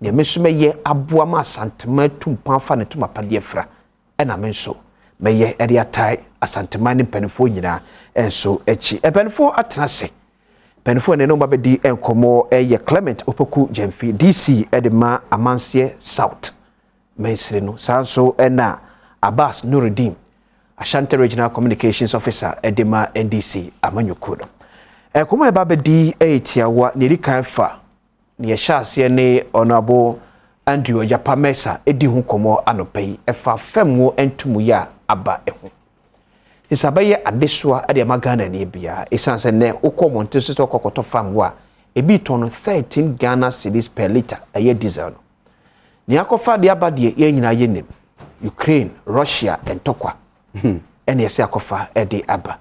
ne mesume ye aboa ma asantema tumpon afa ne tuma pa de fra ena me nso me ye ede atai asantema ne penfo nyina enso echi epenfo atenase penfo ne no ba bedi enkomo ye Clement Opoku Jemfi DC edema Amansie South mesre no sanso ena Abbas Nuruddin Ashanti Regional Communications Officer edema NDC Amanyuku no enkomo ba bedi etiawa ne rikanfa ne yashase ne onabo Andrew Japamesa edi hu komo anopai efa femwo entumu ya aba ehu isabaye adesua ade magana ne bia esanse ne ukomonte so kokoto famwa ebi ton 13 Ghana cedis per liter eye diesel no ne akofa de abade ye nyina ye nim Ukraine Russia entokwa ene yesi akofa ede aba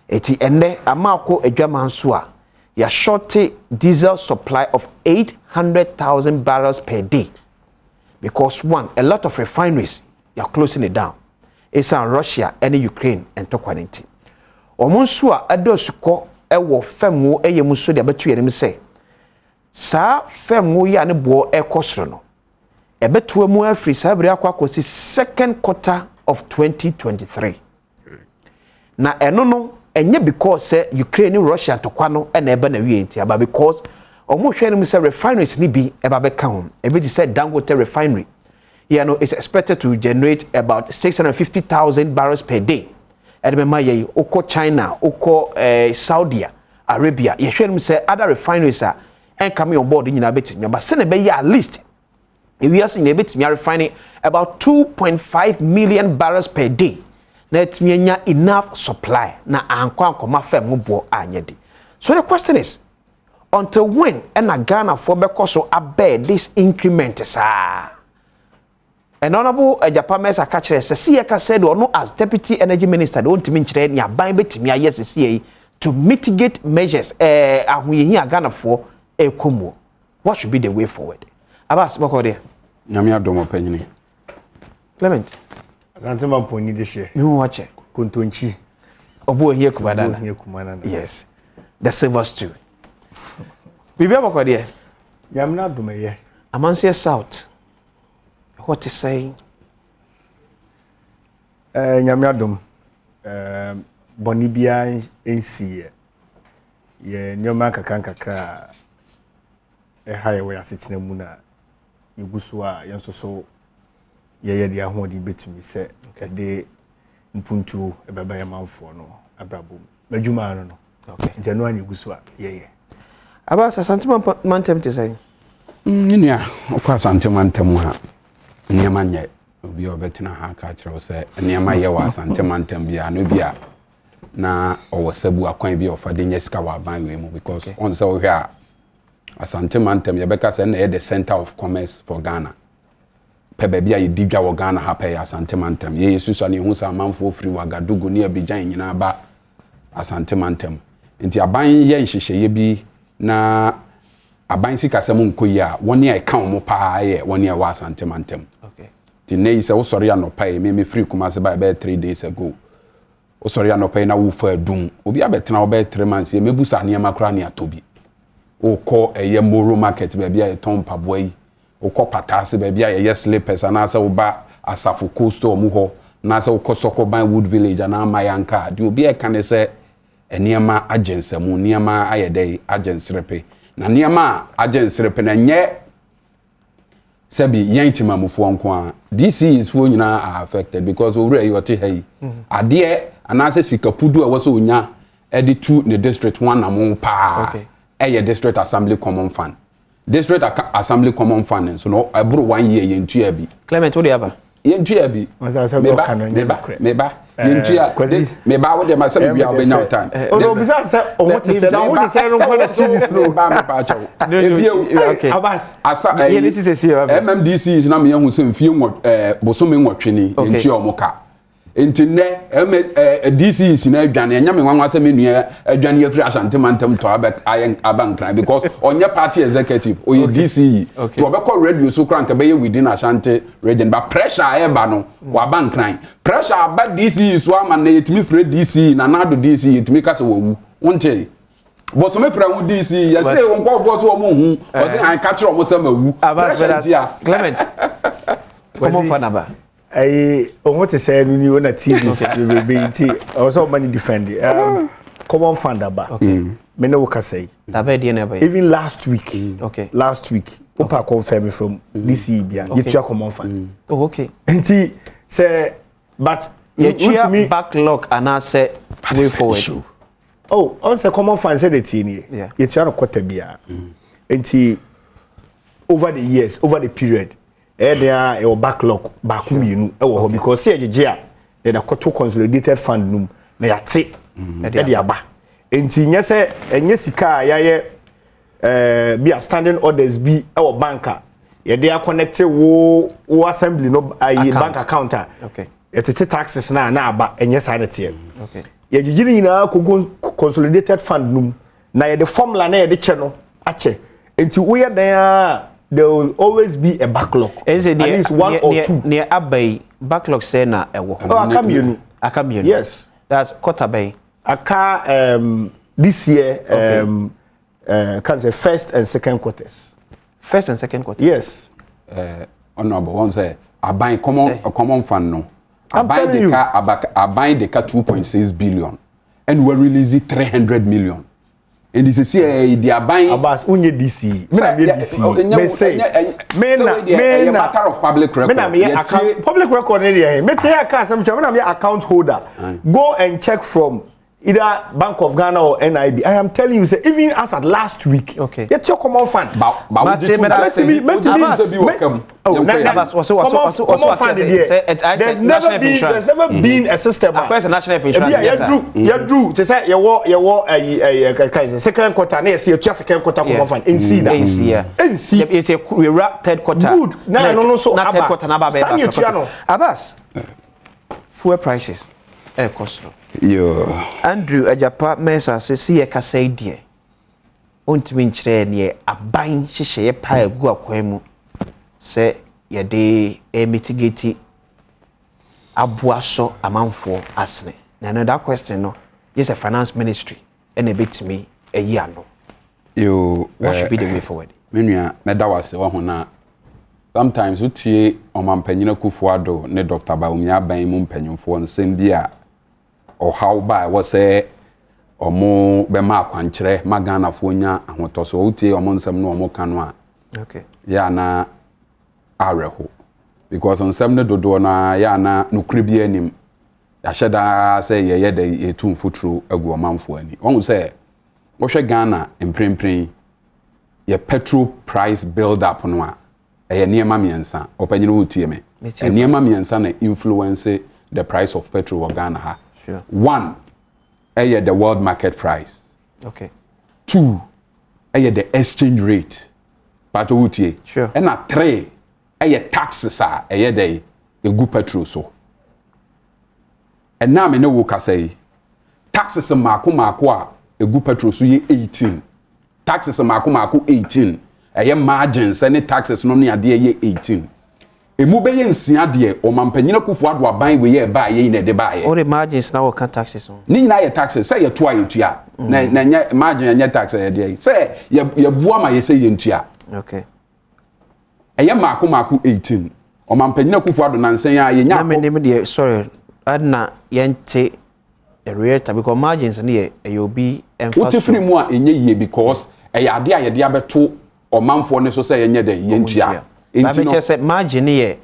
eti enne amako adwama nso a ya shorty diesel supply of 800,000 barrels per day because one a lot of refineries you're closing it down. It's in Russia and Ukraine and Tokwanenti. Omunsua adosuko ewo femwo eyemuso de abetu yenim se. Sa femwo ya ne bo ekosro no. Ebetu emu afri sabre akwa kosi second quarter of 2023. Na eno no enye because Ukraine and Russia tokwa no na ebe na wie nti aba because omo hwene mu se refineries ni bi eba be ka ho. Ebe di se Dangote refinery you know, it's expected to generate about 650,000 barrels per day. And remember, ye oko China, oko Saudi Arabia. You hear me say other refineries are and coming on board in your bit. But send be at least if we are seeing a bit, we are refining about 2.5 million barrels per day. Let me enough supply. Na ankwa koma fem bo anyedi. So the question is, until when and Ghana for because so abet this increment sir? And Honorable Japamesa Kachere Sesiaka said or no as Deputy Energy Minister don't mean ya ban betimi ayesese to mitigate measures ahunye here Ghana for ekomo. What should be the way forward? Abbas Bokode. Nyame adomo panyini. Clement. Asante mamponi de she. You watch it. Kontonchi. Obo here kubadana. Here kumanana. Yes. The silver stew. Bibi Bokode. Nyame adomo ye. Amansie South. What is saying? Nyame adom. Boni bia ensi ye nyoma kakra haye we asetena mu na yegusu a yenso so ye de ahodi betumi se de mpuntu ebeba ye manfo no abrabom madwuma no okay January yegusu a ye aba Asante mantem te say nnia okwa Asante mantem ha nniama nye obi obetina ha ka kire se nniama ye wa Asante mantem bia no bia na owosabu akwan bi ofade nya sika wa ban we mu because on say we a Asante mantem ye beka se na the center of commerce for Ghana pebe bia ye didwa wo Ghana ha pe Asante mantem ye yesusu ne hu sa manfo free Wagadugu ne Abidjan nyina ba Asante mantem nti aban ye nhyehyeye bi na aban sika se mu nkoyi a woni e ka omo pa ye woni e wa Asante mantem okay ti nei se wo sori anopa ye me free kuma se ba 3 days ago wo sori anopa na wo fa adum obi abetena wo 3 months ye mebusa ne makra ne atobi wo ko eye moro market ba bia ye ton paboa yi wo ko patase ba bia ye slippers na se wo ba Asafo Coast omu ho na se wo ko soko ban Wood Village na amayanka di obi e kan se eniema agency mu niema ayedai agency repe na niema agency repe na nye sebi yentima mufo nko a DC is fo nyina are affected because owura yote hai ade anase sikapudu a waso onya edi to ne district 1 na mo pa eye district assembly common fund district assembly common fund so no eburu 1 year yentua bi Clement wo de aba yentua bi meba yentua meba wo de ma se bi abenya o time o bisa se o wote se no kwa thesis no ba me pa chawo okay abas asa ye this is here MMDC is na me hu se mfie bosome nwotwene yentua omoka entine DC is na adwane nya me nwanwa se menua adwane ye free Asante mantem to abankran because onye party executive o ye DC to obekọ radio so kran ka be ye within Asante region but pressure e ba no wa abankran pressure aba DC so ama na yetimi free DC na nado DC yetimi ka se wo wonte bosome free wu DC ye say onkofo so omo hu o say an ka kire omo se mawu Clement come for naba what to say ni wona TV be nti also money defend common fund aba me no ka say aba dey na ba even last week okay last week opa confirm from DC bia you common fund okay nti say but you backlog and I say way forward on say common fund say the thing here you try to quote bia nti over the years over the period there e backlog bakum yinu e wo because say ejeje a the koto consolidated fund num na yate e dey aba enti nye se enye sika ya ye be standing orders bi e wo banka ye dey connect wo assembly no bank account okay yete taxes na aba enye sanete okay ye jijiri nyina consolidated fund num na ye the formula na ye de che no ache enti wo ye dan there will always be a backlog. At least one or two. Near Abbey backlog say na ewo. Akamienu. Yes. That's quarter bay. Aka this year can say first and second quarters. First and second quarters. Yes. Honorable one say aban common fund no. I'm telling you. Aban de ka 2.6 billion and we release 300 million. And this is the aban Abbas unye DC me say me matter of public record public record me say aka some me na account holder go and check from either Bank of Ghana or NIB. I am telling you say even as at last week okay get your common fund there's never been a system national insurance you drew to say you second quarter na see just second quarter common fund NC it's a we wrap third quarter good no so third quarter na ba Abbas fuel prices cost yo Andrew Ajapa Mesa se see e kasa die ontimi nkyere ne aban hyehye pa egu akwan mu se ye de mitigate abuaso amanfo asne na another question no yes a finance ministry and a bit me a year no yo what should be the way forward menua medawase wo hona sometimes utie omampanyina Kufuado ne Dr. Baumi aban mu mpanyimfo nsem bia how by was say or more be ma kwankyere magana fo nya ahotoso utie omo nsem no omo kanu a okay ya na areho because on some ne dodo na ya na nukuri bi anim ya hyeda say ye de etum futuro agu omanfo ani on say wo hwe Ghana emprempren ye petrol price build up no a eye niema miensa opanyine wo tie me niema miensa na influence the price of petrol in Ghana ha. Sure. One, the world market price. Okay. Two, the exchange rate. Pato wutie. Sure. And three, taxes are the good petrol so. And now me no woka say taxes mako a good petrol so ye 18. Taxes mako 18. Margins any taxes no near ye 18. Emu be ye nsia de o mampanyina kufu ado aban we ye ba ye na de ba ye. All the margins now can taxes on. Ni na ye taxes say ye to aye tua. Na nya margin nya tax ye de. Say ye bua ma ye say ye ntua. Okay. Eye mako 18. O mampanyina kufu ado nansen ya ye nya. Na me name de sorry. Adna yente the rate because margins ni ye obi emphasize. What free mu a enye ye because eye ade a ye de abeto o manfo ne so say ye nya de ye ntua. But I just said margin here,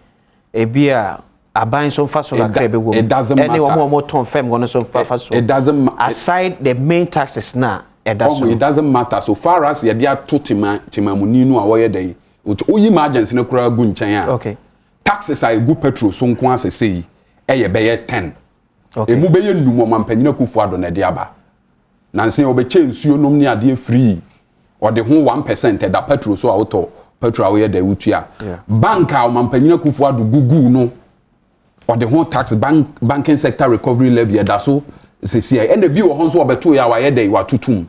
a beer, a buying so fast on a crab. It doesn't matter. Anyone more ton fem gonna so fast. It doesn't matter. Aside the main taxes now, it doesn't matter. So far as you are two timamunino away day, which all margins in a crowd gun chaya. Okay. Taxes are a good petrol, so once say, a bay 10. Okay. A mobile no man penina kufuado na diaba. Nancy obechange you no near dear free or the whole 1% at the petrol so auto. Petrol we de utua bank a mampanyina kufuado gugu no or the whole tax banking sector recovery levy da so CCI and the bi wo honso obeto ya wa ye de wa tutum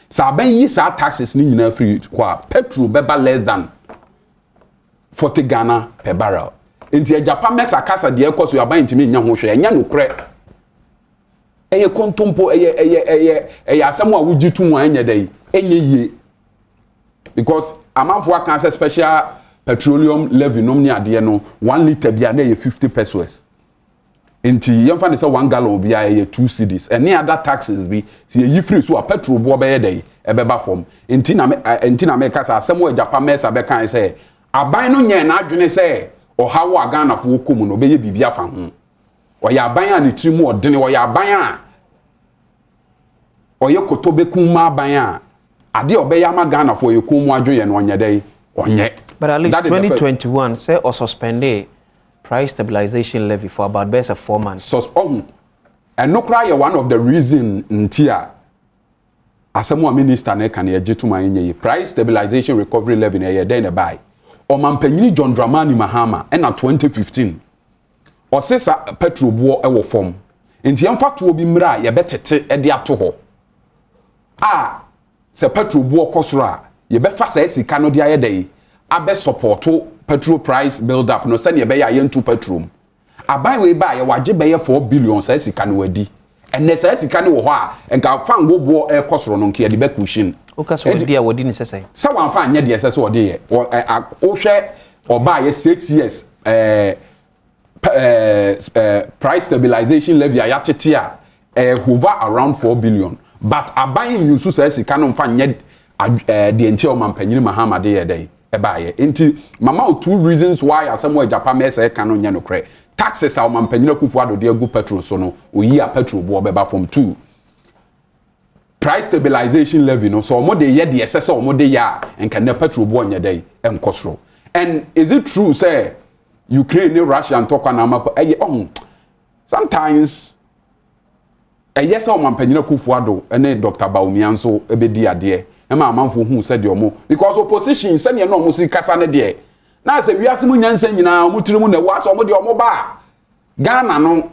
sa ban yi sa taxes ni nyina free kwa petrol beba less than 40 Ghana per barrel enti e Japan mesa kasa de ekoso ya ban ntimi nya ho hwe enya no kre eye kontompo eye asem a wugitum a enya dai enye yie because amanfo aka say special petroleum levy nom ni ade no 1 liter bia na ye 50 pesos enti yemfa ne say 1 gallon bia ye 2 cedis any other taxes bi si ye free so a petrol bo be ye dey e be ba form enti na me kasa asem wo Japan mesa be kan say aban no nye na adwene say o hawo Ghana fo komu no be ye bibia fa ho o ya aban a ne trimu odene o ya aban a o ye kotobe kuma aban a ade obeyama Ghana for you come adwoye no onye dey onye. But at least 2021 say or suspend price stabilization levy for about best of 4 months. And no cry one of the reason ntia asemo minister na kan ye getuma enye price stabilization recovery levy na ye dey na buy. O mampanyini John Dramani Mahama na 2015. O sesa petrol bo e wo form. Enti yemfa to obi mra ye betete e de ato ho. Se petrol bo kosora ye be fa sa sika no de ayedai abe supporto petrol price build up no se ne be ya yentu petrol aban we ba ye wage be ye 4 billion sa sika no wadi enne sa sika no wo ho a enka fa ngbo e kosoro no nke ye de be cushion o ka so de wadi ni sese sa wan fa anye de sese wo de ye o hwe oba ye 6 years price stabilization levy ya tete a hover around 4 billion. But abayin nyusu say sika no mfa nye de enti o mampanyini Mahama de ye dey e ba ye enti mama o two reasons why asemo Japan mesa e kan no nye no kre taxes a mampanyini kufuado de agu petrol so no oyi a petrol bo beba from 2 price stabilization levy no so omo de ye de sese omo de ya enka na petrol bo nye dey enkosro. And is it true say Ukraine and Russia and talk na ma sometimes yes, I'm Penina Kufuado, and Dr. Baumianso, a bit dear dear, and my man for who said your mo, because opposition send you no music Cassana dear. Now say we are some young saying now, Mutrimun, the was over your mobile. Ghana no,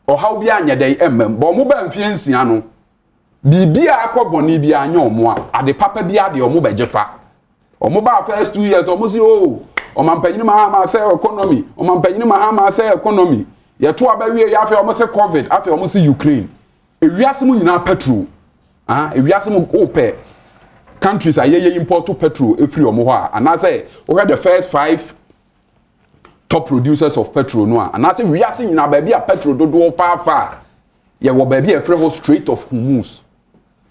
or how be anya day, Bomuba and Fianciano. Bibia Coboni be a no more, at the Papa Bia de Omoba Jeffa. Or mobile first 2 years, almost oh, or Mampenina Mahama say economy, or Mampenina Mahama say economy. Ye two abawi after almost COVID, after almost Ukraine. Ewiasemu nyina petrol ewiasemu ope countries aye import petrol efiri omo ho a and say we had the first 5 top producers of petrol no and say wiase nyina ba bia petrol dodo pa ye wo ba bia efiri ho Strait of Hormuz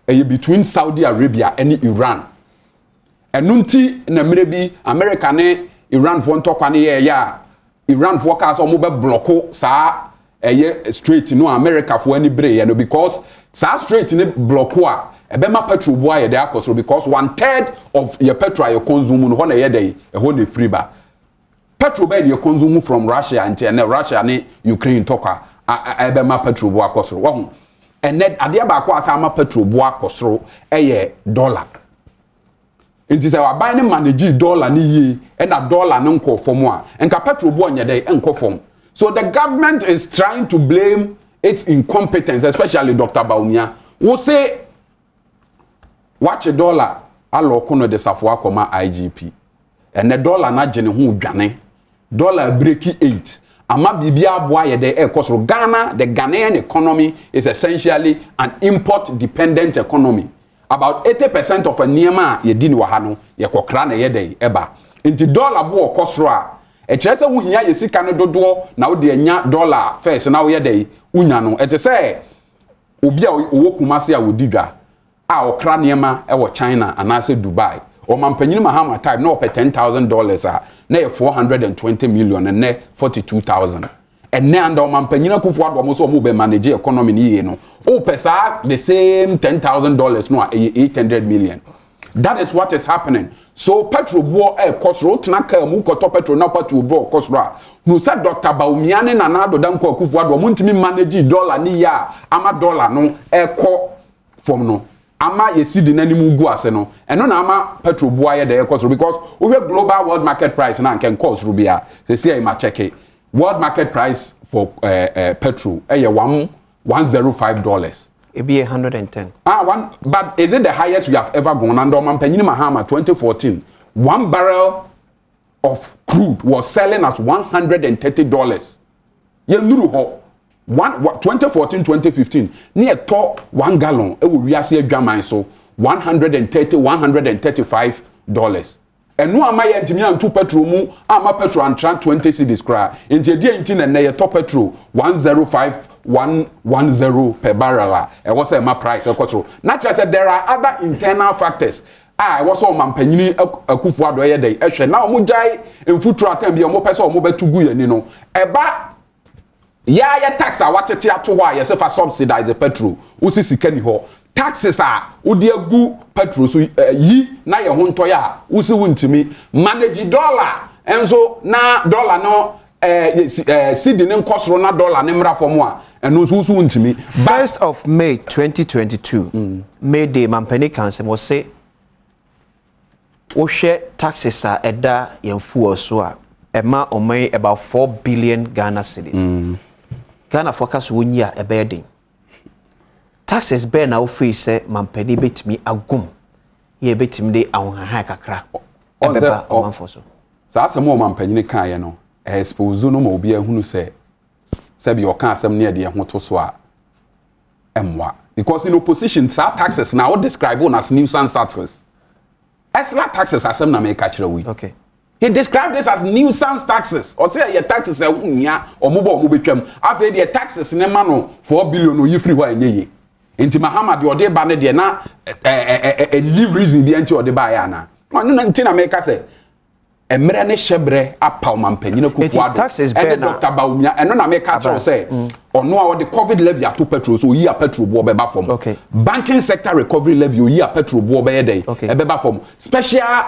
between Saudi Arabia and Iran enunti na mere bi America ne Iran for ntokwa ne ya Iran for ka so mo be blocko saa straight no America for any bre ya no because saa straight ne blocko a ebema petrol boa ye dey akosoro because 1/3 of your petrol you consume no ho na ye dey ho na free ba petrol be you consume from Russia and Russia ne Ukraine toka ebema petrol boa akosoro wo and net ade ba kwa asama petrol boa akosoro dollar nti se wa buy ne manage dollar ni yi and a dollar no nko fom a enka petrol boa nya dey enko fom so the government is trying to blame its incompetence especially Dr. Baumia wo say watch a dollar alo kono de safo akoma IGP and the dollar na gene ho dwane dollar break 8 ama bibia aboa ye de ekosoro Ghana the Ghanaian economy is essentially an import dependent economy about 80% of a niema ye di ni wa ha no ye kokra na ye de eba nti dollar bo okosoro a e kire se wo hia ye sika no dodo na wo de anya dollar first na wo ye de unya no e te se obi a wo kumase a wo didwa a okra niema e wo China anase Dubai o mampanyini Mahama type na opɛ $10,000 a na ye 420 million and na 42,000 and na anda o mampanyini Akufo Addo mo so mo be manage economy ni no o pesa the same $10,000 no a 800 million. That is what is happening. So petrol bo kosro tena ka mu koto petrol na petrol bo kosro no say Dr. Baumia ne na Nado Danko Akufo Addo mo ntimi manage dollar ni ya ama dollar no ekɔ from no ama yesi di nanimu gu ase no eno na ama petrol boa ye de cost because we global world market price na can cost rubia say see ma check it world market price for petrol $105 it be 110 one but is it the highest we have ever gone under Mampanyini Mahama 2014 1 barrel of crude was selling at $130 ye nuru ho 2014-2015 near to 1 gallon e wo wiase adwaman so $135 and no ama ye ntimi antu petrol mu ama petrol antran 20 cedis kra enti die enti na ye to petrol 105,110 per barrel e was my price e control naturally said there are other internal factors was all Mampanyini Akufo Addo ye dey ehwe na omo jai emfuturo akan bi omo pese omo betugu ye ni no eba ya tax a watete ato ho a ye se fa subsidize the petrol usi sika ni ho taxes a udi agu petrol so yi na ye ho ntoya a usi wuntimi manage dollar enso na dollar no cedi ne nkosoro na dollar ne mra fom a eno so usi wuntimi 1st of May 2022 May Day Mampanyini Council was say wo share taxes a eda yemfu so a ema omai about 4 billion Ghana cedis Ghana focus wonya ebedin taxes be na wo free say Mampanyini betimi agum ye betimi de ahonhan kakra ebeba omanfo so sa asem o Mampanyini kan ye no expose no ma obi ahunu say bi o kan asem ne de ho to so a emwa because in opposition sa taxes now describe one as nuisance taxes extra taxes asem na me ka kire we okay. He described this as nuisance taxes. Or say your taxes are unya or mubo mubetwam. After the taxes ne mano 4 billion o yifri wa enye. Enti Mahama de ode ba ne de na a new reason bi enti ode ba ya na. No na nti na make say emre ne hyebre apa Mampanyini Akufo Addo. Taxes be na Dr. Baumia eno na make catch say ono a the COVID levy ato petrol so yi a petrol bo be ba fom. Okay. Banking sector recovery levy o yi a petrol bo be ye dey. E be ba fom. Special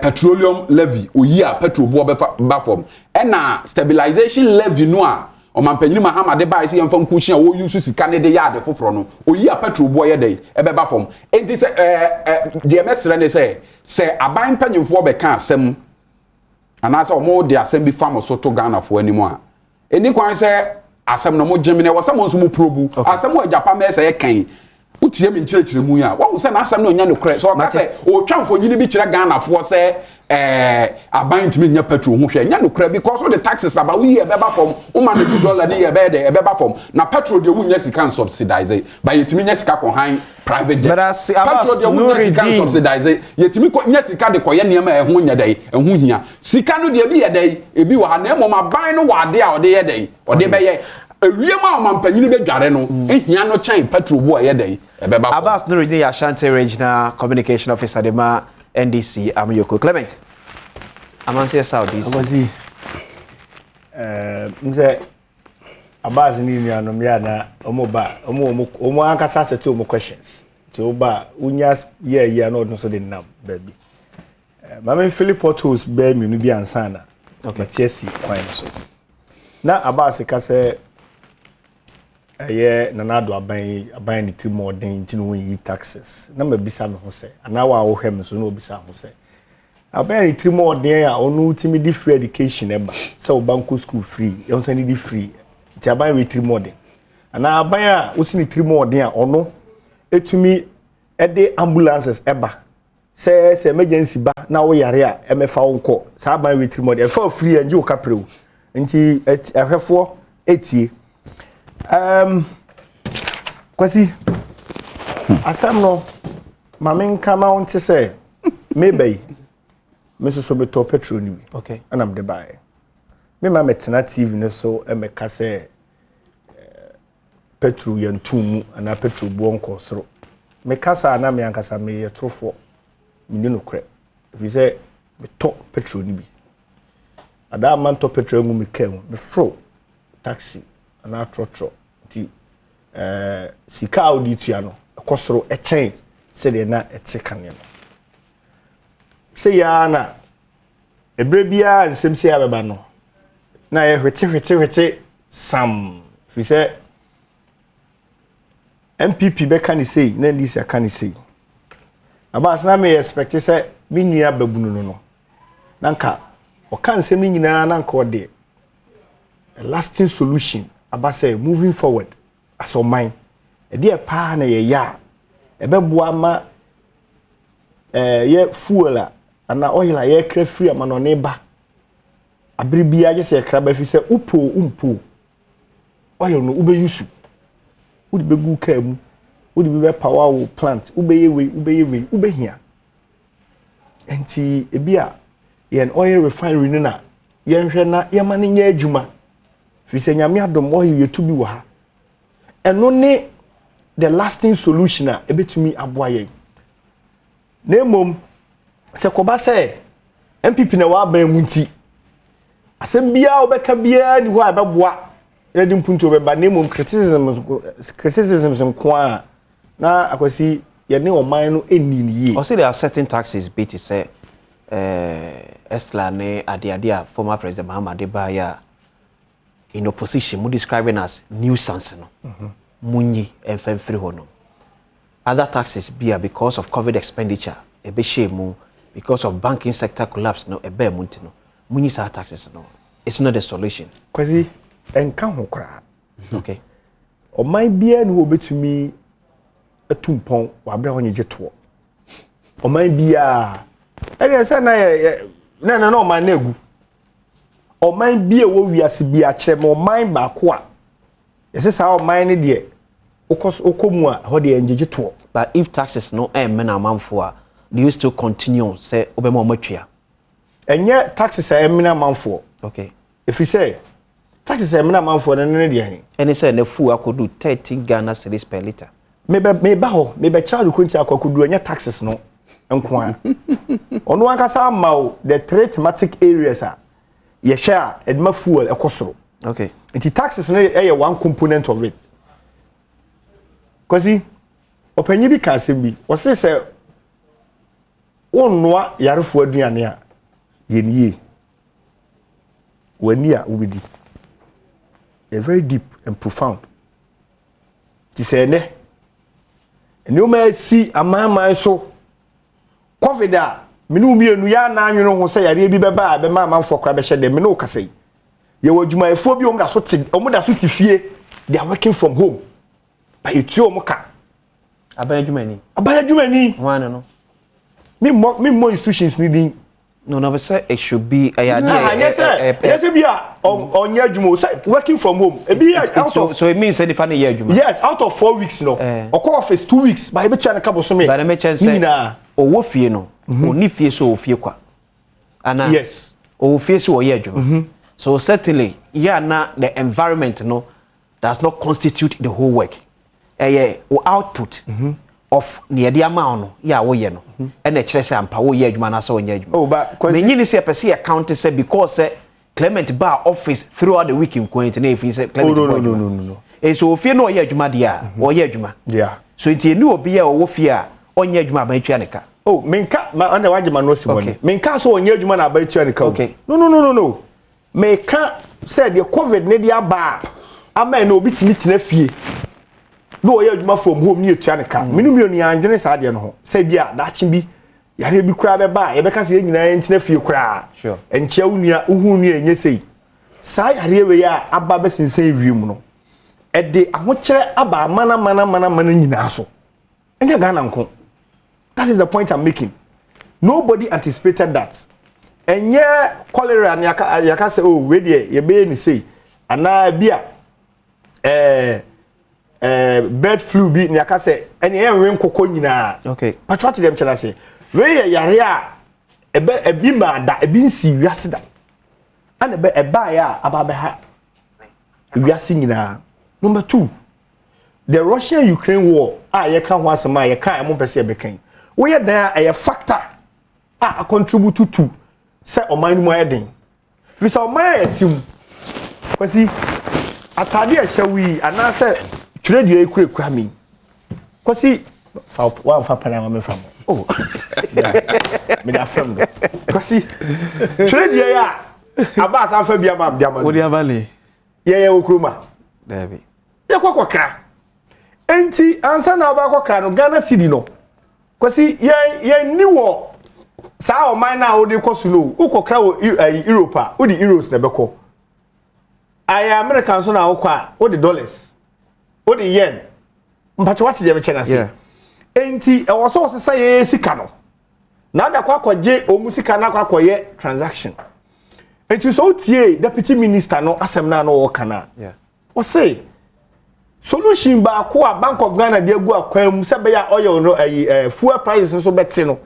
petroleum levy o yi a petrol bo be form and na stabilization levy no a o Mampanyini Mahama de ba isi yemfa nkuchi a wo use sika ne de yard foforo no o yi a petrol bo ye dey e be ba form enti se de mesre ne se aban panyimfo be ka asem anasa o mo de asem bi fam so to Ghana fo animo a eni kwan se asem no mo gemine wo se mo nso mo probu asem o Japan me se kan utie mi nkyerɛkyerɛ mu ya wo se na asɛm no nya no korɛ so ka sɛ o twamfo nyini bi kyerɛ Ghana fo sɛ aban ntimi nya petrol ho hwɛ nya no korɛ because all the taxes aba we here beba from o ma no dollar ni here be de beba from na petrol de wunya sika subsidize ba yetimi nya sika ko han private jet petrol de wunya sika subsidize yetimi ko nya sika de koye niam e ho nya dai e ho hia sika no de bi ye dai ebi wa ha na mo aban no wa de a ode ye dai ode be ye ewiem a Mampanyini be dware no ehia no chain petrol bo ye dai ebeba Abbas Nuruddin Ashanti Regional Communication Officer de ma NDC Amyoko Clement Amansi Saudis. Amansi. Nze abazi ni nuanom ya na omo ankasa seti omo questions. Ti oba unya ye na odun so de nam baby. Mama Philip Portos be mi nu bi ansa na. Okay. Tiesi kwan so. Na abasi ka se nanado aban ni three more than tinu yi taxes. Na me bisa me ho se. Ana wa wo hwem so na obisa ho se. Aban ni three more than ya onu ultimate di free education eba. So banku school free. You say ni free. Ti aban we three more than. Ana aban a usi ni three more than ono etumi ede ambulances eba. Say emergency ba na wo yare a emefa wonko. Sa aban we three more than. For free enje o kaprew. Nti ehwefo etie. Kwasi asam no mamen kama wonte say maybe me so be to petrol ni bi. Okay. Anam de bae. Me ma metena TV no so me ka say petrol yantumu ana petrol bu onko soro. Me kasa na me ankasa me ye trofo. Me ni no kre. If say me to petrol ni bi. Ada man to petrol ngu me kem. Me fro taxi ana trotro ti sika audit ya no ekosoro echen se de na etikane no se ya na ebre bia nsem se ya beba no na ye hwete sam fi se MPP be kan sei na ndisi kan sei abas na me expect se mi nua babunu no nanka o kan nsem nyina nanka ode a lasting solution about say moving forward as on mine e dey pa na ye ya e be boa ma ye fuel ana oil ye kra free ama no ne ba abribia je se kra ba fi se umpo oil no ube yusu udi be gu ka mu udi be power wo plant ube ye ube hia enti ebia ye oil refinery na ye nhwe na ye ma ne nya adwuma fi se nyame adom wo yetu bi wo ha eno ne the lasting solution a ebetumi aboa ye na mom se koba se MPP na wa ban mu nti asem bia obeka bia ni ho abeboa e di mpunto beba na mom criticism kwa na akwasi ye ne oman no eni ni ye o say there are certain taxes bit to say Esla ne adia former president Muhammad Debaya in opposition mu describing as nuisance no munyi enfem free hono other taxes be because of COVID expenditure e be shame because of banking sector collapse no e be munti no munyi sa taxes no it's not the solution kwasi enka ho kra okay o man bia no obetumi atumpon wa bra honye jeto o man bia e dey say na o man na egu o man bia wo wiase bia kire mo man ba ko a yesi sa o man ne de okomu a ho de enjeje to. But if taxes no men amanfo a do you still continue say obema omatwa enye taxes men amanfo okay if you say taxes men amanfo na ne de hen ene say na fu akodu 13 Ghana cedis per liter me be charge kwenti akodu enye taxes no enko a ono ankasa ma the three thematic areas a ye share edma fuel ekosoro okay the taxes no one component of it cause opanyi bi ka asem bi o say onnoa yarefo aduane a yeniye wani a ubidi a very deep and profound ti say ne enu ma si amama so covid a minu mienu ya na anwene ho say yare bi beba be ma amanfo kra be hye de me no kasai ye wadwuma efo bi omuda so ti fie they are working from home but etu omuka abayadwumani wane no me more institutions needing no be say it should be a yes be on adwuma say working from home e be out of so it means say the pan year adwuma yes out of 4 weeks no or office 2 weeks but e be try na kabo so me but me chance say owo fie no oni fie so ofie kwa ana yes owo fie so year adwuma so certainly na the environment no does not constitute the whole work output of near the amount ya wo ye no and a chese ampa wo ye adwuma na so onye adwuma oh but me nyini se pese account say because Clement bar office throughout the week in Quaint na if say Clement no e so ofie no ye adwuma dia o ye adwuma yeah so nti eni obi ya wo fie a onye adwuma ba twa ne ka oh menka ma na wagema no si boni menka so onye adwuma na ba twa ne ka okay no meka say the covid ne dia ba ama na obi timi tina fie no oye adwuma from home ni etua ne ka minum yonu anjene sa de no ho say bia dachi bi yare bi kura be ba ye be ka say nyina ntina fie kura sure enchia unua uhu nua enye sei sa yare we ya aba be sensen wiem no e de ahokere aba mana nyina so enya Ghana nko that is the point I'm making nobody anticipated that enye cholera ni yaka say oh we de ye be ni sei ana bia bird flu bi ni aka say ene enwe nkoko nyina okay patwat dem chela say we ye yare a ebi ma da ebi nsi wiase da ana be eba ya aba be ha wiase nyina number 2 the Russia-Ukraine war ye ka ho asema ye ka mo pese be kan we ye dan a factor a contribute to say oman mu eden fi say oman etim kwasi atade a shawi ana say trade you kura mi kwasi fa wa fa pana ma fam oh me da fam do kwasi trade you ya aba san fa bia ma bia ma odi abale ye okroma dabi ye kwakra enti ansa na aba kwakra no Ghana city no kwasi ye niwo sa o man na odi kosu no ukokra wo Europe odi euros na beko aya American so na ukwa odi dollars odi yen mpacho wati je mechena si enti e wo so sesa ye sika no na da kwa kwaje omusika na kwa koye transaction enti so tie deputy minister no asem na no wo kana o say solution ba ko a Bank of Ghana de agu akwam se be ya oil no fuel prices so beti no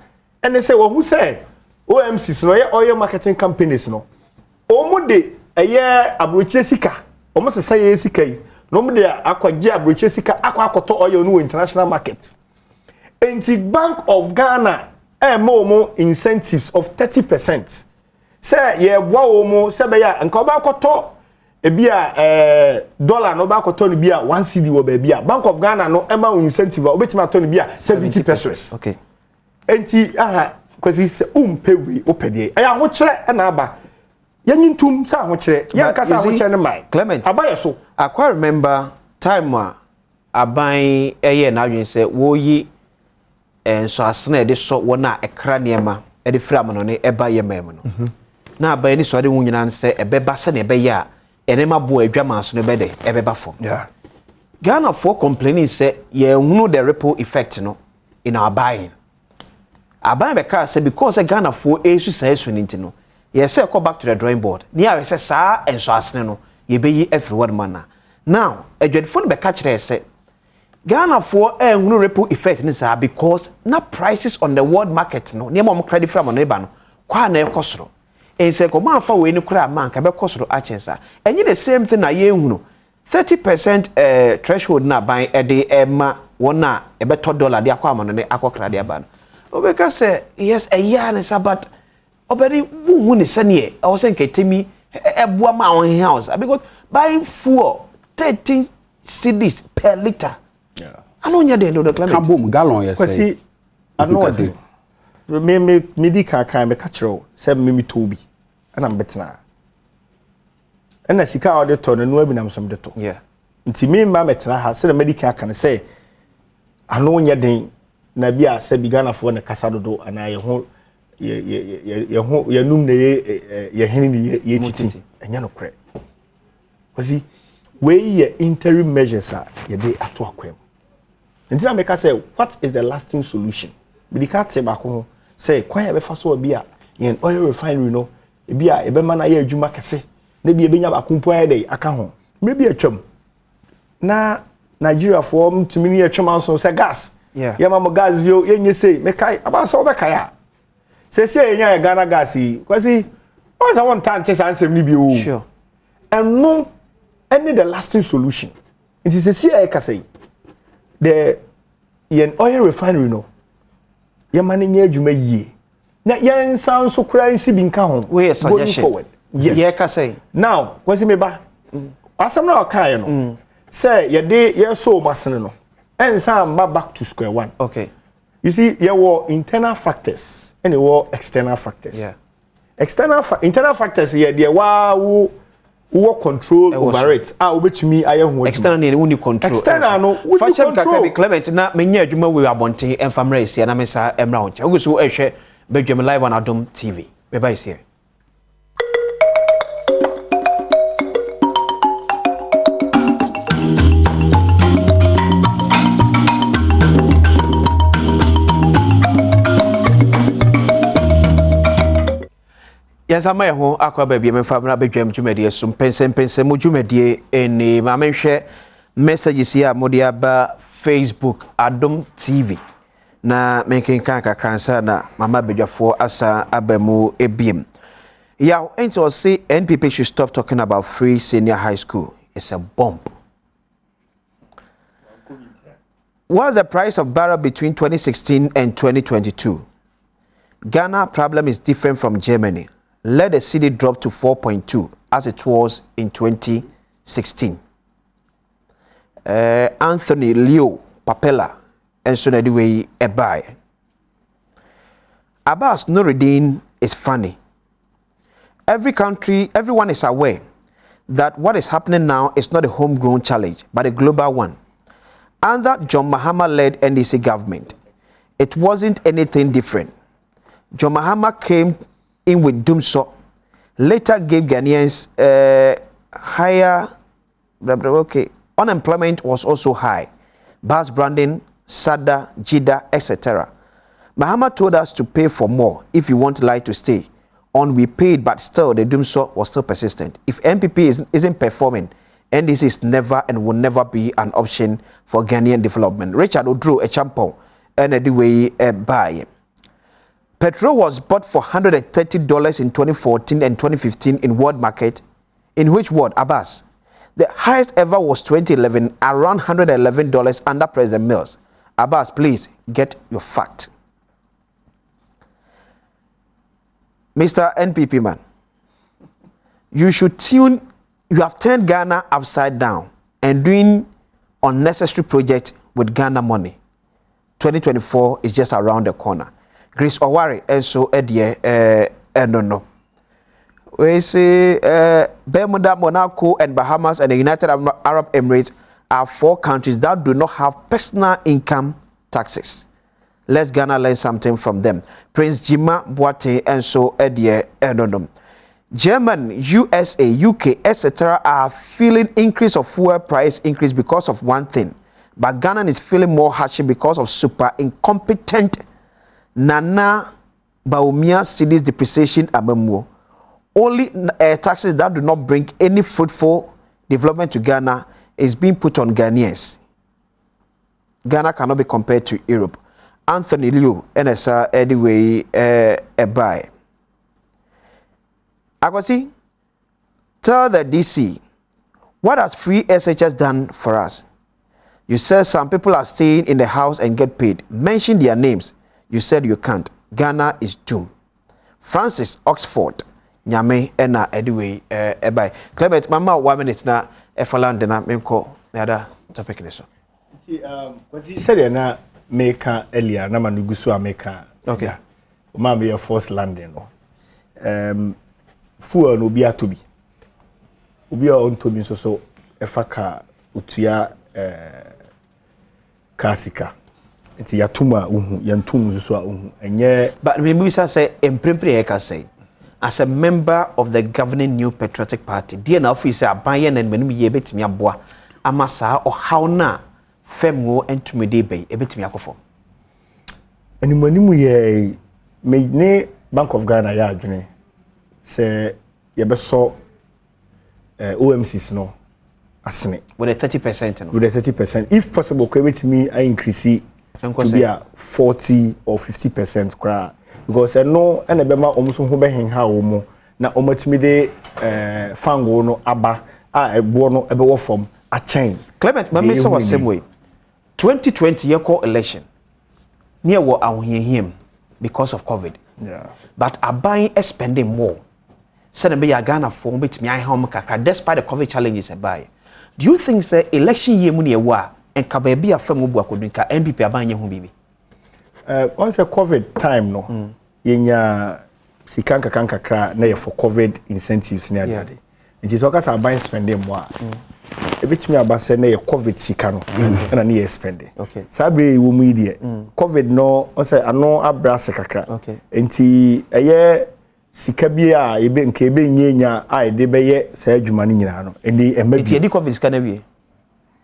ene say wo hu say OMCs no ye oil marketing companies no omo de abroche sika omo se say sika yi no mo de akwaje abroche sika akoto oil no international market enti Bank of Ghana mo incentives of 30% say ye boa omo se be ya nka oba akoto ebia dollar no ba akoto no bia 1 cedi wo ba bia Bank of Ghana no ema incentive obetima ato no bia 70 pesos okay enti kwasi se umpewi opede aya ho kire na aba yanyintum sa ho kire yanka sa ho kire ne mai Clement abaye so I remember time aban na adwen se wo yi so asena de so wona ekra niema e de fra no ne eba ye mem no na aban ni so de hu nyina se ebeba se ne ebe ya enema bo adwama so ne be de ebeba fom Ghana for complaining say ye hunu the ripple effect no in our buying aban be ka say because Ghana for esu say so ninti no ye say go back to the drawing board near say sa enso asene no ye be yi everyone man now adwadfo no be ka kire say Ghana for hunu ripple effect ni sa because na prices on the world market no near mo credit from no ba no kwa na ekosoro ense ko ma fa we ni kura man ka be kosoro achensa enye the same thing na ye hunu 30% threshold na ban de ema wona e beto dollar de akwa amano ne akokra de aba no obeka say yes a year ne sabat obedi wu ni sane e wo say nketemi eboa ma on house because buying fuel 13 cedis per liter anonya de do Clement kabom gallon yes say anonya me di kan me ka kiro say me tobi ana mbetena ena sika auditor no abi nam som de to nti me ma metena ha se medical kan say ano nya den na bia se bi Ghana fo ne kasa dodo ana ye ho ye num ne ye hini ne ye titi enya no kre kozi we ye interim measures a ye dey ato akwem nti na me ka say what is the lasting solution medical te ba ko say kwan ye be fa so bia ye oil refinery no bia e be mana ye adwuma kese na bi ebenya ba kumpo ayede aka ho maybe atwam na Nigeria for mtumi ni atwam anso se gas ya mama gas bio yenye sei mekai aba so be kaya se yenya Ghana gas yi kwasi once I want time chese ansem ni bio sure and no any the lasting solution it is se e ka sei the yen oil refinery no ye manage adwuma yie na yen sound so cry si bi nka ho we going forward yes ye ka say now kwasi me ba asam na okai no say ye de ye so masene no ensa amba back to square one. Okay. You see, there were internal factors and there were external factors. Yeah. Internal factors here, there were who control over it. Which me, I am external need only control. External no, we control. Clement na menya adwuma we abonten emfamra esi na mesa emra onche. Ogusu ehwe Badwam live on Adom TV. Be bye here. Yes, I may ho akwa baby me famra Badwam dwumadie so pense mo dwumadie eni ma menhwe messages here modia ba Facebook Adom TV na making kanka kransa na mama bedwafo asa abamu ebiem. Yeah, and so say NPP should stop talking about free senior high school. It's a bomb. What's the price of barrel between 2016 and 2022? Ghana problem is different from Germany. Let the cedi drop to 4.2 as it was in 2016. Anthony Leo Papella and so anyway Ebai. Abbas Nuruddin is funny. Everyone is aware that what is happening now is not a homegrown challenge, but a global one. Under John Mahama-led NDC government, it wasn't anything different. John Mahama came in with Dumso, later gave Ghanaians higher, unemployment was also high. Bus branding, SADA, JIDA, etc. Mahama told us to pay for more if you want light to stay. On we paid, but still the Dumso was still persistent. If NPP isn't performing, NDC is never and will never be an option for Ghanaian development. Richard Odro, a champion, and a way buy. Petrol was bought for $130 in 2014 and 2015 in world market. In which world, Abbas? The highest ever was 2011, around $111 under President Mills. Abbas, please get your fact. Mr. NPP man, you have turned Ghana upside down and doing unnecessary projects with Ghana money. 2024 is just around the corner. Grace Owari and so Edie no. We say Bermuda, Monaco, and Bahamas and the United Arab Emirates are 4 countries that do not have personal income taxes. Let's Ghana learn something from them. Prince Jima Boate and so Edie no. Germany, USA, UK, etc. are feeling increase of fuel price increase because of one thing. But Ghana is feeling more hardship because of super incompetent Nana Baumia cities depreciation abamuo. Only taxes that do not bring any fruitful development to Ghana is being put on Ghanaians. Ghana cannot be compared to Europe. Anthony Liu, NSA, anyway, a buy. Akwasi, tell the DC, what has free SHS done for us? You said some people are staying in the house and get paid. Mention their names. You said you can't. Ghana is doomed. Francis Oxford, Nyame, Ena, anyway, buy. Clement, Mama, 1 minute now, Efaland, and Memko, the other topic. What he said, na make earlier, Namanugusu America. Okay. Mamma, forced landing. Fuel no be to be. Ubi on to be so efaka utia kasika. It's yatuma yantum so enye. But remember, say emprempre eka say as a member of the governing New Patriotic Party, dear now officer abayen and menu ye betimi aboa amasa or how na femwo entumide bay ebetimi akofo. Eni manimu ye me ne Bank of Ghana ya adwene. Say yebeso OMCs no asene with a 30% no? With a 30%, if possible could with me I increase it to be a 40 or 50% cra because I know and ebema omuso ho behin ha wo mo na omatimi de fango no aba a ebo no ebewo form a chain. Clement, but me so same way 2020 year call election near what I hear him because of COVID. Yeah. But I buy spending more. Send me a Ghana for me to me home despite the COVID challenges I buy. Do you think say election year money wa and kabebi a firm wo akodun ka MPP abanye ho bibi? Once a COVID time no. Yenya sikanka kakra na for COVID incentives near the. It is okay say buy spending more. A bit me about say na COVID sikano na na spending. Okay. Sabre wo mu die. COVID no once ano abrase kakra. Okay. Enti eye sika bia ebe nke ebe nyenya a de beye sa adwuma ni nyina no eni emabi eti edi covid sika na wie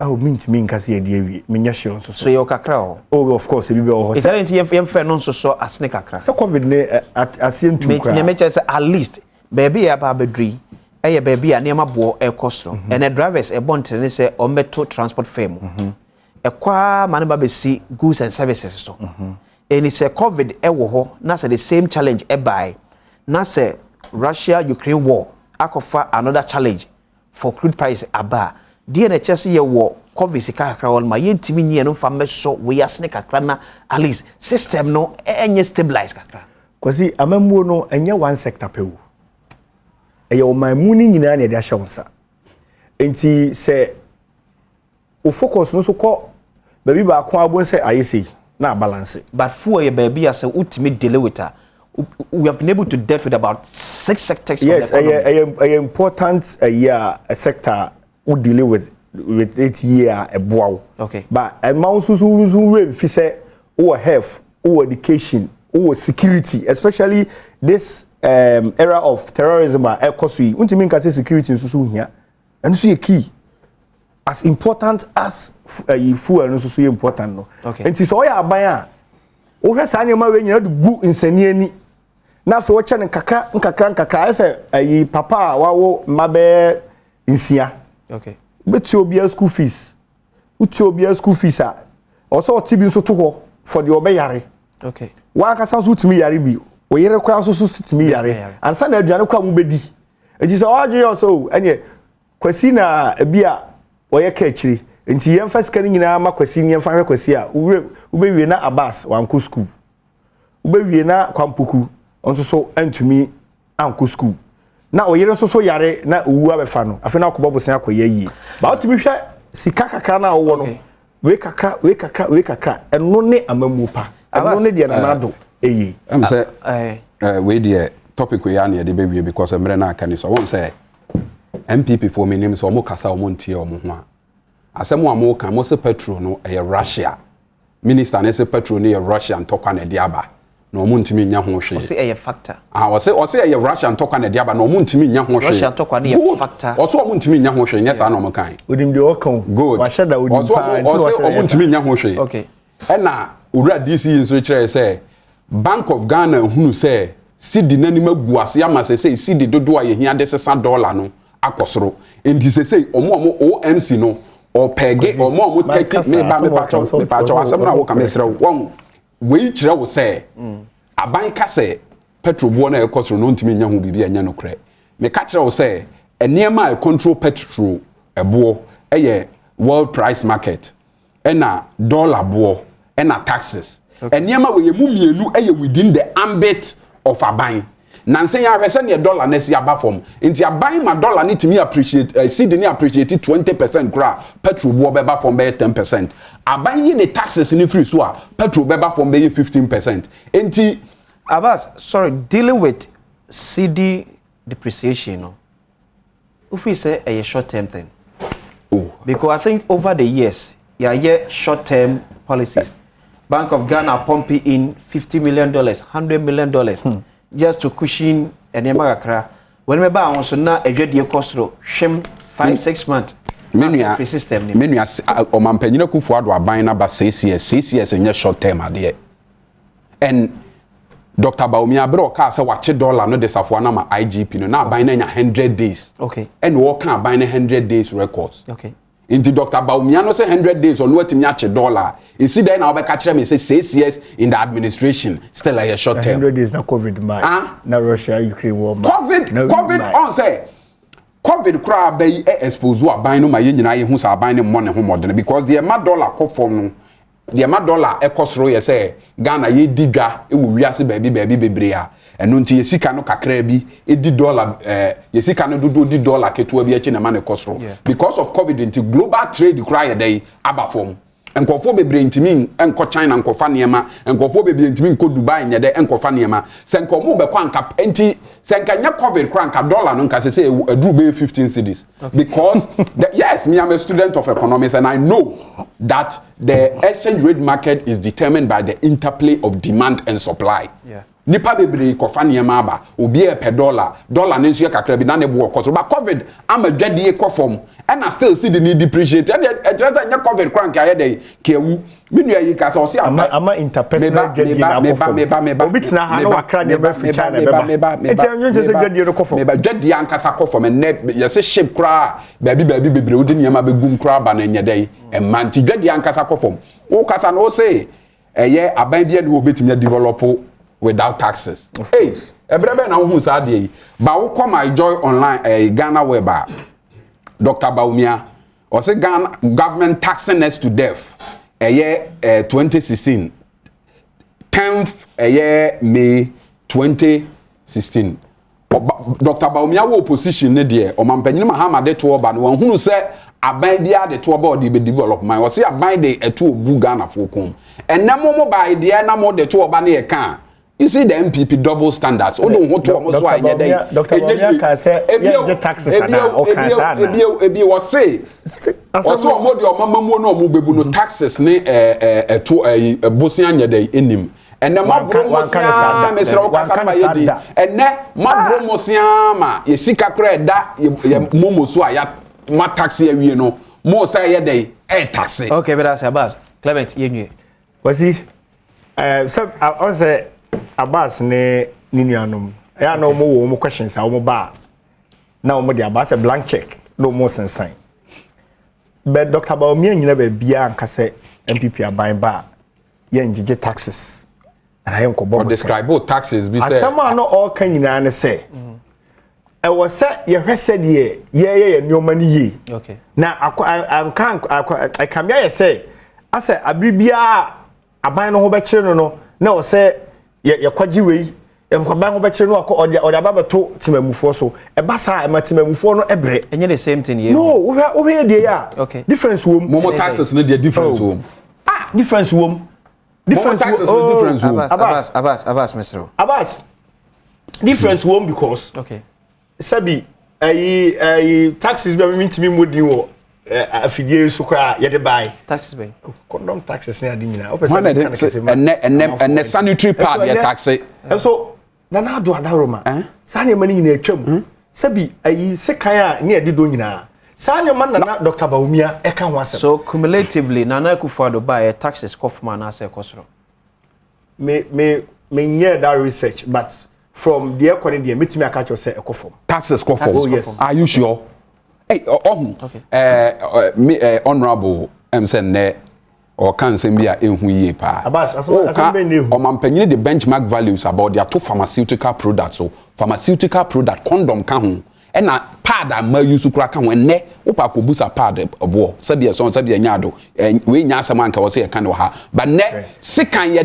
me nkase ye de awie menya hye nso so ye kakra o oh of course ebi be o is that yem fe no nso so asne kakra so covid ne asien tu kra me meche say at least baby ya ba bedri eye baby ya niam abo e kostro and the drivers e bontre ne say o meto transport fare e kwa mane ba be si goods and services so eni say covid e wo ho na say the same challenge e buy na say Russia-Ukraine war akofa another challenge for crude price aba die na chese ye war covid sika kakra wol ma yentimi nyie no fa meso we yasne kakra na at least system no enye stabilize kakra kwasi amamuo no enye one sector pewu eye o mamuni nyina na de ahwonsa enti se o focus no so ko baby ba ko abon say ayese na balance but for ye baby as ultimate delay with her we have been able to deal with about 6 sectors. Yes, a important a sector who deal with it year a bow. Okay. But a mouse who say or health or education or security, especially this era of terrorism or ecosy. What do you mean can say security in Susu here? And so a key as important as food and so important no. Okay. And it's all ya buy. O hwe sa nyama we nyina gu nsani ani na fe wo che nkakra ese papa wawo mabe nsia okay beti obia school fees uti obia school fees a oso tibi nso to ho for the obeyare okay wa ka sanso timi yare bi o yere kwa so timi yare ansa na aduane kwa mu bedi enti so oje yo so ene kwasi na bia oye ka akiri enti yem fa sika nyina ma kwasi yem fa kwasi a ubewie na abas wanko school ubewie na kwampuku onso so antumi anko school na oyere so yare na owu abefa no afi na akobo bosan akoye yi ba otumi hwe sika kakra na owo no we kakra eno ne amamu pa eno ne de na nado eyi am say we the topic we ya na de bewie because emre na aka ni so won say MPP for me name so mo kasa o mo ntie o mo ho a asem a mo ka mo se petrol no e Russia minister ne se petrol ne Russia ntokwa na de aba na o mo ntimi nya ho hwe o se e factor o se e Russia ntokwa na de aba na o mo ntimi nya ho hwe Russia ntokwa ne factor o so o mo ntimi nya ho hwe nya sa na o mo kan odim de o kan wa sheda odim pa o so o mo ntimi nya ho hwe okay e na owura DC nso kire say Bank of Ghana hunu say sidi nanima guase amase say sidi dodo a ye hia de $60 no akosoro enti say omo OMC no o pege omo take me ba asem na wo ka mesre won we kire wo say aban ka say petrol bo na ekosoro no ntimi nya ho bibi anya no kre me ka kire wo say enema e control petrol ebo eye world price market ena dollar bo ena taxes enema we mu mienu eye within the ambit of aban nansen ya hwese ne dollar na si aba form nti aban ma dollar ni timi appreciate seed ni appreciate 20% gra petrol bo beba form be 10% aban yi ne taxes ni free so a petrol beba form be 15% nti Abbas sorry dealing with CD depreciation no if we say a short term thing because I think over the years short term policies Bank of Ghana pumping in $50 million, $100 million just to cushion and Yamagakra. When we buy on so now a year cost 5-6 months. Free system. Many as or Mampenina Kufuad were buying about 6 years in your short term idea. And Dr. Baumia Bro Casa watch $1 no desafuana IGP no now buying 100 days. Okay. And what can buying 100 days records. Okay. Inti Dr. Baumiano say 100 days on what $1. You see then I'll be catching me say 6 years in the administration still like a short term. 100 days na COVID man. Na Russia Ukraine war. COVID on say COVID cry be expose wa ban no ma ye nyina ye hu sa ban ne money ho modern because the ma dollar ko form no the ma dollar ekosoro ye say Ghana ye didwa e wo wiase baabi bebre a eno nti yesika no kakra bi e di dollar yesika no dodo di dollar keto bi echi na ma ne kosoro because of covid nti global trade cry dey abafom enkofo bebre ntimi enko China enkofa niema enkofo bebre ntimi enko Dubai nyede enkofa niema se enkomo be kwa nka enti se enka nya covid kwa nka dollar no nka se aduru be 15 cedis because yes me am a student of economics and I know that the exchange rate market is determined by the interplay of demand and supply. Nipa bebre kofa niema aba obi e per dollar ne nso kakra bi na ne bo koso ba covid ama dwade ekofom and I still see the need depreciate and just nya covid crank aye dey kewu minu ayi ka so see ama interpersonal dwade na kofom obi tina ha no wakra ne ba fi China beba eti anyo se dwade no kofom meba dwade ankasa kofom ne yese ship kra baabi bebre odi niema begum kra ba na nya dey e manti dwade ankasa kofom wo kasa no say eye aban bia ne obetimi develop without taxes. Hey, ebrebe na hu sa de ba wo come my joy online Ghana web Dr. Baumia or say Ghana government taxing us to death 2016 10th May 2016 Dr. Baumia wo opposition ne de o mampanyin Mahama de to oba no hunu say aban bia de to oba de be develop my o say aban de eto obu Ghana for kom enamo mo ba idea na mo de to oba na ye kan. You see the MPP double standards. O don't want to almost why you dey. Dr. Baumia can say yeah taxes ana o kan sa na. Ebi was say. Also mo de o mamamu no mo bebu no taxes ne to bosia nya dey enim. Ene ma bromosia me sra o kasa ma ye di. Ene ma bromosia ma ye sika kra da ye momosu aya ma tax awie no. Mo say ye dey tax. Okay, but as Abbas, Clement ye nwe. Wasi so I say Abbas ne ninuanom ya na mo questions a mo ba na mo de Abbas a blank check no mo sensan but Dr. Baumia nyina ba bia anka se MPP aban ba ye ngige taxes na ye nkobo describe taxes be say asama no all kan nyina ne se e wo se ye hwese de ye nyoma ni yi okay na anka akamia ye se ase abribia aban no ho be kire no na wo se ye kwaji wei e kwaban ho be kire no akọ ode ababeto timamufo so e basa e matimamufo no ebre enye the same thing here no wo he dey ya okay difference wom momo taxes no dey difference wom difference wom difference taxes no difference wom Abbas Mesro Abbas difference wom because okay sabi taxes be mintimi modin wo afidie so kra ye de buy taxes be condom taxes na adi nyina o pese and sanitary pad ye tax so na do adaroma sa ne mani nyina atwam sabi sekan a ne ade do nyina sa ne man na Dr. Baumia e kan ho asem so cumulatively Nana Akufo-Addo buy taxes kofma na se kosoro me nye that research but from the economy the metimi aka cho say ekofom taxes kofom oh yes are you sure hey okay honorable ne or can say be a enhu ye pa Abbas asem be nehu o mampanyin the benchmark values about their two pharmaceutical products so pharmaceutical product condom ka ho and na pad ma use kura ka ho enne opa ko busa pad obo sabi so sabi nya do we nya asem anka wo say e kan ha but ne sikan ye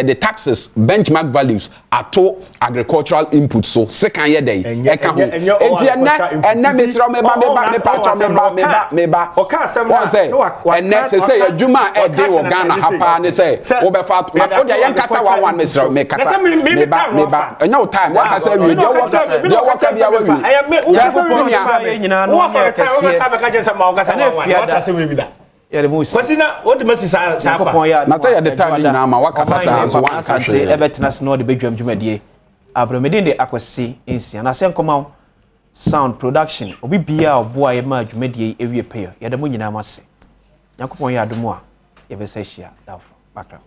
the taxes benchmark values ato agricultural inputs so sikan ye dey e ka ho enti enne misro me ba o ka asem na enne say adwuma e dey wo Ghana hapa ne say wo be fa o dey yen kasa one misro me kasa me ba enya o time wa kasa wi dey wo ka bia wa I am me who has what the message na tell you the time na ma wakasa sa one country ebetnas no de bedwam dwumadie abromedin de akwasi ensia na se nkoma sound production obi bia obo aye ma dwumadie ewie pay ye de mo nyina ma se yakopon ya adomo a ye be se hia dafo bakra